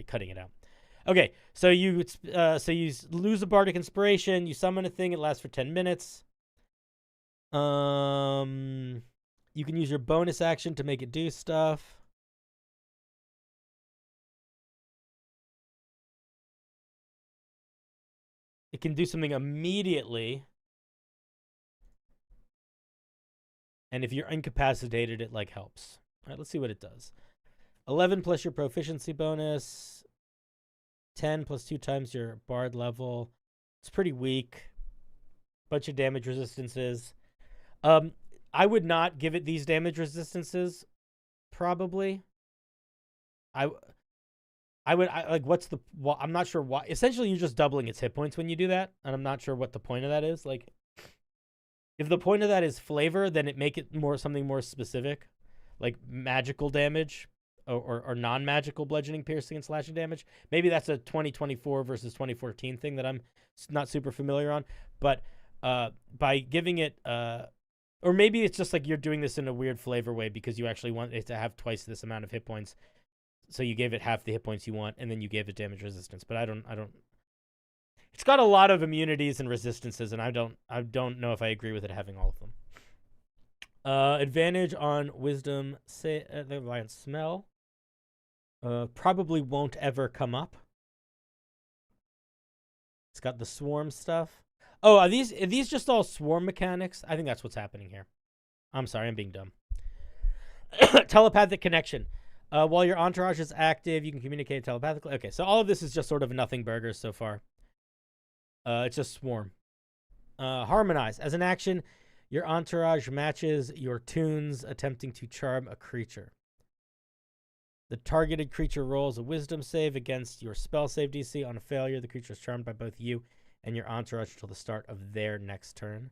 cutting it out. Okay, so you lose a Bardic Inspiration. You summon a thing. It lasts for 10 minutes. You can use your bonus action to make it do stuff. It can do something immediately. And if you're incapacitated, it like helps. All right, let's see what it does. 11 plus your proficiency bonus. 10 plus 2 times your bard level. It's pretty weak. Bunch of damage resistances. I would not give it these damage resistances. Probably. I'm not sure why. Essentially, you're just doubling its hit points when you do that, and I'm not sure what the point of that is. Like, if the point of that is flavor, then it make it something more specific, like magical damage or non-magical bludgeoning, piercing, and slashing damage. Maybe that's a 2024 versus 2014 thing that I'm not super familiar on. But by giving it, or maybe it's just like you're doing this in a weird flavor way because you actually want it to have twice this amount of hit points. So you gave it half the hit points you want, and then you gave it damage resistance. But I don't. It's got a lot of immunities and resistances, and I don't know if I agree with it having all of them. Advantage on wisdom, they rely on smell. Probably won't ever come up. It's got the swarm stuff. Oh, are these just all swarm mechanics? I think that's what's happening here. I'm sorry, I'm being dumb. Telepathic connection. While your entourage is active, you can communicate telepathically. Okay, so all of this is just sort of nothing burgers so far. It's just swarm. Harmonize. As an action, your entourage matches your tunes attempting to charm a creature. The targeted creature rolls a wisdom save against your spell save DC. On a failure, the creature is charmed by both you and your entourage until the start of their next turn.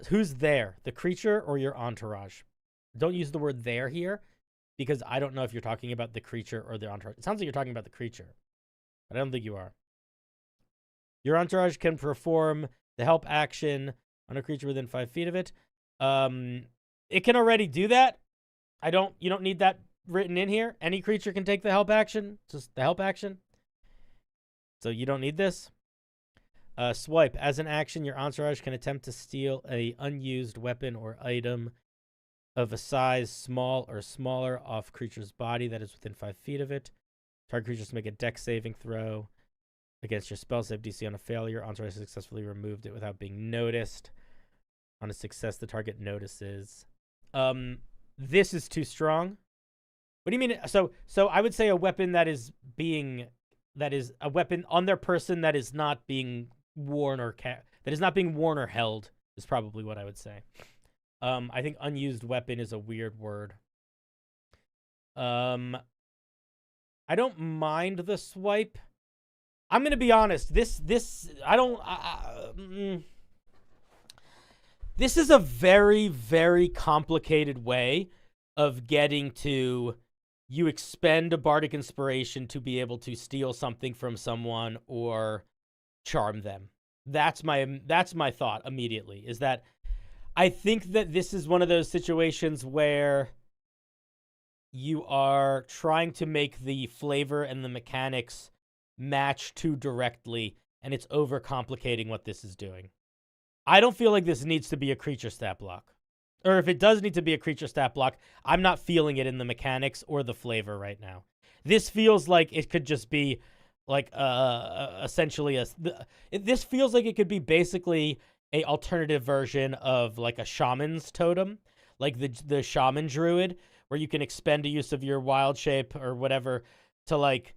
Who's there? The creature or your entourage? Don't use the word there here, because I don't know if you're talking about the creature or the entourage. It sounds like you're talking about the creature, but I don't think you are. Your entourage can perform the help action on a creature within 5 feet of it. It can already do that. You don't need that written in here. Any creature can take the help action. Just the help action. So you don't need this. Swipe. As an action, your entourage can attempt to steal an unused weapon or item of a size small or smaller off creature's body that is within 5 feet of it. Target creatures to make a dex saving throw against your spell save DC. On a failure, entourage successfully removed it without being noticed. On a success, the target notices. This is too strong. What do you mean? So I would say a weapon that is a weapon on their person that is not being worn or held is probably what I would say. I think unused weapon is a weird word. I don't mind the swipe. I'm gonna be honest. This is a very, very complicated way of getting to you expend a bardic inspiration to be able to steal something from someone or charm them. That's my thought immediately, is that I think that this is one of those situations where you are trying to make the flavor and the mechanics match too directly, and it's overcomplicating what this is doing. I don't feel like this needs to be a creature stat block. Or if it does need to be a creature stat block, I'm not feeling it in the mechanics or the flavor right now. This feels like it could just be like essentially this feels like it could be basically a alternative version of like a shaman's totem, like the shaman druid, where you can expend a use of your wild shape or whatever to like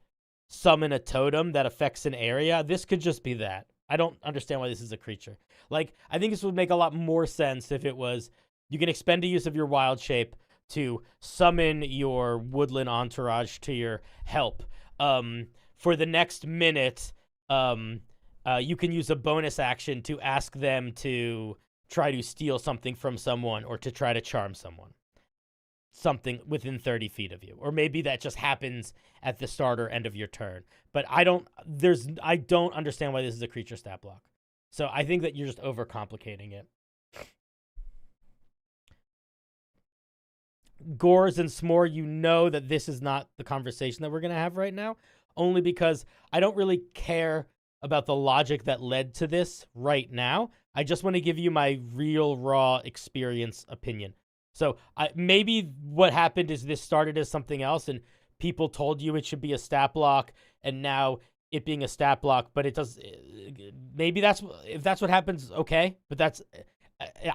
summon a totem that affects an area. This could just be that. I don't understand why this is a creature. Like, I think this would make a lot more sense if it was you can expend a use of your wild shape to summon your woodland entourage to your help. For the next minute, you can use a bonus action to ask them to try to steal something from someone or to try to charm someone. Something within 30 feet of you. Or maybe that just happens at the start or end of your turn. But I don't understand why this is a creature stat block. So I think that you're just overcomplicating it. Gores and S'more, you know that this is not the conversation that we're going to have right now, only because I don't really care about the logic that led to this right now. I just want to give you my real, raw experience opinion. So maybe what happened is this started as something else, and people told you it should be a stat block, and now it being a stat block, but it does. Maybe if that's what happens, okay. But that's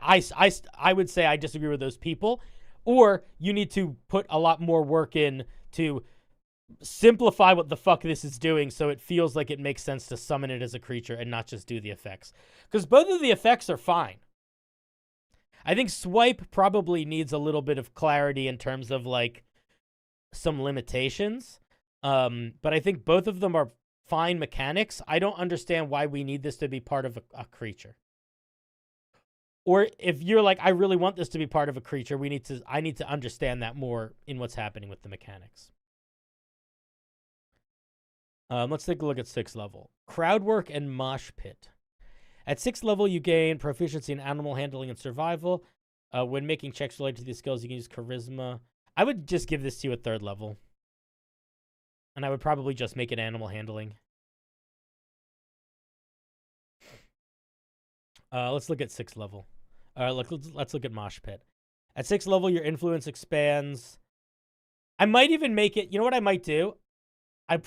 I would say I disagree with those people. Or you need to put a lot more work in to simplify what the fuck this is doing so it feels like it makes sense to summon it as a creature and not just do the effects. Because both of the effects are fine. I think Swipe probably needs a little bit of clarity in terms of, like, some limitations. But I think both of them are fine mechanics. I don't understand why we need this to be part of a creature. Or if you're like, I really want this to be part of a creature, I need to understand that more in what's happening with the mechanics. Let's take a look at 6th level. Crowd work and mosh pit. At 6th level, you gain proficiency in animal handling and survival. When making checks related to these skills, you can use charisma. I would just give this to you at 3rd level. And I would probably just make it animal handling. Let's look at 6th level. Let's look at Mosh Pit. At 6th level, your influence expands. I might even make it. You know what I might do? I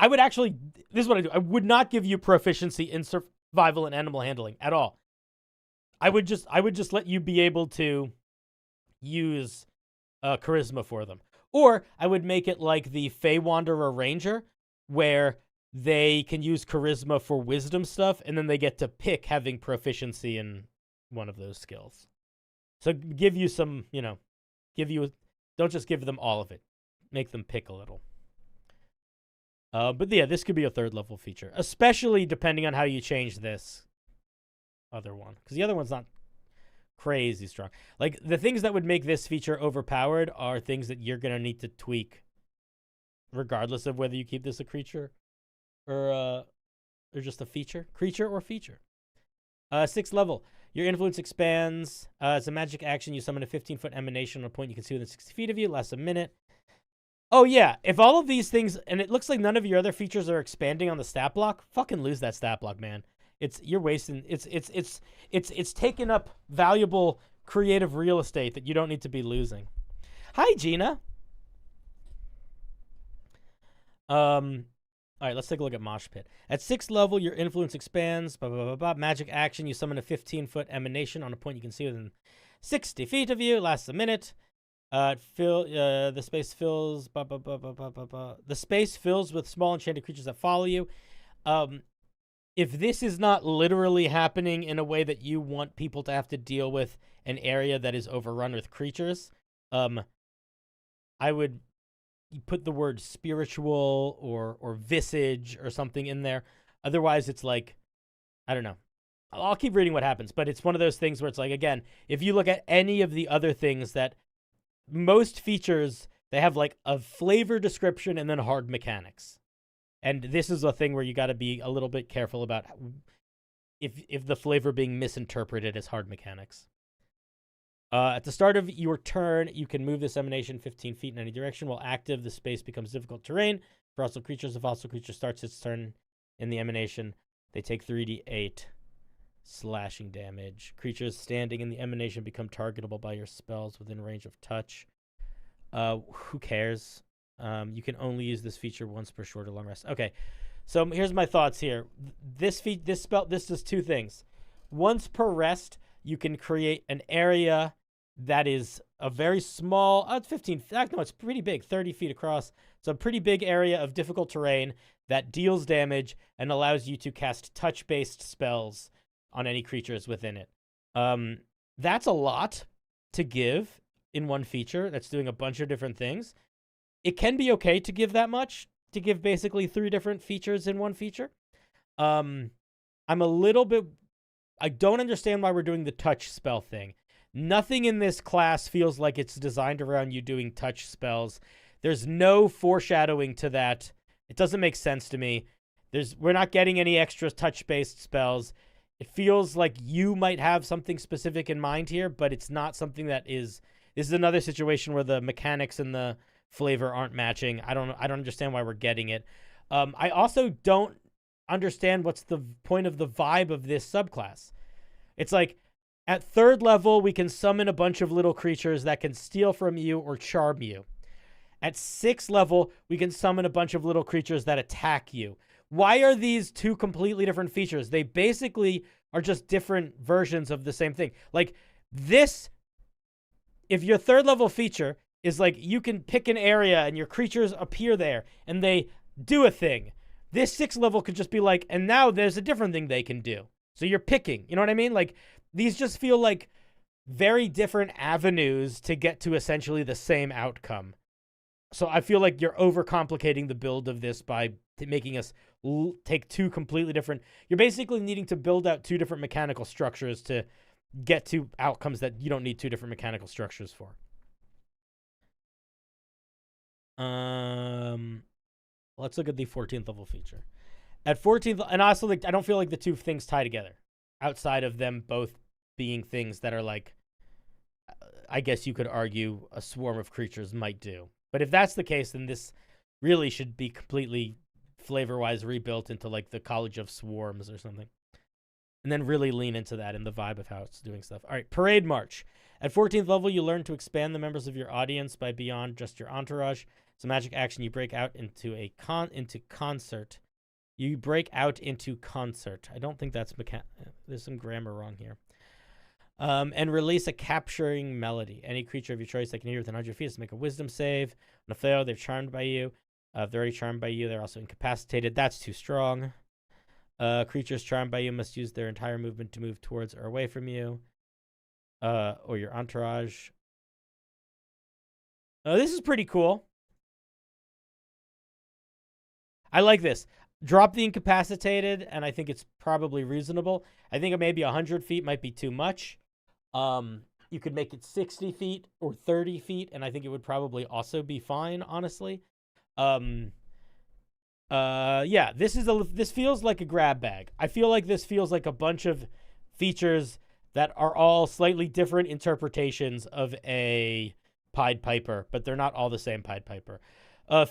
would actually. This is what I do. I would not give you proficiency in survival and animal handling at all. I would just let you be able to use charisma for them, or I would make it like the Fey Wanderer Ranger, where they can use charisma for wisdom stuff, and then they get to pick having proficiency in one of those skills. So give you some, don't just give them all of it. Make them pick a little. But yeah, this could be a 3rd level feature, especially depending on how you change this other one. Because the other one's not crazy strong. Like, the things that would make this feature overpowered are things that you're going to need to tweak regardless of whether you keep this a creature or just a feature. Creature or feature. 6th level. Your influence expands. As a magic action, you summon a 15-foot emanation on a point you can see within 60 feet of you. Lasts a minute. Oh, yeah. If all of these things... And it looks like none of your other features are expanding on the stat block. Fucking lose that stat block, man. You're wasting... It's taking up valuable creative real estate that you don't need to be losing. Hi, Gina. All right, let's take a look at Mosh Pit. At 6th level, your influence expands. Magic action, you summon a 15-foot emanation on a point you can see within 60 feet of you. Lasts a minute. The space fills. The space fills with small enchanted creatures that follow you. If this is not literally happening in a way that you want people to have to deal with an area that is overrun with creatures, I would put the word spiritual or visage or something in there. Otherwise, it's like, I don't know. I'll keep reading what happens, but it's one of those things where it's like, again, if you look at any of the other things that most features They have like a flavor description and then hard mechanics. And this is a thing where you got to be a little bit careful about if the flavor being misinterpreted as hard mechanics. At the start of your turn, you can move this emanation 15 feet in any direction. While active, the space becomes difficult terrain. For hostile creatures, if hostile creature starts its turn in the emanation, they take 3d8 slashing damage. Creatures standing in the emanation become targetable by your spells within range of touch. Who cares? You can only use this feature once per short or long rest. Okay, so here's my thoughts here. This does two things. Once per rest, you can create an area that is a very small, it's 15, no, it's pretty big, 30 feet across. It's a pretty big area of difficult terrain that deals damage and allows you to cast touch-based spells on any creatures within it. That's a lot to give in one feature that's doing a bunch of different things. It can be okay to give that much, to give basically 3 different features in one feature. I'm a little bit... I don't understand why we're doing the touch spell thing. Nothing in this class feels like it's designed around you doing touch spells. There's no foreshadowing to that. It doesn't make sense to me. We're not getting any extra touch-based spells. It feels like you might have something specific in mind here, but it's not something that is... This is another situation where the mechanics and the flavor aren't matching. I don't understand why we're getting it. I also don't understand what's the point of the vibe of this subclass. It's like, at 3rd level, we can summon a bunch of little creatures that can steal from you or charm you. At 6th level, we can summon a bunch of little creatures that attack you. Why are these 2 completely different features? They basically are just different versions of the same thing. Like, this, if your 3rd level feature is like, you can pick an area and your creatures appear there and they do a thing. This 6th level could just be like, and now there's a different thing they can do. So you're picking, you know what I mean? Like, these just feel like very different avenues to get to essentially the same outcome. So I feel like you're overcomplicating the build of this by making us take 2 completely different... You're basically needing to build out 2 different mechanical structures to get to outcomes that you don't need 2 different mechanical structures for. Let's look at the 14th level feature. At 14th, and also, like, I don't feel like the 2 things tie together outside of them both being things that are like, I guess you could argue a swarm of creatures might do. But if that's the case, then this really should be completely flavor-wise rebuilt into like the College of Swarms or something. And then really lean into that in the vibe of how it's doing stuff. All right, Parade March. At 14th level, you learn to expand the members of your audience by beyond just your entourage. It's a magic action. You break out into concert. You break out into concert. I don't think that's there's some grammar wrong here. And release a capturing melody. Any creature of your choice that can hear within 100 feet is to make a wisdom save. On a fail, they're charmed by you. If they're already charmed by you, they're also incapacitated. That's too strong. Creatures charmed by you must use their entire movement to move towards or away from you. Or your entourage. This is pretty cool. I like this. Drop the incapacitated, and I think it's probably reasonable. I think maybe 100 feet might be too much. You could make it 60 feet or 30 feet, and I think it would probably also be fine, honestly. Yeah, this feels like a grab bag. I feel like this feels like a bunch of features that are all slightly different interpretations of a Pied Piper, but they're not all the same Pied Piper.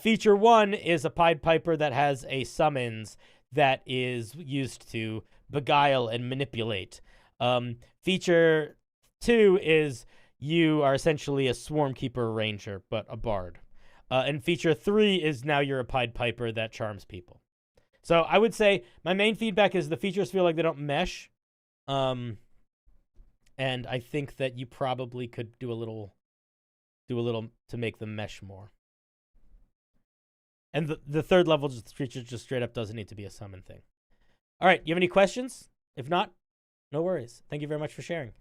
Feature 1 is a Pied Piper that has a summons that is used to beguile and manipulate. Feature 2 is you are essentially a Swarmkeeper Ranger, but a bard. And feature 3 is now you're a Pied Piper that charms people. So I would say my main feedback is the features feel like they don't mesh. And I think that you probably could do a little to make them mesh more. And the 3rd level creature just straight up doesn't need to be a summon thing. All right, you have any questions? If not, no worries. Thank you very much for sharing.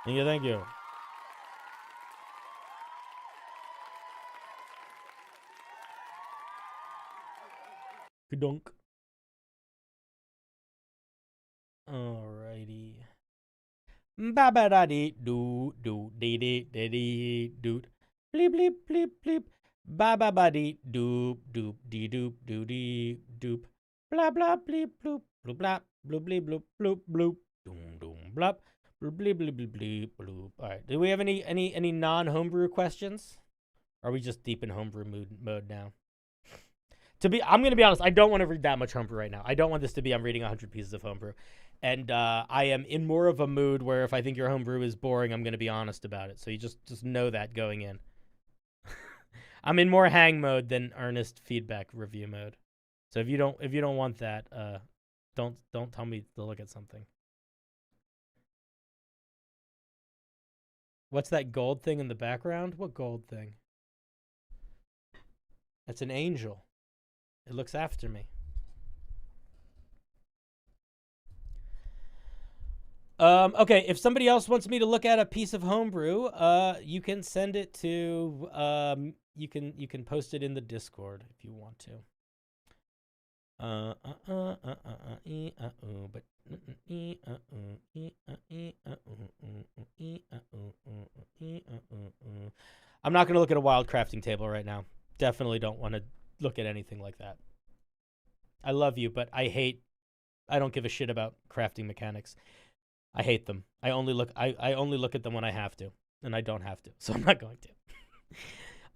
Thank you. Kudunk. Alrighty. Ba ba da dee doo doo dee dee dee dee doot. Bleep bleep bleep bleep. Ba ba ba dee doop doop dee doop doo dee doop. Blah blah bleep bloop bloop blah bloop bleep bloop bloop bloop. Doom doom blop. Bloop bleep bleep bleep bleep bloop. All right. Do we have any non-homebrew questions? Or are we just deep in homebrew mode now? I'm going to be honest, I don't want to read that much homebrew right now. I don't want this to be I'm reading 100 pieces of homebrew. And I am in more of a mood where if I think your homebrew is boring, I'm going to be honest about it. So you just know that going in. I'm in more hang mode than earnest feedback review mode. So if you don't want that, don't tell me to look at something. What's that gold thing in the background? What gold thing? That's an angel. It looks after me. Okay, if somebody else wants me to look at a piece of homebrew, you can send it to you can post it in the Discord if you want to. I'm not going to look at a wild crafting table right now. Definitely don't want to look at anything like that. I love you, but I don't give a shit about crafting mechanics. I hate them. I only look at them when I have to, and I don't have to, so I'm not going to.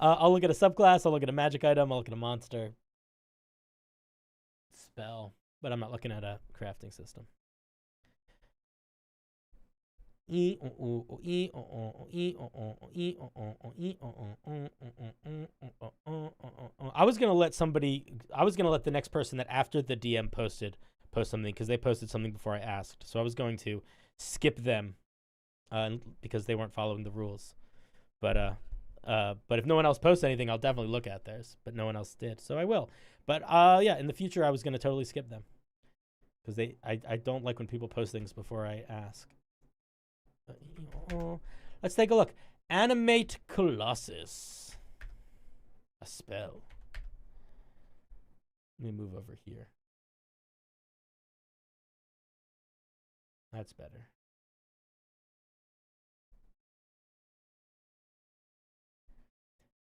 I'll look at a subclass, I'll look at a magic item, I'll look at a monster. Spell, but I'm not looking at a crafting system. I was gonna let the next person that after the DM post something because they posted something before I asked. So I was going to skip them because they weren't following the rules. But if no one else posts anything, I'll definitely look at theirs. But no one else did, so I will. But yeah, in the future, I was gonna totally skip them because I don't like when people post things before I ask. Let's take a look. Animate Colossus. A spell. Let me move over here. That's better.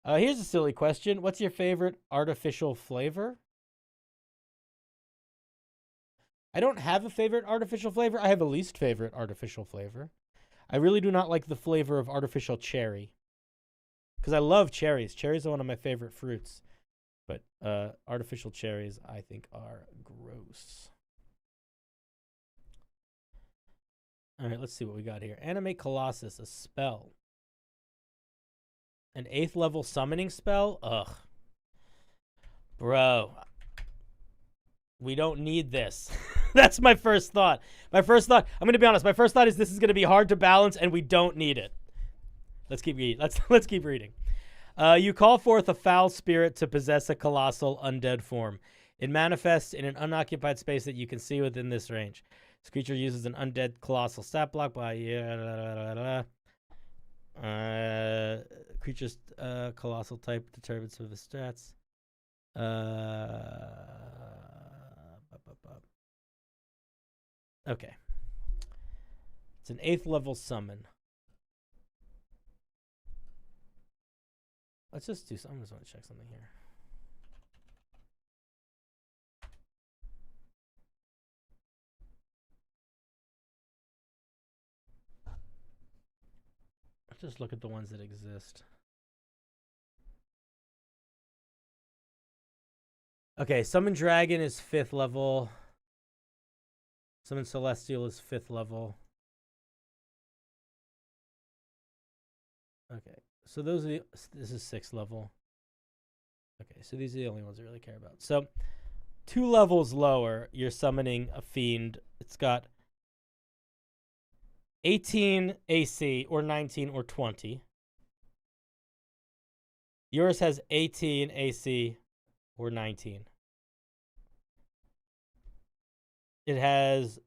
Here's a silly question. What's your favorite artificial flavor? I don't have a favorite artificial flavor. I have a least favorite artificial flavor. I really do not like the flavor of artificial cherry. Because I love cherries. Cherries are one of my favorite fruits. But artificial cherries, I think, are gross. All right, let's see what we got here. Animate Colossus, a spell. An 8th level summoning spell? Ugh. Bro. We don't need this. That's my first thought. I'm going to be honest. My first thought is this is going to be hard to balance and we don't need it. Let's keep reading. Let's keep reading. You call forth a foul spirit to possess a colossal undead form. It manifests in an unoccupied space that you can see within this range. This creature uses an undead colossal stat block by creature's colossal type determines some of the stats. Okay. It's an 8th level summon. Let's just do something. I just want to check something here. Let's just look at the ones that exist. Okay, Summon Dragon is 5th level. Summon Celestial is 5th level. Okay, so those are this is 6th level. Okay, so these are the only ones I really care about. So 2 levels lower, you're summoning a fiend. It's got 18 AC or 19 or 20. Yours has 18 AC or 19. It has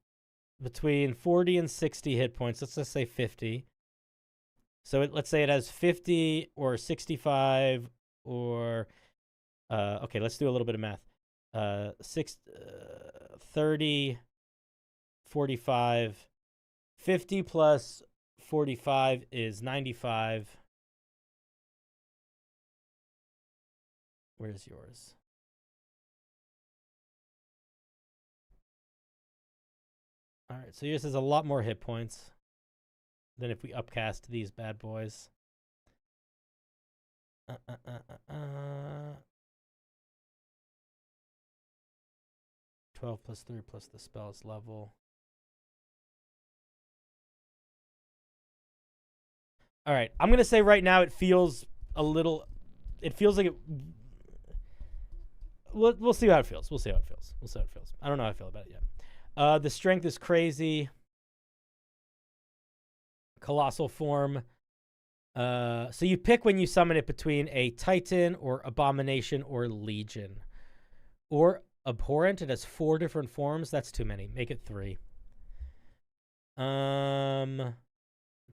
between 40 and 60 hit points. Let's just say 50. So let's say it has 50 or 65 or... okay, let's do a little bit of math. 30, 45, 50 plus 45 is 95. Where's yours? All right, so yours has a lot more hit points than if we upcast these bad boys. 12 plus 3 plus the spell's level. All right, I'm going to say right now it feels a little... It feels like it... We'll see how it feels. We'll see how it feels. We'll see how it feels. I don't know how I feel about it yet. The strength is crazy. Colossal form. So you pick when you summon it between a Titan or Abomination or Legion. Or Abhorrent. It has 4 different forms. That's too many. Make it 3. It's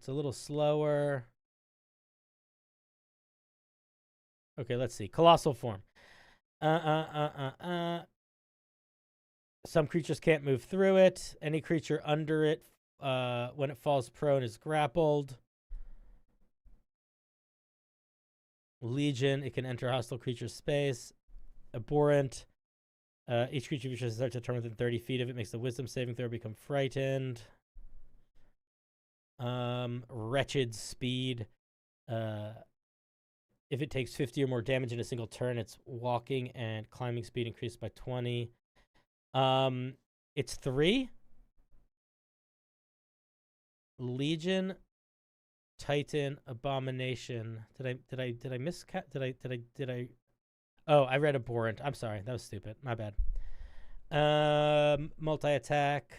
a little slower. Okay, let's see. Colossal form. Some creatures can't move through it. Any creature under it, when it falls prone, is grappled. Legion, it can enter hostile creature's space. Abhorrent, each creature features starts to turn within 30 feet of it, makes the wisdom saving throw, become frightened. Wretched speed. If it takes 50 or more damage in a single turn, its walking and climbing speed increased by 20. It's 3. Legion, Titan, Abomination. Did I miss? Did I? Oh, I read Abhorrent. I'm sorry, that was stupid. My bad. Multi-attack.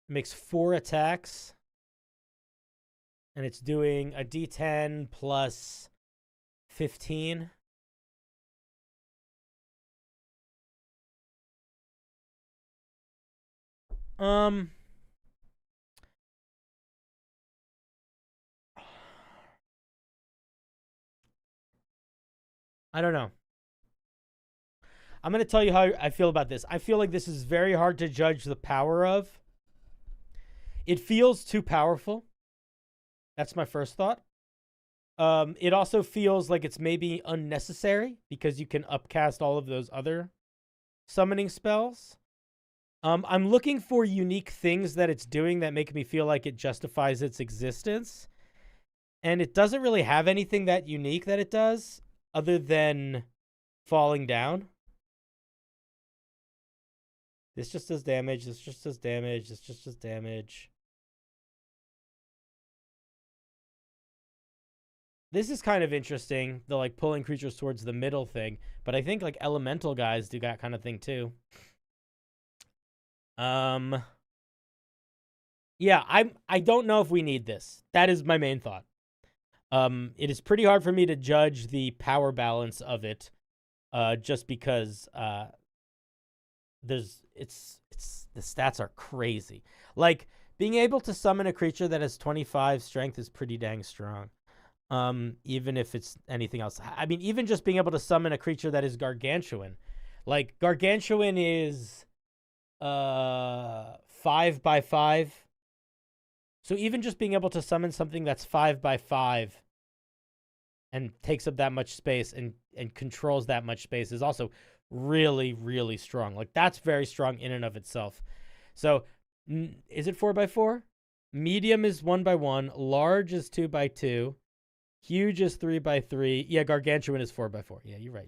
Makes 4 attacks. And it's doing a D10 plus 15. I don't know. I'm going to tell you how I feel about this. I feel like this is very hard to judge the power of. It feels too powerful. That's my first thought. It also feels like it's maybe unnecessary because you can upcast all of those other summoning spells. I'm looking for unique things that it's doing that make me feel like it justifies its existence. And it doesn't really have anything that unique that it does other than falling down. This just does damage. This just does damage. This just does damage. This is kind of interesting, the like pulling creatures towards the middle thing, but I think like elemental guys do that kind of thing too. Yeah, I don't know if we need this. That is my main thought. It is pretty hard for me to judge the power balance of it, just because the stats are crazy. Like being able to summon a creature that has 25 strength is pretty dang strong. Even if it's anything else. I mean, even just being able to summon a creature that is gargantuan. Like, gargantuan is 5/5. So even just being able to summon something that's 5/5 and takes up that much space and controls that much space is also really, really strong. Like, that's very strong in and of itself. So, is it 4/4? Medium is 1/1. Large is 2/2. Huge is 3/3. Yeah, gargantuan is 4/4. Yeah, you're right.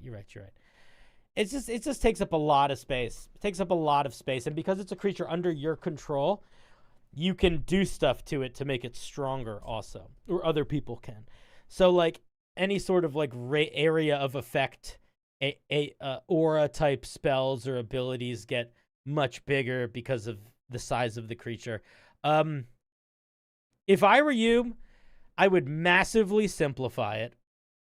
It just takes up a lot of space. It takes up a lot of space, and because it's a creature under your control, you can do stuff to it to make it stronger also, or other people can. So like any sort of like area of effect, aura type spells or abilities get much bigger because of the size of the creature. If I were you, I would massively simplify it.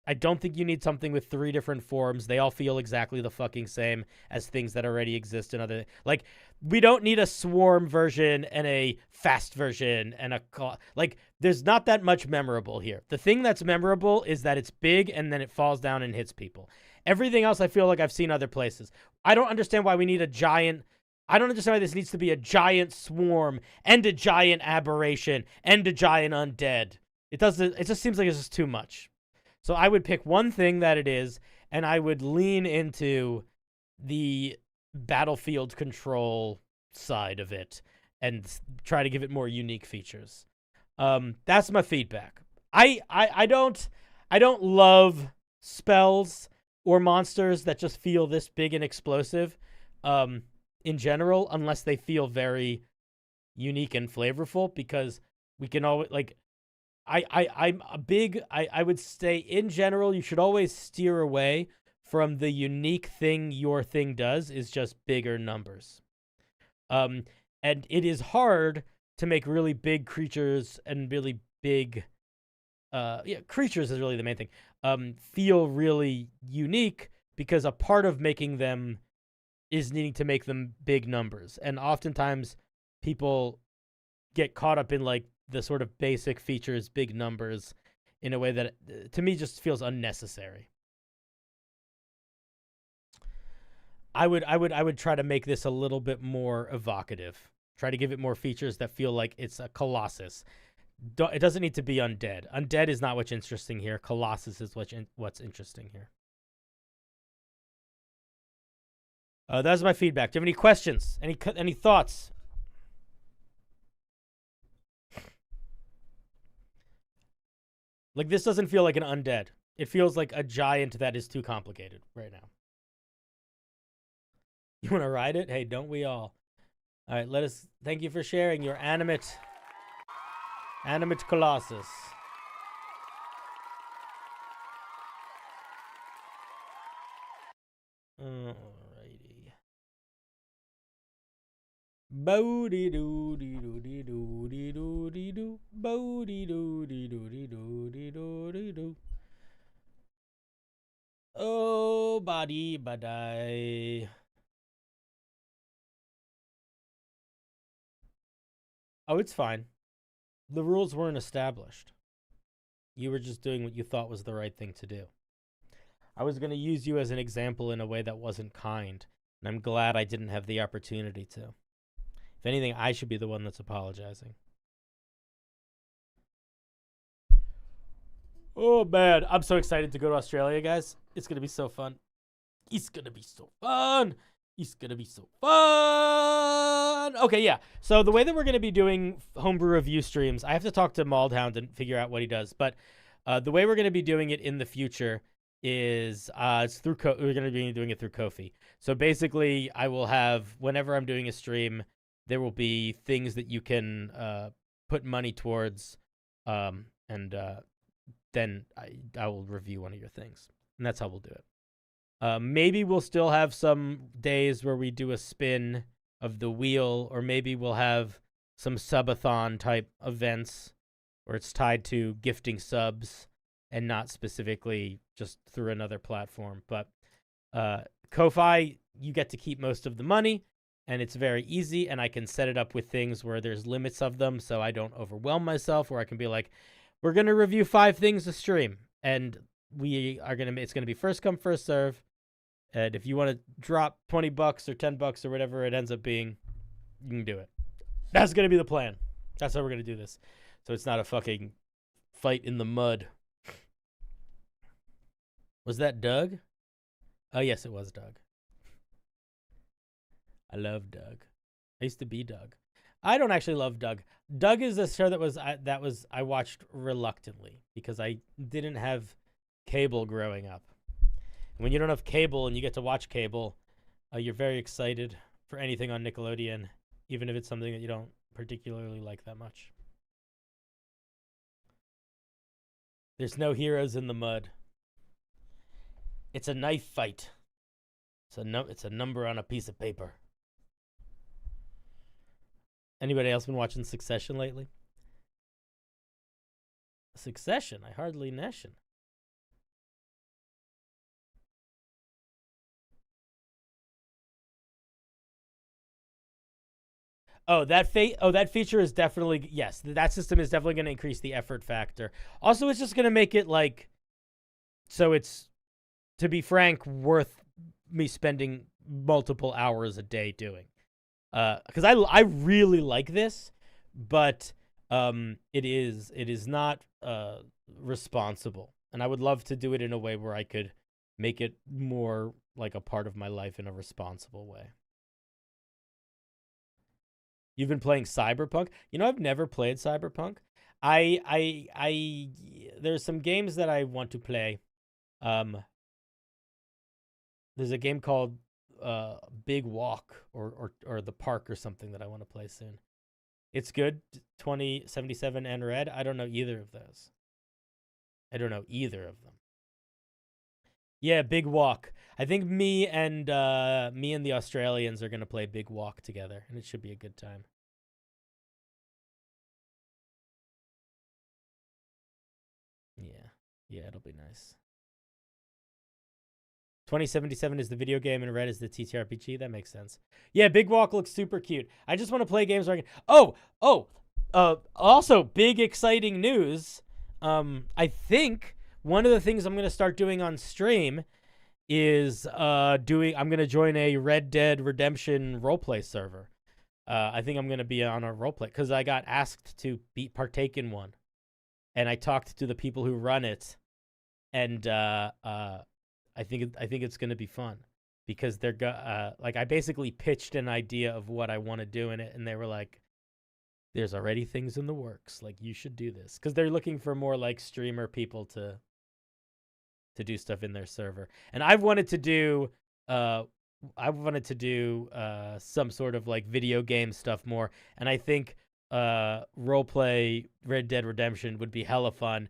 I don't think you need something with 3 different forms. They all feel exactly the fucking same as things that already exist in other... Like, we don't need a swarm version and a fast version and a... Like, there's not that much memorable here. The thing that's memorable is that it's big and then it falls down and hits people. Everything else I feel like I've seen other places. I don't understand why we need a giant I don't understand why this needs to be a giant swarm and a giant aberration and a giant undead. It just seems like it's just too much. So I would pick one thing that it is, and I would lean into the battlefield control side of it and try to give it more unique features. That's my feedback. I don't love spells or monsters that just feel this big and explosive in general, unless they feel very unique and flavorful, because we can always, like, I'm a big, I would say in general, you should always steer away from the unique thing your thing does is just bigger numbers. And it is hard to make really big creatures and really big, creatures is really the main thing, feel really unique, because a part of making them is needing to make them big numbers. And oftentimes people get caught up in like the sort of basic features, big numbers, in a way that to me just feels unnecessary. I would try to make this a little bit more evocative. Try to give it more features that feel like it's a Colossus. It doesn't need to be undead. Undead is not what's interesting here. Colossus is what's interesting here. That's my feedback. Do you have any questions? Any thoughts? Like, this doesn't feel like an undead. It feels like a giant that is too complicated right now. You want to ride it? Hey, don't we all? All right, thank you for sharing your animate Colossus. Alrighty. Bo-dee doo dee doo dee doo dee doo dee doo. Bo-dee doo dee doo dee doo dee doo dee doo. Oh, body badai. Oh, it's fine. The rules weren't established. You were just doing what you thought was the right thing to do. I was going to use you as an example in a way that wasn't kind, and I'm glad I didn't have the opportunity to. If anything, I should be the one that's apologizing. Oh, man. I'm so excited to go to Australia, guys. It's going to be so fun. It's going to be so fun. It's going to be so fun. Okay, yeah. So the way that we're going to be doing homebrew review streams, I have to talk to Maldhound and figure out what he does. But the way we're going to be doing it in the future is it's through we're going to be doing it through Ko-fi. So basically, I will have, whenever I'm doing a stream, there will be things that you can put money towards, and then I will review one of your things. And that's how we'll do it. Maybe we'll still have some days where we do a spin of the wheel, or maybe we'll have some subathon type events where it's tied to gifting subs and not specifically just through another platform. But Ko-fi, you get to keep most of the money, and it's very easy, and I can set it up with things where there's limits of them so I don't overwhelm myself, where I can be like, we're going to review 5 things a stream, and it's going to be first come, first serve. And if you want to drop $20 or $10 or whatever it ends up being, you can do it. That's going to be the plan. That's how we're going to do this. So it's not a fucking fight in the mud. Was that Doug? Oh, yes, it was Doug. I love Doug. I used to be Doug. I don't actually love Doug. Doug is a show that I watched reluctantly because I didn't have cable growing up. When you don't have cable and you get to watch cable, you're very excited for anything on Nickelodeon, even if it's something that you don't particularly like that much. There's no heroes in the mud. It's a knife fight. It's a number on a piece of paper. Anybody else been watching Succession lately? Succession? I hardly neshin. Oh, that feature is definitely, yes, that system is definitely going to increase the effort factor. Also, it's just going to make it like, so it's, to be frank, worth me spending multiple hours a day doing. because I really like this, but it is not responsible, and I would love to do it in a way where I could make it more like a part of my life in a responsible way. You've been playing Cyberpunk? I've never played Cyberpunk. There's some games that I want to play. There's a game called Big Walk or The Park or something that I want to play soon. It's good. 2077 and Red. I don't know either of those. Yeah, Big Walk. I think me and the Australians are gonna play Big Walk together, and it should be a good time. Yeah, it'll be nice. 2077 is the video game, and Red is the ttrpg. That makes sense. Yeah, Big Walk looks super cute. I just want to play games where I can. Also, big exciting news. I think one of the things I'm gonna start doing on stream is I'm gonna join a Red Dead Redemption roleplay server. I think I'm gonna be on a roleplay because I got asked to partake in one, and I talked to the people who run it, and I think it's gonna be fun because they're like, I basically pitched an idea of what I want to do in it, and they were like, "There's already things in the works. Like, you should do this," because they're looking for more like streamer people to do stuff in their server. And I've wanted to do some sort of like video game stuff more. And I think roleplay Red Dead Redemption would be hella fun.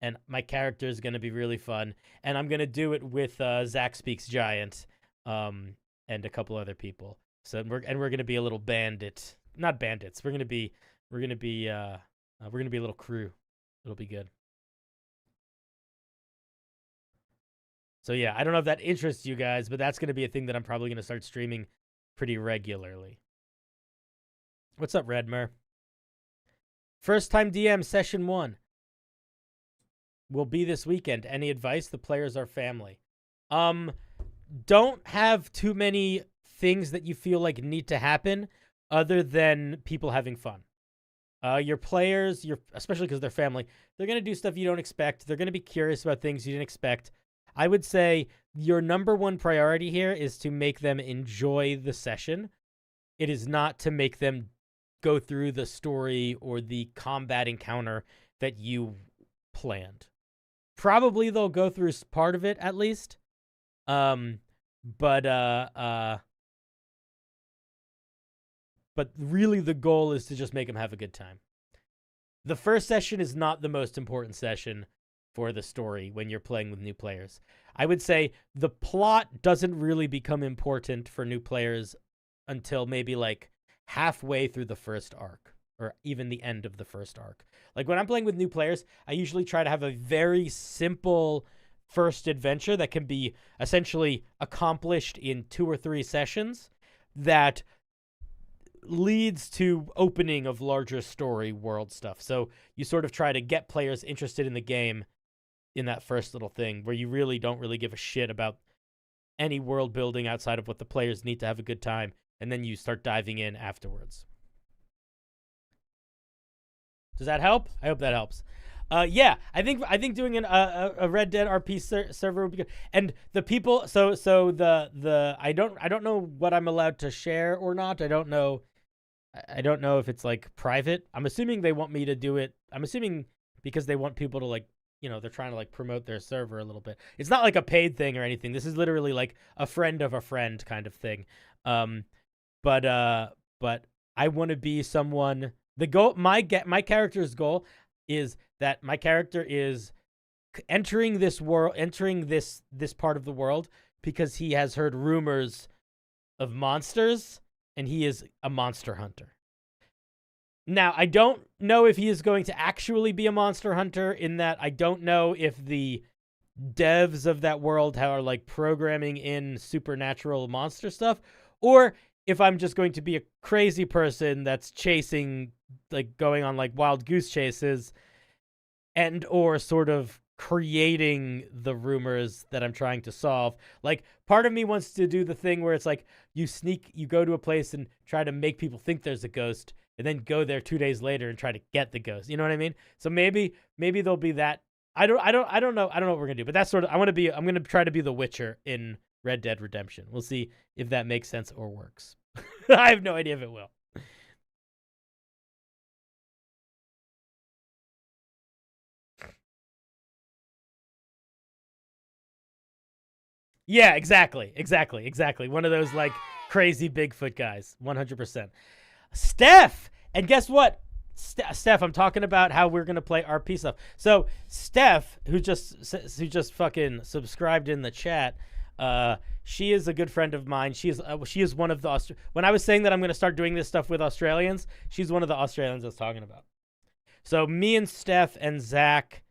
And my character is going to be really fun. And I'm going to do it with Zach Speaks Giant and a couple other people. So we're going to be a little bandit. Not bandits. We're going to be a little crew. It'll be good. So yeah, I don't know if that interests you guys, but that's going to be a thing that I'm probably going to start streaming pretty regularly. What's up, Redmer? First time DM session 1 will be this weekend. Any advice? The players are family. Don't have too many things that you feel like need to happen other than people having fun. Your players, especially because they're family, they're going to do stuff you don't expect. They're going to be curious about things you didn't expect. I would say your number one priority here is to make them enjoy the session. It is not to make them go through the story or the combat encounter that you planned. Probably they'll go through part of it at least. But really the goal is to just make them have a good time. The first session is not the most important session for the story when you're playing with new players. I would say the plot doesn't really become important for new players until maybe like halfway through the first arc or even the end of the first arc. Like when I'm playing with new players, I usually try to have a very simple first adventure that can be essentially accomplished in 2 or 3 sessions that leads to opening of larger story world stuff. So you sort of try to get players interested in the game in that first little thing where you really don't really give a shit about any world building outside of what the players need to have a good time, and then you start diving in afterwards. Does that help? I hope that helps. Yeah, I think doing a Red Dead RP server would be good. And the people, so the I don't know what I'm allowed to share or not. I don't know if it's like private. I'm assuming they want me to do it. I'm assuming because they want people to like, they're trying to like promote their server a little bit. It's not like a paid thing or anything. This is literally like a friend of a friend kind of thing. But I want to be someone. The goal, my character's goal is that my character is entering this world, entering this part of the world because he has heard rumors of monsters and he is a monster hunter. Now, I don't know if he is going to actually be a monster hunter, in that I don't know if the devs of that world are like programming in supernatural monster stuff, or if I'm just going to be a crazy person that's chasing, like going on like wild goose chases and or sort of creating the rumors that I'm trying to solve. Like, part of me wants to do the thing where it's like you go to a place and try to make people think there's a ghost, and then go there 2 days later and try to get the ghost. You know what I mean? So maybe there'll be that. I don't know what we're gonna do, but that's sort of, I'm gonna try to be the Witcher in Red Dead Redemption. We'll see if that makes sense or works. I have no idea if it will. Yeah, exactly. One of those like crazy Bigfoot guys, 100%. Steph, and guess what? Steph, I'm talking about how we're gonna play RP stuff. So Steph, who just fucking subscribed in the chat, she is a good friend of mine. She is one of the when I was saying that I'm gonna start doing this stuff with Australians, she's one of the Australians I was talking about. So me and Steph and Zach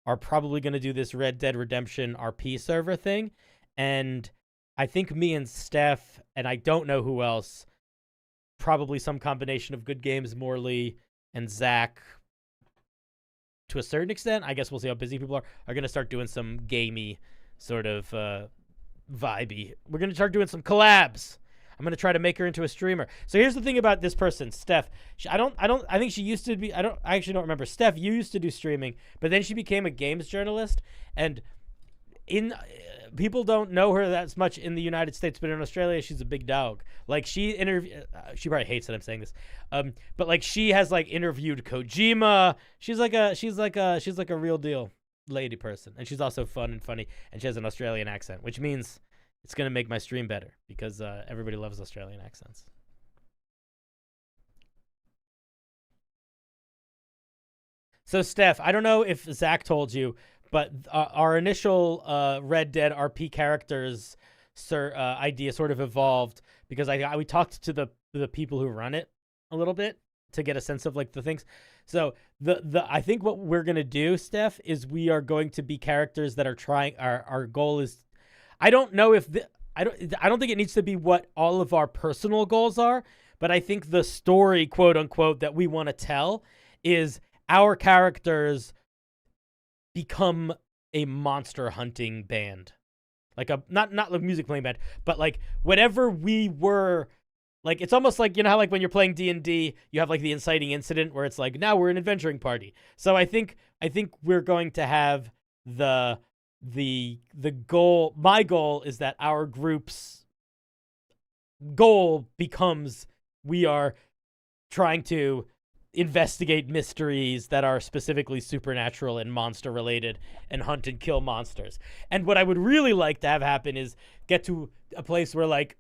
are probably gonna do this Red Dead Redemption RP server thing. And I think me and Steph, and I don't know who else, probably some combination of Good Games, Morley, and Zach, to a certain extent, I guess we'll see how busy people are going to start doing some gamey sort of vibey. We're going to start doing some collabs. I'm going to try to make her into a streamer. So here's the thing about this person, Steph. I think she used to be, I actually don't remember. Steph, you used to do streaming, but then she became a games journalist, and people don't know her that much in the United States, but in Australia, she's a big dog. Like, she probably hates that I'm saying this, but like, she has like interviewed Kojima. She's like a real deal lady person, and she's also fun and funny, and she has an Australian accent, which means it's gonna make my stream better because everybody loves Australian accents. So Steph, I don't know if Zach told you, but our initial Red Dead RP characters idea sort of evolved because we talked to the people who run it a little bit to get a sense of like the things. So I think what we're gonna do, Steph, is we are going to be characters that are trying. Our goal is, I don't know if I don't think it needs to be what all of our personal goals are, but I think the story, quote unquote, that we want to tell is our characters become a monster hunting band, like a not a music playing band, but like whatever we were. Like, it's almost like, you know how like when you're playing D&D, you have like the inciting incident where it's like, now we're an adventuring party. So I think we're going to have the goal. My goal is that our group's goal becomes, we are trying to investigate mysteries that are specifically supernatural and monster related and hunt and kill monsters. And what I would really like to have happen is get to a place where like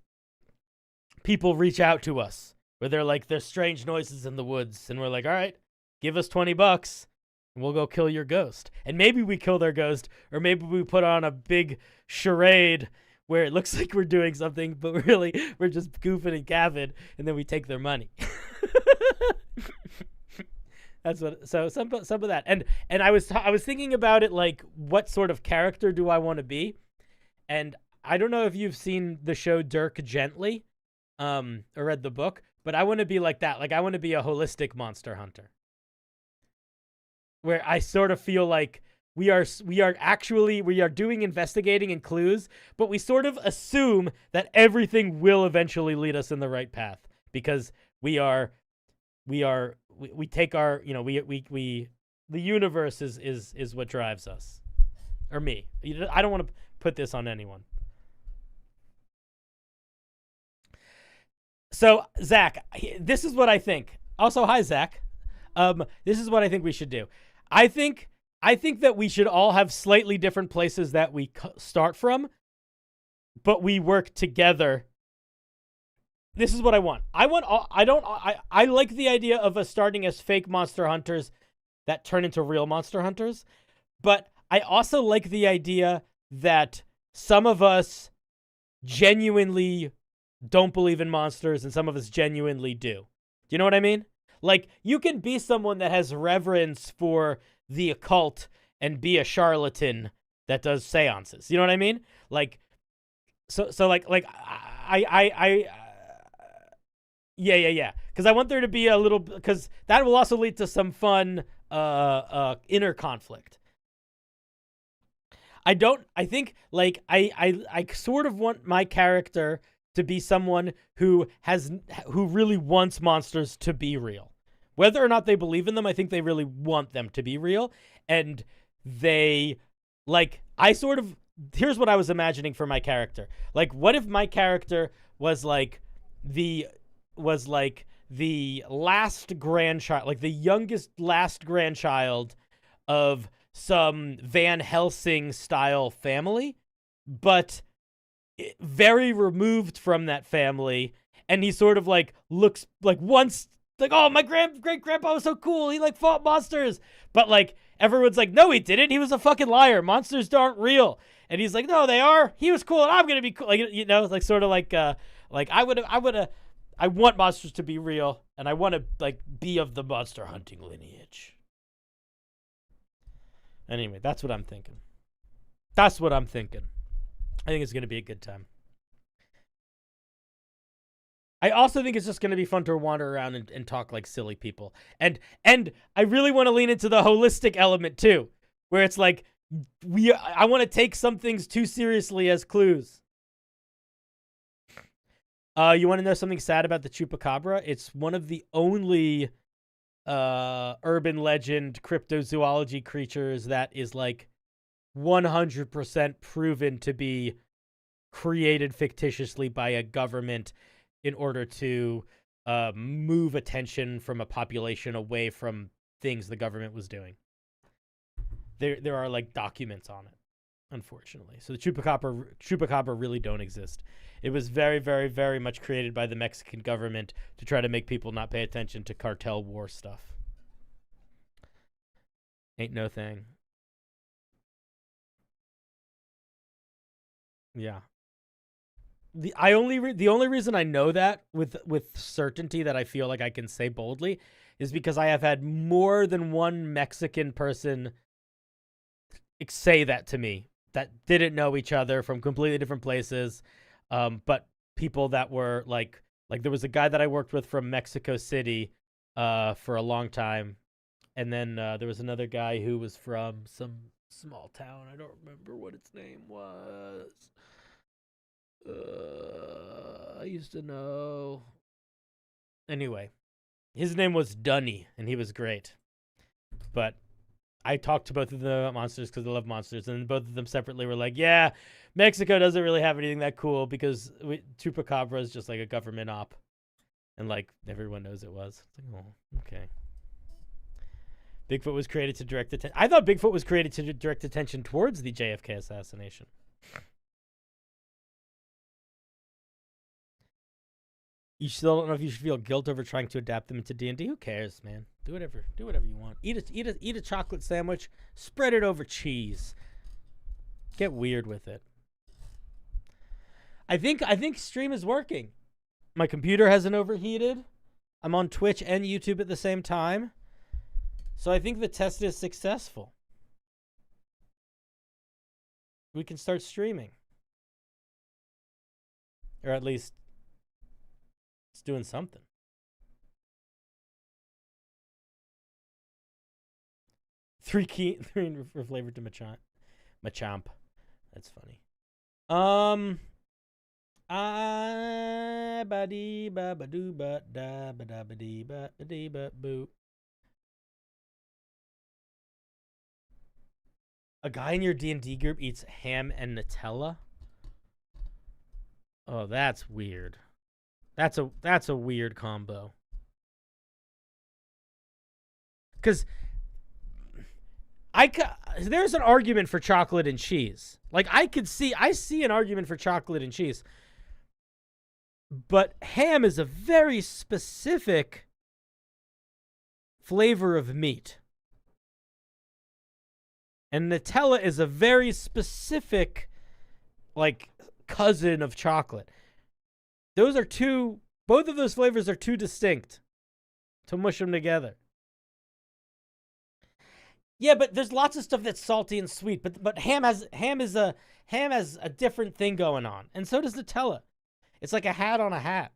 people reach out to us, where they're like, there's strange noises in the woods, and we're like, all right, give us $20 and we'll go kill your ghost. And maybe we kill their ghost, or maybe we put on a big charade where it looks like we're doing something, but really we're just goofing and gaffing, and then we take their money. That's what. So some of that, and I was thinking about it, like, what sort of character do I want to be? And I don't know if you've seen the show Dirk Gently, or read the book, but I want to be like that. Like, I want to be a holistic monster hunter, where I sort of feel like we are doing investigating and clues, but we sort of assume that everything will eventually lead us in the right path because we take our, you know, the universe is what drives us, or me. I don't want to put this on anyone. So Zach, this is what I think. Also, hi Zach. This is what I think we should do. I think that we should all have slightly different places that we start from, but we work together. This is what I want. I like the idea of us starting as fake monster hunters that turn into real monster hunters, but I also like the idea that some of us genuinely don't believe in monsters and some of us genuinely do. Do you know what I mean? Like, you can be someone that has reverence for the occult and be a charlatan that does seances. You know what I mean? Like, so like yeah. Because I want there to be a little, because that will also lead to some fun inner conflict. I think like I sort of want my character to be someone who really wants monsters to be real. Whether or not they believe in them, I think they really want them to be real. And they like here's what I was imagining for my character. Like, what if my character was like the last grandchild, like the youngest last grandchild of some Van Helsing style family, but very removed from that family, and he sort of like looks like once like, oh, my great grandpa was so cool, he like fought monsters, but like everyone's like, no, he didn't, he was a fucking liar, monsters aren't real. And he's like, no, they are, he was cool and I'm gonna be cool, like, you know, like sort of like I want monsters to be real, and I want to like be of the monster hunting lineage. Anyway, that's what I'm thinking. I think it's going to be a good time. I also think it's just going to be fun to wander around and talk like silly people. And I really want to lean into the holistic element too, where it's like I want to take some things too seriously as clues. You want to know something sad about the chupacabra? It's one of the only urban legend cryptozoology creatures that is like 100% proven to be created fictitiously by a government in order to move attention from a population away from things the government was doing. There are like documents on it, unfortunately. So the chupacabra really don't exist. It was very, very, very much created by the Mexican government to try to make people not pay attention to cartel war stuff. Ain't no thing. Yeah. The only reason I know that with certainty that I feel like I can say boldly is because I have had more than one Mexican person say that to me that didn't know each other from completely different places. But people that were like there was a guy that I worked with from Mexico City for a long time. And then there was another guy who was from some small town. I don't remember what its name was. I used to know. Anyway, his name was Dunny, and he was great. But I talked to both of them about monsters because I love monsters, and both of them separately were like, yeah, Mexico doesn't really have anything that cool because Chupacabra is just like a government op. And like everyone knows it was. It's like, oh, okay. Bigfoot was created to direct attention. I thought Bigfoot was created to direct attention towards the JFK assassination. You still don't know if you should feel guilt over trying to adapt them into D&D. Who cares, man? Do whatever you want. Eat a chocolate sandwich. Spread it over cheese. Get weird with it. I think stream is working. My computer hasn't overheated. I'm on Twitch and YouTube at the same time. So I think the test is successful. We can start streaming. Or at least it's doing something. Three flavored to Machamp. That's funny. Ba dee ba ba doo ba da ba da ba dee ba boo. A guy in your D&D group eats ham and Nutella? Oh, that's weird. That's a weird combo. Cuz there's an argument for chocolate and cheese. Like I see an argument for chocolate and cheese. But ham is a very specific flavor of meat. And Nutella is a very specific, like, cousin of chocolate. Both of those flavors are too distinct to mush them together. Yeah, but there's lots of stuff that's salty and sweet, but ham has a different thing going on. And so does Nutella. It's like a hat on a hat.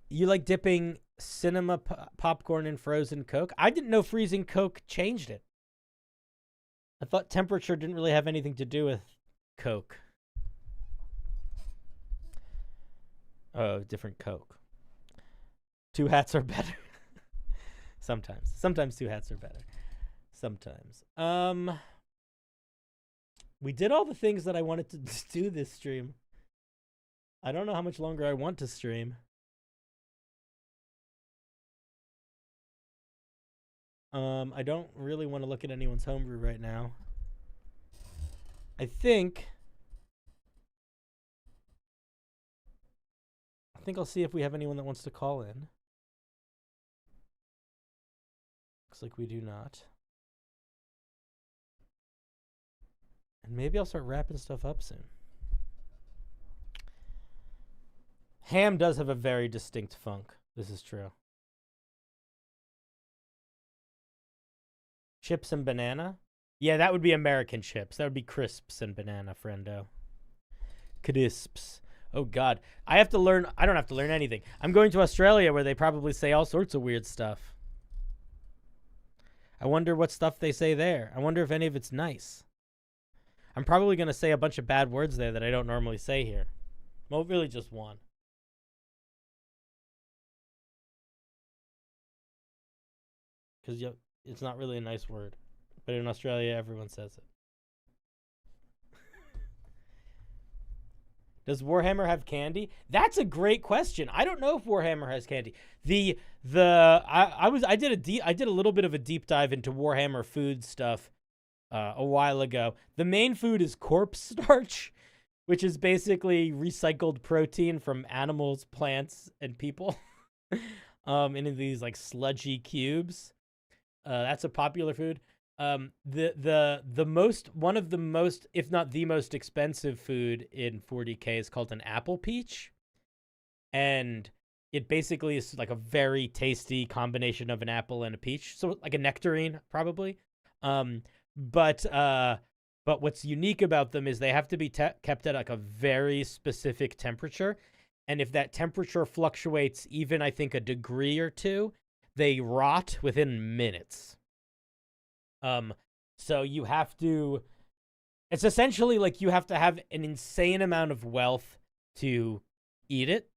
You like dipping cinema popcorn and frozen Coke. I didn't know freezing Coke changed it. I thought temperature didn't really have anything to do with Coke. Oh, different Coke. 2 hats are better. Sometimes. Sometimes 2 hats are better. Sometimes. We did all the things that I wanted to do this stream. I don't know how much longer I want to stream. I don't really want to look at anyone's homebrew right now. I think I'll see if we have anyone that wants to call in. Looks like we do not. And maybe I'll start wrapping stuff up soon. Ham does have a very distinct funk. This is true. Chips and banana? Yeah, that would be American chips. That would be crisps and banana, friendo. Crisps. Oh, God. I have to learn. I don't have to learn anything. I'm going to Australia where they probably say all sorts of weird stuff. I wonder what stuff they say there. I wonder if any of it's nice. I'm probably going to say a bunch of bad words there that I don't normally say here. Well, really just one. Because it's not really a nice word. But in Australia, everyone says it. Does Warhammer have candy? That's a great question. I don't know if Warhammer has candy. I did a little bit of a deep dive into Warhammer food stuff a while ago. The main food is corpse starch, which is basically recycled protein from animals, plants, and people into these like sludgy cubes. That's a popular food. One of the most, if not the most expensive food in 40K is called an apple peach. And it basically is like a very tasty combination of an apple and a peach. So like a nectarine, probably. But what's unique about them is they have to be kept at like a very specific temperature. And if that temperature fluctuates even, I think, a degree or two, they rot within minutes. So you have to, it's essentially like you have to have an insane amount of wealth to eat it,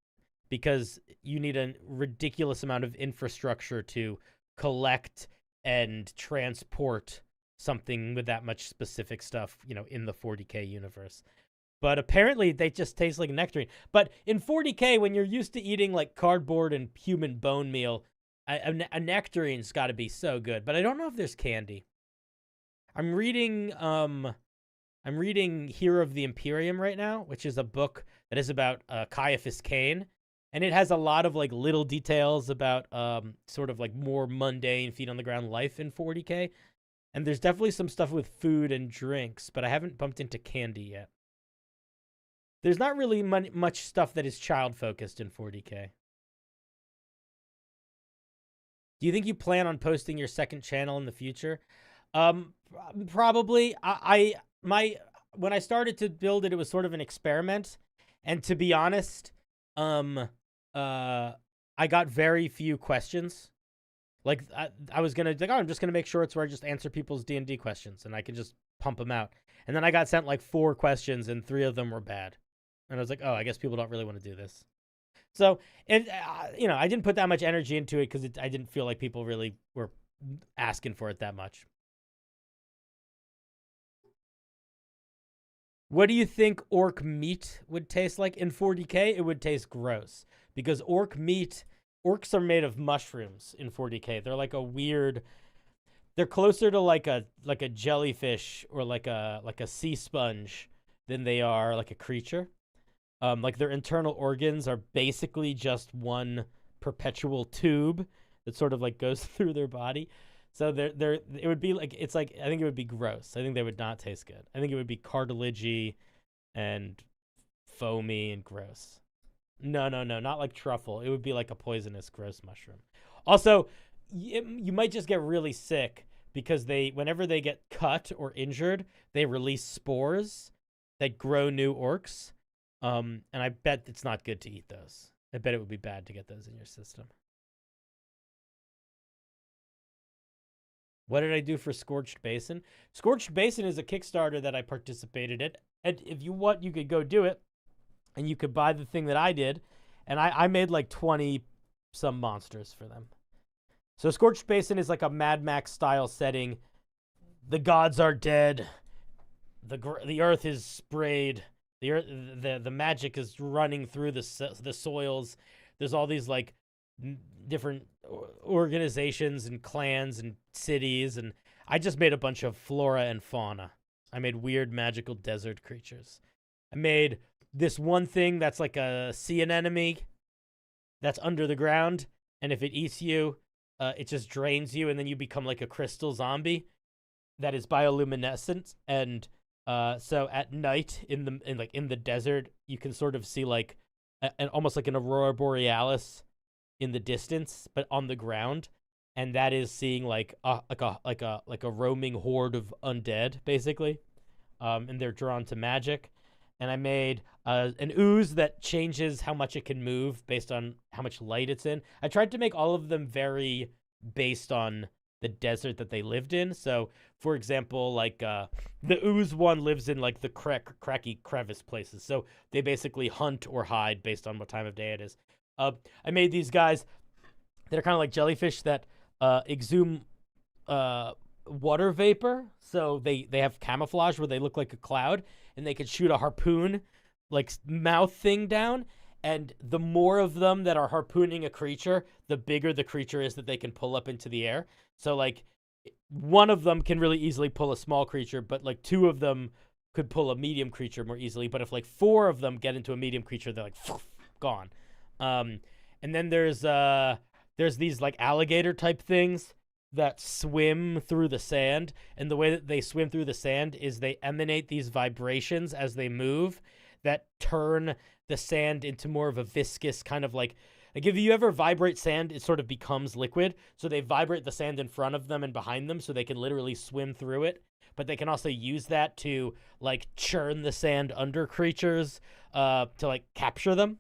because you need a ridiculous amount of infrastructure to collect and transport something with that much specific stuff, in the 40K universe. But apparently they just taste like nectarine. But in 40K, when you're used to eating like cardboard and human bone meal, a nectarine's got to be so good. But I don't know if there's candy. I'm reading Hero of the Imperium right now, which is a book that is about Caiaphas Cain, and it has a lot of like little details about sort of like more mundane feet on the ground life in 40K. And there's definitely some stuff with food and drinks, but I haven't bumped into candy yet. There's not really much stuff that is child focused in 40K. Do you think you plan on posting your second channel in the future? Probably. When I started to build it, it was sort of an experiment, and to be honest, I got very few questions. Like I was gonna I'm just gonna make sure it's where I just answer people's D&D questions, and I can just pump them out. And then I got sent like 4 questions, and 3 of them were bad, and I was like, oh, I guess people don't really want to do this. So I didn't put that much energy into it because I didn't feel like people really were asking for it that much. What do you think orc meat would taste like? In 40K, it would taste gross, because orcs are made of mushrooms in 40K. They're like a weird, they're closer to like a jellyfish or like a sea sponge than they are like a creature. Like their internal organs are basically just one perpetual tube that sort of like goes through their body. So it would be like, it's like, I think it would be gross. I think they would not taste good. I think it would be cartilagey and foamy and gross. No, not like truffle. It would be like a poisonous, gross mushroom. Also, you might just get really sick because whenever they get cut or injured, they release spores that grow new orcs. And I bet it's not good to eat those. I bet it would be bad to get those in your system. What did I do for Scorched Basin? Scorched Basin is a Kickstarter that I participated in. And if you want, you could go do it. And you could buy the thing that I did. And I made like 20 some monsters for them. So Scorched Basin is like a Mad Max style setting. The gods are dead. The earth is sprayed. The magic is running through the soils. There's all these like different organizations and clans and cities, and I just made a bunch of flora and fauna. I made weird magical desert creatures. I made this one thing that's like a sea anemone that's under the ground, and if it eats you, it just drains you, and then you become like a crystal zombie that is bioluminescent. And so at night in the desert, you can sort of see like almost like an aurora borealis in the distance, but on the ground, and that is seeing like a roaming horde of undead, basically, and they're drawn to magic. And I made an ooze that changes how much it can move based on how much light it's in. I tried to make all of them very based on the desert that they lived in. So, for example, like the ooze one lives in like the cracky crevice places. So they basically hunt or hide based on what time of day it is. I made these guys that are kind of like jellyfish that exhume water vapor. So they have camouflage where they look like a cloud, and they can shoot a harpoon like mouth thing down. And the more of them that are harpooning a creature, the bigger the creature is that they can pull up into the air. So like one of them can really easily pull a small creature, but like two of them could pull a medium creature more easily. But if like four of them get into a medium creature, they're like gone. And then there's these like alligator type things that swim through the sand, and the way that they swim through the sand is they emanate these vibrations as they move that turn the sand into more of a viscous kind of like if you ever vibrate sand, it sort of becomes liquid. So they vibrate the sand in front of them and behind them so they can literally swim through it, but they can also use that to like churn the sand under creatures to like capture them.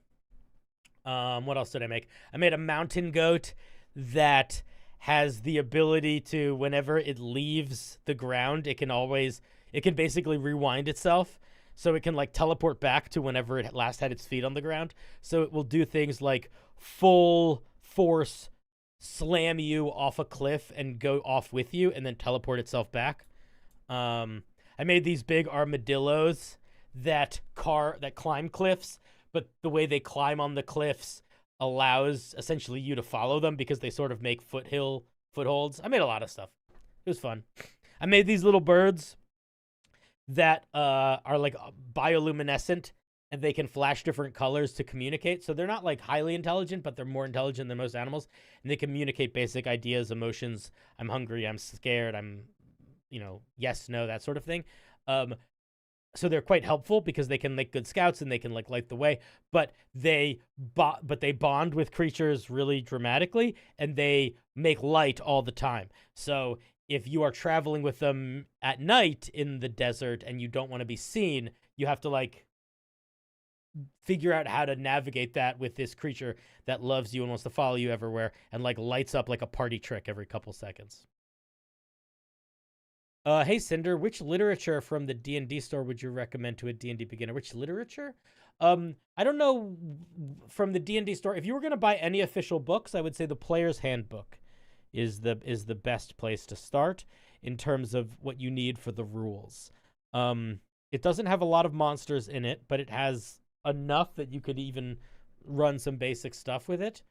What else did I make? I made a mountain goat that has the ability to, whenever it leaves the ground, it can basically rewind itself. So it can like teleport back to whenever it last had its feet on the ground. So it will do things like full force slam you off a cliff and go off with you and then teleport itself back. I made these big armadillos that climb cliffs, but the way they climb on the cliffs allows essentially you to follow them because they sort of make footholds. I made a lot of stuff. It was fun. I made these little birds that are like bioluminescent, and they can flash different colors to communicate. So they're not like highly intelligent, but they're more intelligent than most animals, and they communicate basic ideas, emotions. I'm hungry, I'm scared, I'm, yes, no, that sort of thing. So they're quite helpful because they can make good scouts and they can like light the way, but they bond with creatures really dramatically, and they make light all the time. So if you are traveling with them at night in the desert and you don't want to be seen, you have to like figure out how to navigate that with this creature that loves you and wants to follow you everywhere and like lights up like a party trick every couple seconds. Hey Cinder, which literature from the D&D store would you recommend to a D&D beginner? Which literature? I don't know from the D&D store. If you were going to buy any official books, I would say the Player's Handbook is the best place to start in terms of what you need for the rules. It doesn't have a lot of monsters in it, but it has enough that you could even run some basic stuff with it.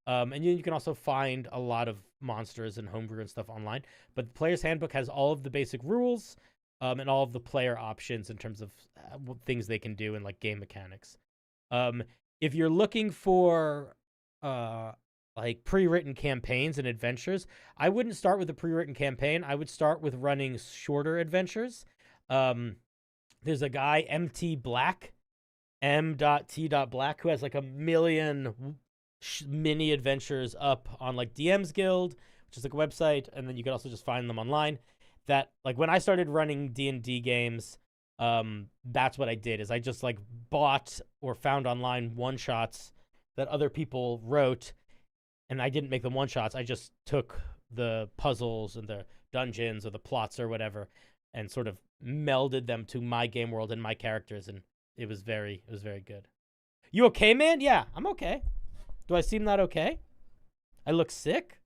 And you can also find a lot of monsters and homebrew and stuff online. But the Player's Handbook has all of the basic rules and all of the player options in terms of things they can do and like game mechanics. If you're looking for like pre-written campaigns and adventures, I wouldn't start with a pre-written campaign. I would start with running shorter adventures. There's a guy, M.T. Black, M.T.Black, who has like 1 million mini adventures up on like DM's Guild, which is like a website, and then you can also just find them online. That like when I started running D&D games, that's what I did is I just like bought or found online one-shots that other people wrote, and I didn't make them one-shots. I just took the puzzles and the dungeons or the plots or whatever, and sort of melded them to my game world and my characters, and it was very good. You okay, man? Yeah, I'm okay. Do I seem not okay? I look sick?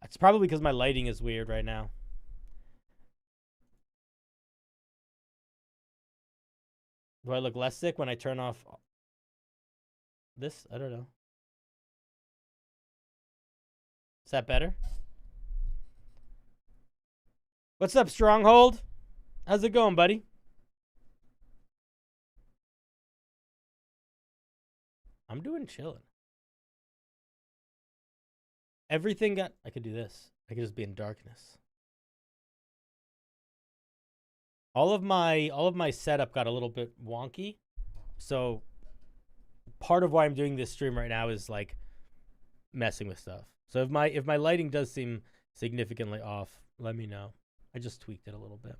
It's probably because my lighting is weird right now. Do I look less sick when I turn off this? I don't know. Is that better? What's up, Stronghold? How's it going, buddy? I'm doing chilling. Everything got... I could do this. I could just be in darkness. All of my setup got a little bit wonky. So part of why I'm doing this stream right now is like messing with stuff. So if my lighting does seem significantly off, let me know. I just tweaked it a little bit.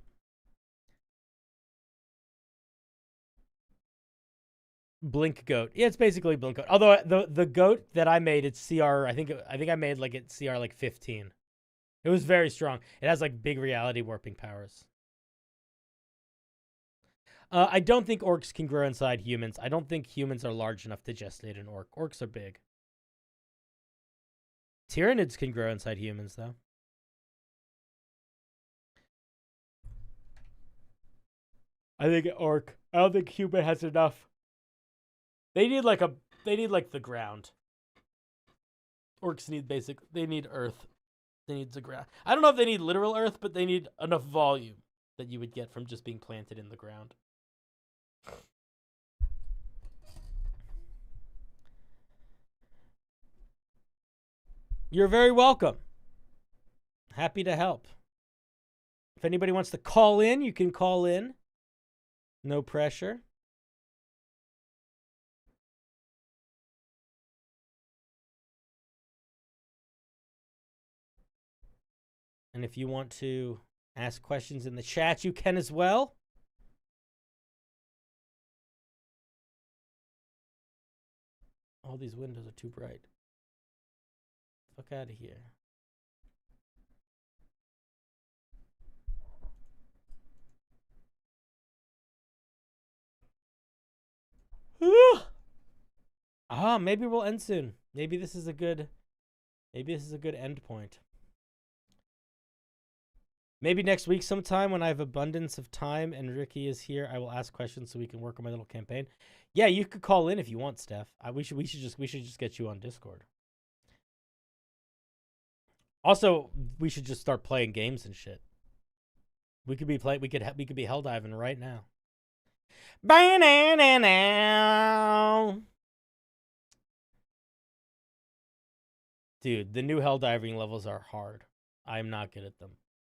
Blink goat. Yeah, it's basically blink goat. Although the goat that I made, it's CR. I think I made like it CR like 15. It was very strong. It has like big reality warping powers. I don't think orcs can grow inside humans. I don't think humans are large enough to gestate an orc. Orcs are big. Tyranids can grow inside humans though. I think an orc. I don't think human has enough. They need like the ground. Orcs need they need earth. They need the ground. I don't know if they need literal earth, but they need enough volume that you would get from just being planted in the ground. You're very welcome. Happy to help. If anybody wants to call in, you can call in. No pressure. And if you want to ask questions in the chat, you can as well. All these windows are too bright. Fuck out of here. Maybe we'll end soon. Maybe this is a good end point. Maybe next week sometime when I have abundance of time and Ricky is here, I will ask questions so we can work on my little campaign. Yeah, you could call in if you want, Steph. We should just get you on Discord. Also, we should just start playing games and shit. We could be hell diving right now. Dude, the new hell diving levels are hard. I am not good at them.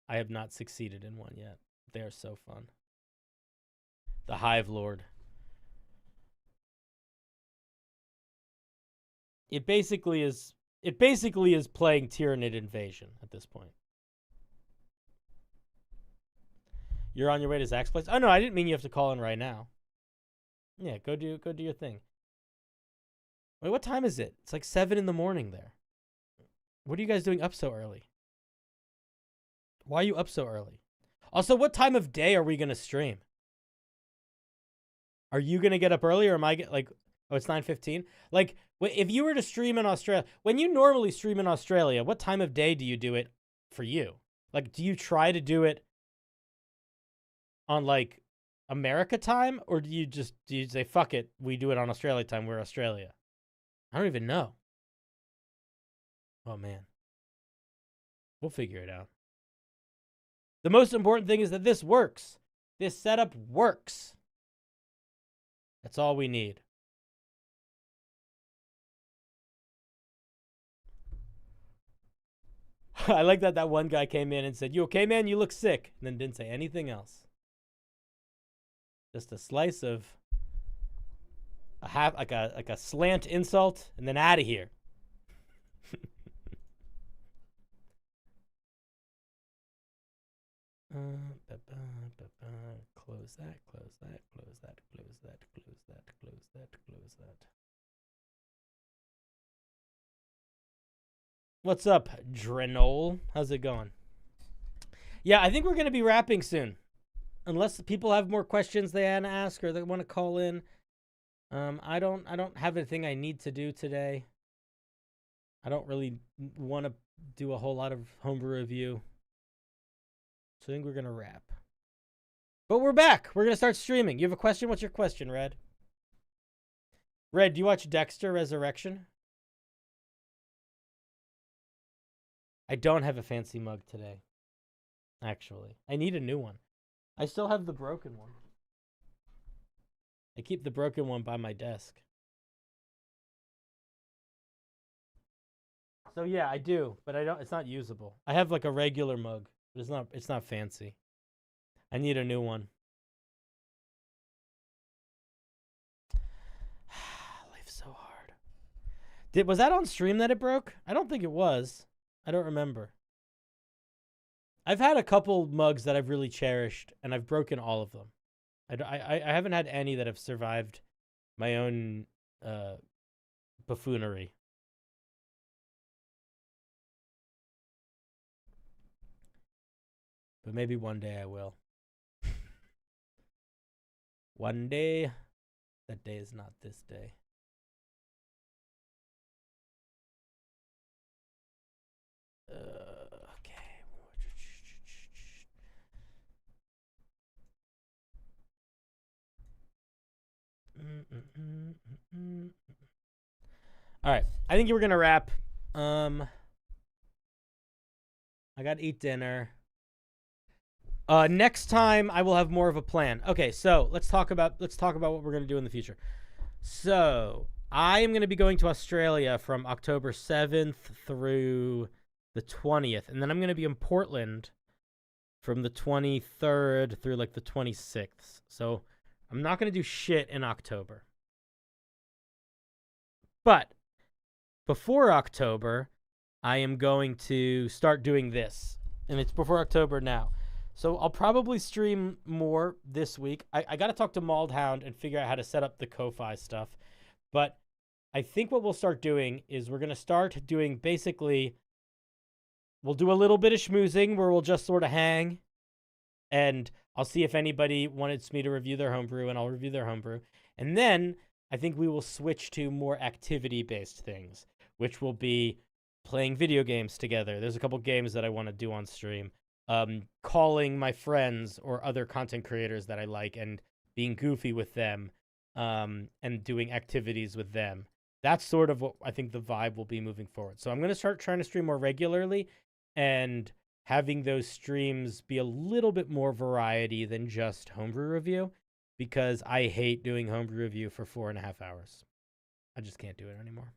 I have not succeeded in one yet. They are so fun. The Hive Lord. It basically is playing Tyranid Invasion at this point. You're on your way to Zach's place? Oh no, I didn't mean you have to call in right now. Yeah, go do your thing. Wait, what time is it? It's like 7 in the morning there. What are you guys doing up so early? Why are you up so early? Also, what time of day are we going to stream? Are you going to get up early or am I oh, it's 9:15? Like, if you were to stream in Australia, when you normally stream in Australia, what time of day do you do it for you? Like, do you try to do it on like America time or do you say, fuck it, we do it on Australia time, we're Australia? I don't even know. Oh man. We'll figure it out. The most important thing is that this works. This setup works. That's all we need. I like that one guy came in and said, "You okay, man? You look sick." And then didn't say anything else. Just a slice of like a slant insult and then out of here. Close that, close that, close that, close that, close that, close that, close that. What's up, Drenol? How's it going? Yeah, I think we're going to be wrapping soon. Unless people have more questions they want to ask or they want to call in. I don't have anything I need to do today. I don't really want to do a whole lot of homebrew review. So I think we're going to wrap. But we're back. We're going to start streaming. You have a question? What's your question, Red? Red, do you watch Dexter Resurrection? I don't have a fancy mug today. Actually, I need a new one. I still have the broken one. I keep the broken one by my desk. So yeah, I do, but it's not usable. I have like a regular mug, but it's not fancy. I need a new one. Life's so hard. Was that on stream that it broke? I don't think it was. I don't remember. I've had a couple mugs that I've really cherished, and I've broken all of them. I haven't had any that have survived my own buffoonery. But maybe one day I will. One day. That day is not this day. Okay. All right. I think we're going to wrap. I got to eat dinner. Next time I will have more of a plan. Okay, so let's talk about what we're going to do in the future. So, I am going to be going to Australia from October 7th through the 20th, and then I'm going to be in Portland from the 23rd through like the 26th. So, I'm not going to do shit in October. But before October, I am going to start doing this. And it's before October now. So I'll probably stream more this week. I got to talk to Maldhound and figure out how to set up the Ko-Fi stuff. But I think what we'll start doing is we're going to start doing basically, we'll do a little bit of schmoozing where we'll just sort of hang. And I'll see if anybody wanted me to review their homebrew, and I'll review their homebrew. And then I think we will switch to more activity-based things, which will be playing video games together. There's a couple games that I want to do on stream. Calling my friends or other content creators that I like and being goofy with them, and doing activities with them. That's sort of what I think the vibe will be moving forward. So I'm going to start trying to stream more regularly and having those streams be a little bit more variety than just homebrew review, because I hate doing homebrew review for 4.5 hours. I just can't do it anymore.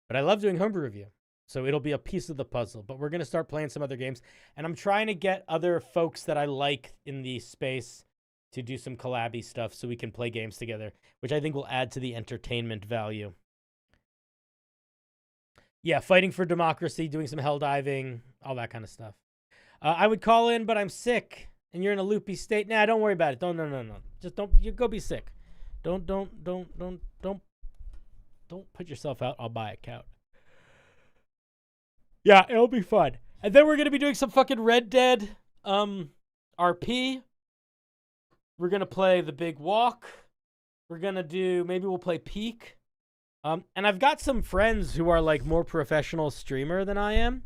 But I love doing homebrew review. So it'll be a piece of the puzzle. But we're going to start playing some other games. And I'm trying to get other folks that I like in the space to do some collabby stuff so we can play games together, which I think will add to the entertainment value. Yeah, fighting for democracy, doing some hell diving, all that kind of stuff. I would call in, but I'm sick, and you're in a loopy state. Nah, don't worry about it. No. Just don't. You go be sick. Don't put yourself out. I'll buy a couch. Yeah, it'll be fun. And then we're going to be doing some fucking Red Dead RP. We're going to play The Big Walk. We're going to do, maybe we'll play Peak. And I've got some friends who are like more professional streamer than I am,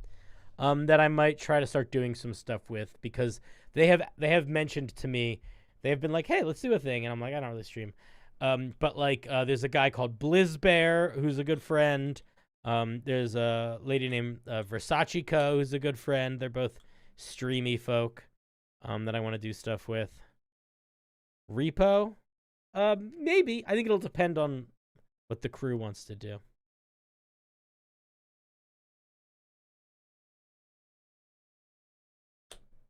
that I might try to start doing some stuff with, because they have mentioned to me, they've been like, hey, let's do a thing. And I'm like, I don't really stream. But like, there's a guy called Blizzbear who's a good friend. There's a lady named Versace Co, who's a good friend. They're both streamy folk that I want to do stuff with. Repo? Maybe. I think it'll depend on what the crew wants to do.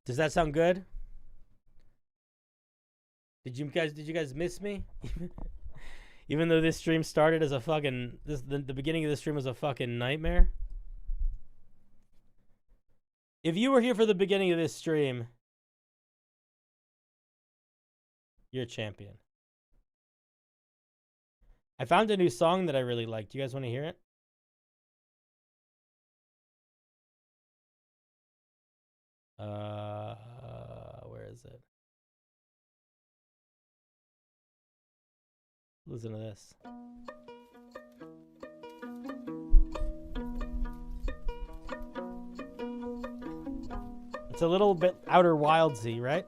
Does that sound good? Did you guys miss me? Even though this stream started as a fucking the beginning of this stream was a fucking nightmare. If you were here for the beginning of this stream, you're a champion. I found a new song that I really liked. You guys want to hear it? Where is it? Listen to this. It's a little bit Outer Wildsy, right?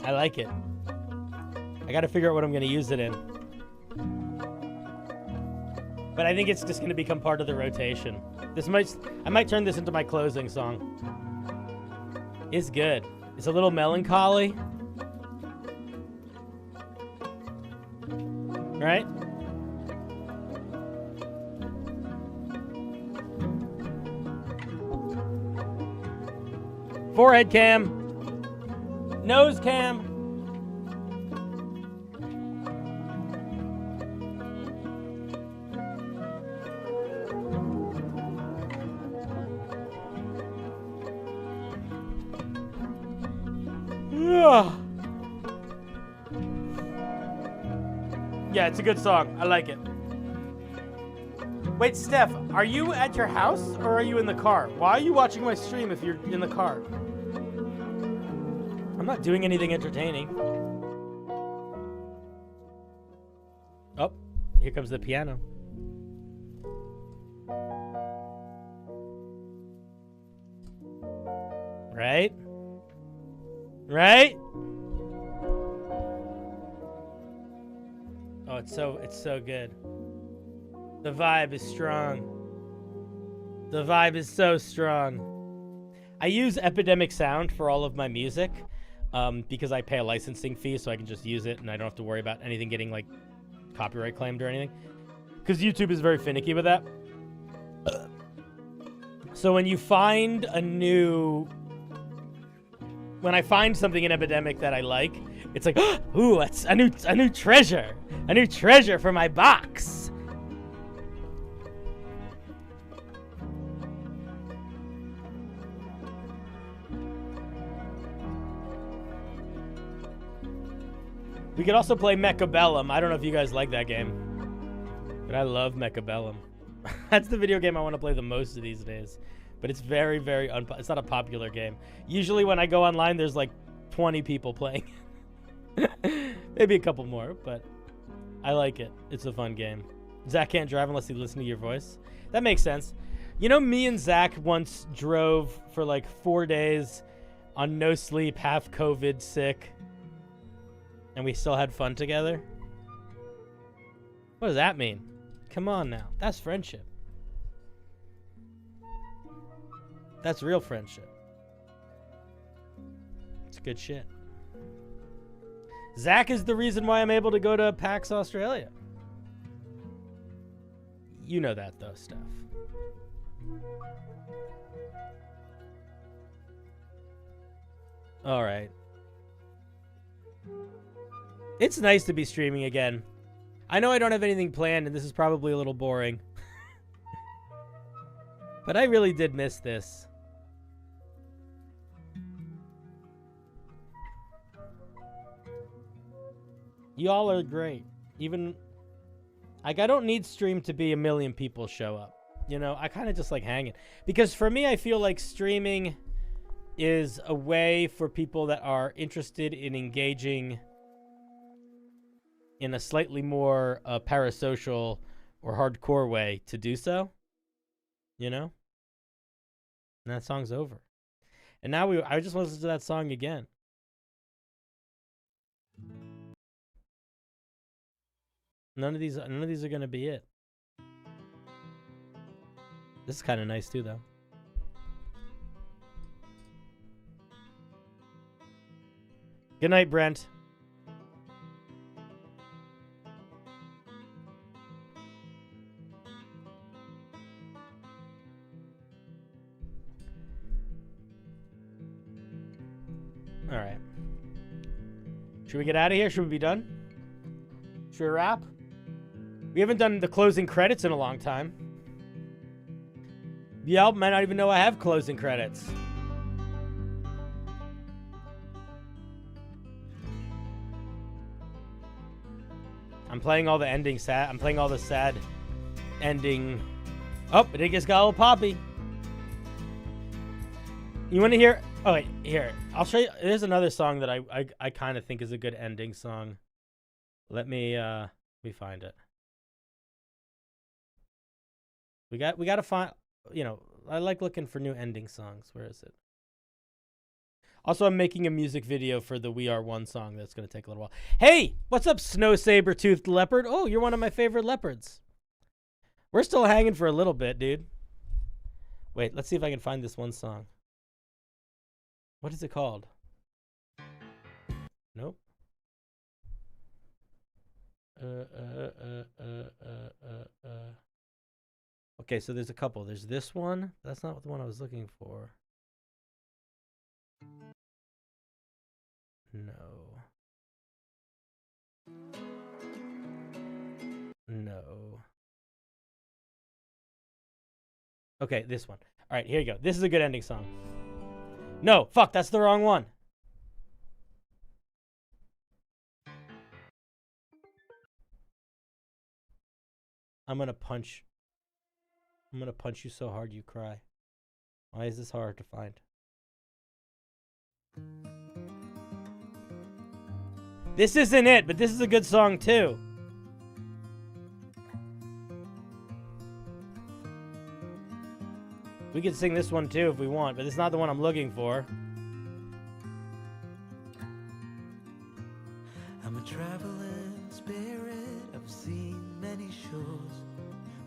I like it. I gotta figure out what I'm gonna use it in. But I think it's just gonna become part of the rotation. I might turn this into my closing song. It's good. It's a little melancholy. Right? Forehead cam. Nose cam. Yeah, it's a good song. I like it. Wait, Steph, are you at your house or are you in the car? Why are you watching my stream if you're in the car? I'm not doing anything entertaining. Oh, here comes the piano. Right? Right? Oh, it's so good. The vibe is strong. The vibe is so strong. I use Epidemic Sound for all of my music because I pay a licensing fee, so I can just use it and I don't have to worry about anything getting like copyright claimed or anything. Because YouTube is very finicky with that. So when you find when I find something in Epidemic that I like, it's like, ooh, that's a new treasure. A new treasure for my box. We could also play Mechabellum. I don't know if you guys like that game, but I love Mechabellum. That's the video game I want to play the most of these days. But it's very, very it's not a popular game. Usually when I go online, there's like 20 people playing. Maybe a couple more, but I like it. It's a fun game. Zach can't drive unless he listens to your voice. That makes sense. You know, me and Zach once drove for like 4 days on no sleep, half COVID, sick. And we still had fun together. What does that mean? Come on now. That's friendship. That's real friendship. It's good shit. Zach is the reason why I'm able to go to PAX Australia. You know that though, Steph. All right. It's nice to be streaming again. I know I don't have anything planned and this is probably a little boring. But I really did miss this. Y'all are great. Even, like, I don't need stream to be 1 million people show up. You know, I kind of just like hanging. Because for me, I feel like streaming is a way for people that are interested in engaging in a slightly more parasocial or hardcore way to do so. You know? And that song's over. And now I just want to listen to that song again. None of these are gonna be it. This is kind of nice too, though. Good night, Brent. All right. Should we get out of here? Should we be done? Should we wrap? We haven't done the closing credits in a long time. Y'all might not even know I have closing credits. I'm playing all the ending sad. I'm playing all the sad ending. Oh, but it just got a little poppy. You want to hear? Oh wait, here. I'll show you. There's another song that I kind of think is a good ending song. Let me find it. We got to find. You know, I like looking for new ending songs. Where is it? Also, I'm making a music video for the We Are One song that's going to take a little while. Hey, what's up, Snow Saber-Toothed Leopard? Oh, you're one of my favorite leopards. We're still hanging for a little bit, dude. Wait, let's see if I can find this one song. What is it called? Nope. Okay, so there's a couple. There's this one. That's not the one I was looking for. No. No. Okay, this one. All right, here you go. This is a good ending song. No, fuck, that's the wrong one. I'm gonna punch you so hard you cry. Why is this hard to find? This isn't it, but this is a good song too. We could sing this one too if we want, but it's not the one I'm looking for. I'm a traveling spirit. I've seen many shores,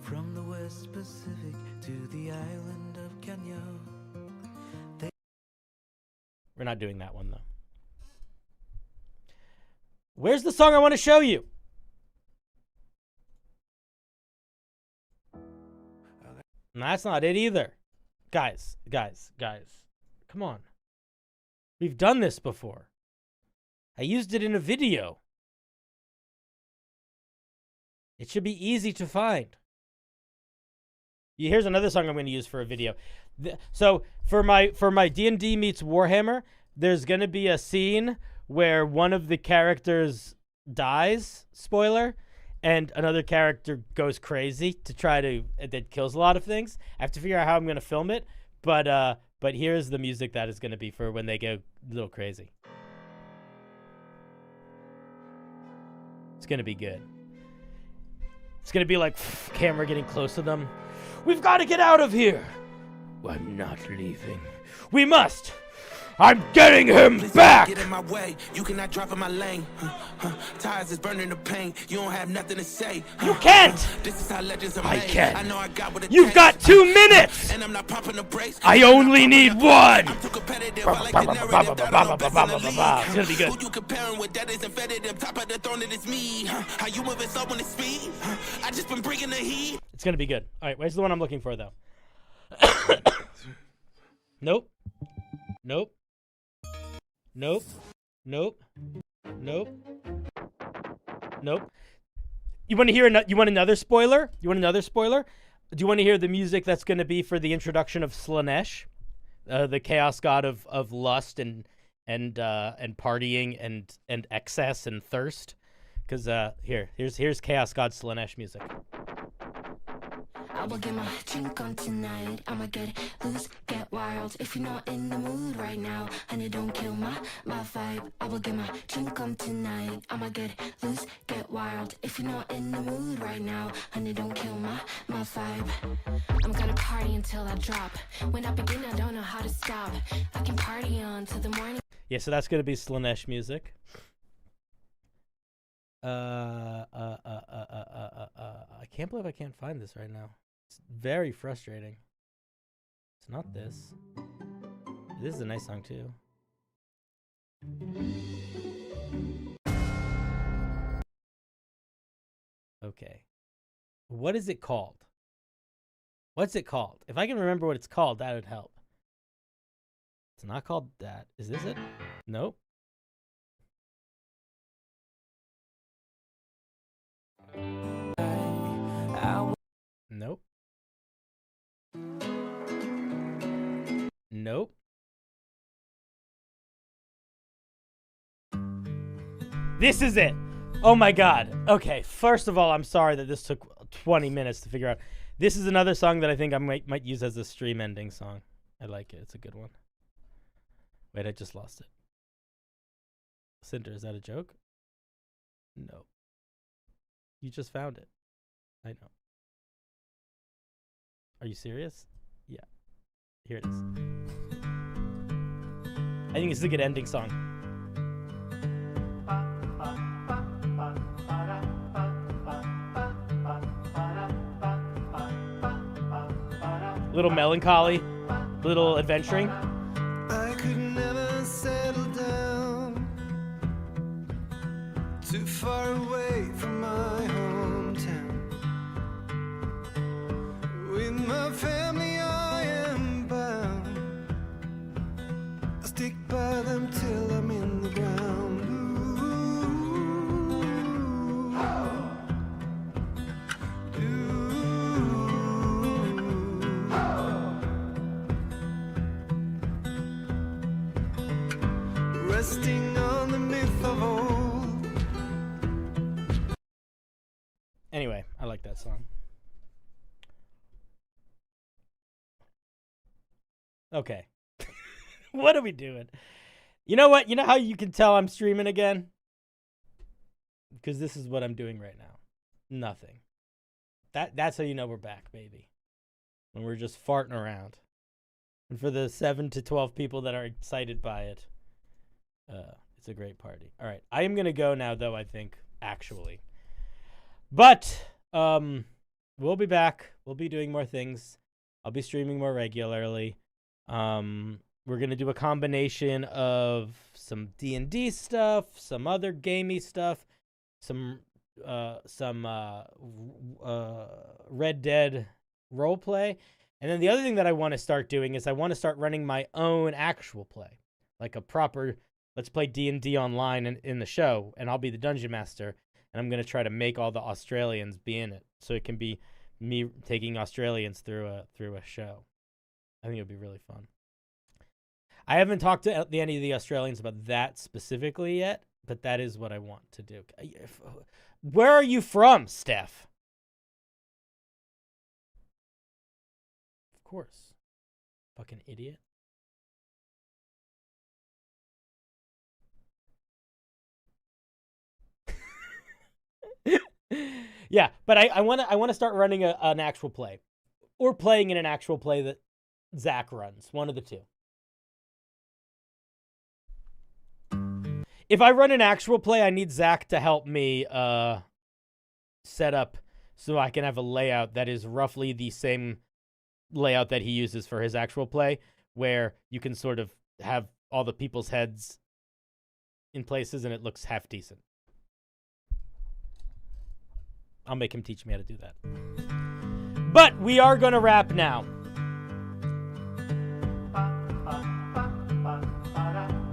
from the West Pacific to the island of Kenya. We're not doing that one though. Where's the song I want to show you? And that's not it either. Guys. Come on. We've done this before. I used it in a video. It should be easy to find. Here's another song I'm going to use for a video. So for my D&D meets Warhammer, there's going to be a scene where one of the characters dies, spoiler, and another character goes crazy to try to, that kills a lot of things. I have to figure out how I'm going to film it, but here's the music that is going to be for when they go a little crazy. It's going to be good. It's going to be like camera getting close to them. We've got to get out of here. I'm not leaving. We must. I'm getting him back. Get in my way. You cannot drive in my lane. Tires is burning the pain. You don't have nothing to say. You can't. This is how legends are I made. can. I know I got what it You've takes. got 2 minutes. And I'm not popping the brakes. I only need one. I'm too competitive. I like the narrative that I'm the best in the league. It's gonna be good. Who you comparing with that isn't fed them? Top of the throne, it is me. How you moving so on the speed? I just been bringing the heat. It's gonna be good. All right, where's the one I'm looking for though? Nope. Nope. Nope. Nope. Nope. Nope. You want to hear you want another spoiler? You want another spoiler? Do you want to hear the music that's going to be for the introduction of Slanesh, the chaos god of lust and partying and excess and thirst? Because here's chaos god Slanesh music. I will get my drink on tonight. I'ma get loose, get wild. If you're not in the mood right now, honey, don't kill my vibe. I will get my drink on tonight. I'ma get loose, get wild. If you're not in the mood right now, honey, don't kill my vibe. I'm gonna party until I drop. When I begin, I don't know how to stop. I can party on till the morning. Yeah, so that's gonna be Slanesh music. I can't believe I can't find this right now. It's very frustrating. It's not this. This is a nice song too. Okay. What is it called? What's it called? If I can remember what it's called, that would help. It's not called that. Is this it? Nope. Nope. Nope. This is it. Oh my god. Okay, first of all, I'm sorry that this took 20 minutes to figure out. This is another song that I think I might use as a stream ending song. I like it. It's a good one. Wait, I just lost it. Cinder, is that a joke? No. You just found it. I know. Are you serious? Yeah. Here it is. I think it's a good ending song. Little melancholy, little adventuring. I could never settle down too far away from my hometown. With my family I am bound. I stick by them till I'm in the ground. Resting on the myth of old. Anyway, I like that song. Okay. What are we doing? You know what? You know how you can tell I'm streaming again? Because this is what I'm doing right now. Nothing. That's how you know we're back, baby. When we're just farting around. And for the 7 to 12 people that are excited by it, it's a great party. All right. I am going to go now, though, I think, actually. But we'll be back. We'll be doing more things. I'll be streaming more regularly. We're going to do a combination of some D&D stuff, some other gamey stuff, some Red Dead roleplay. And then the other thing that I want to start doing is I want to start running my own actual play. Like a proper, let's play D&D online in the show, and I'll be the dungeon master, and I'm going to try to make all the Australians be in it. So it can be me taking Australians through a show. I think it'll be really fun. I haven't talked to any of the Australians about that specifically yet, but that is what I want to do. Where are you from, Steph? Of course. Fucking idiot. Yeah, but I want to start running an actual play, or playing in an actual play that Zach runs. One of the two. If I run an actual play, I need Zach to help me set up so I can have a layout that is roughly the same layout that he uses for his actual play, where you can sort of have all the people's heads in places and it looks half decent. I'll make him teach me how to do that. But we are going to wrap now.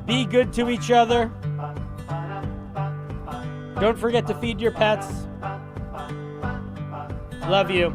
Be good to each other. Don't forget to feed your pets. Love you.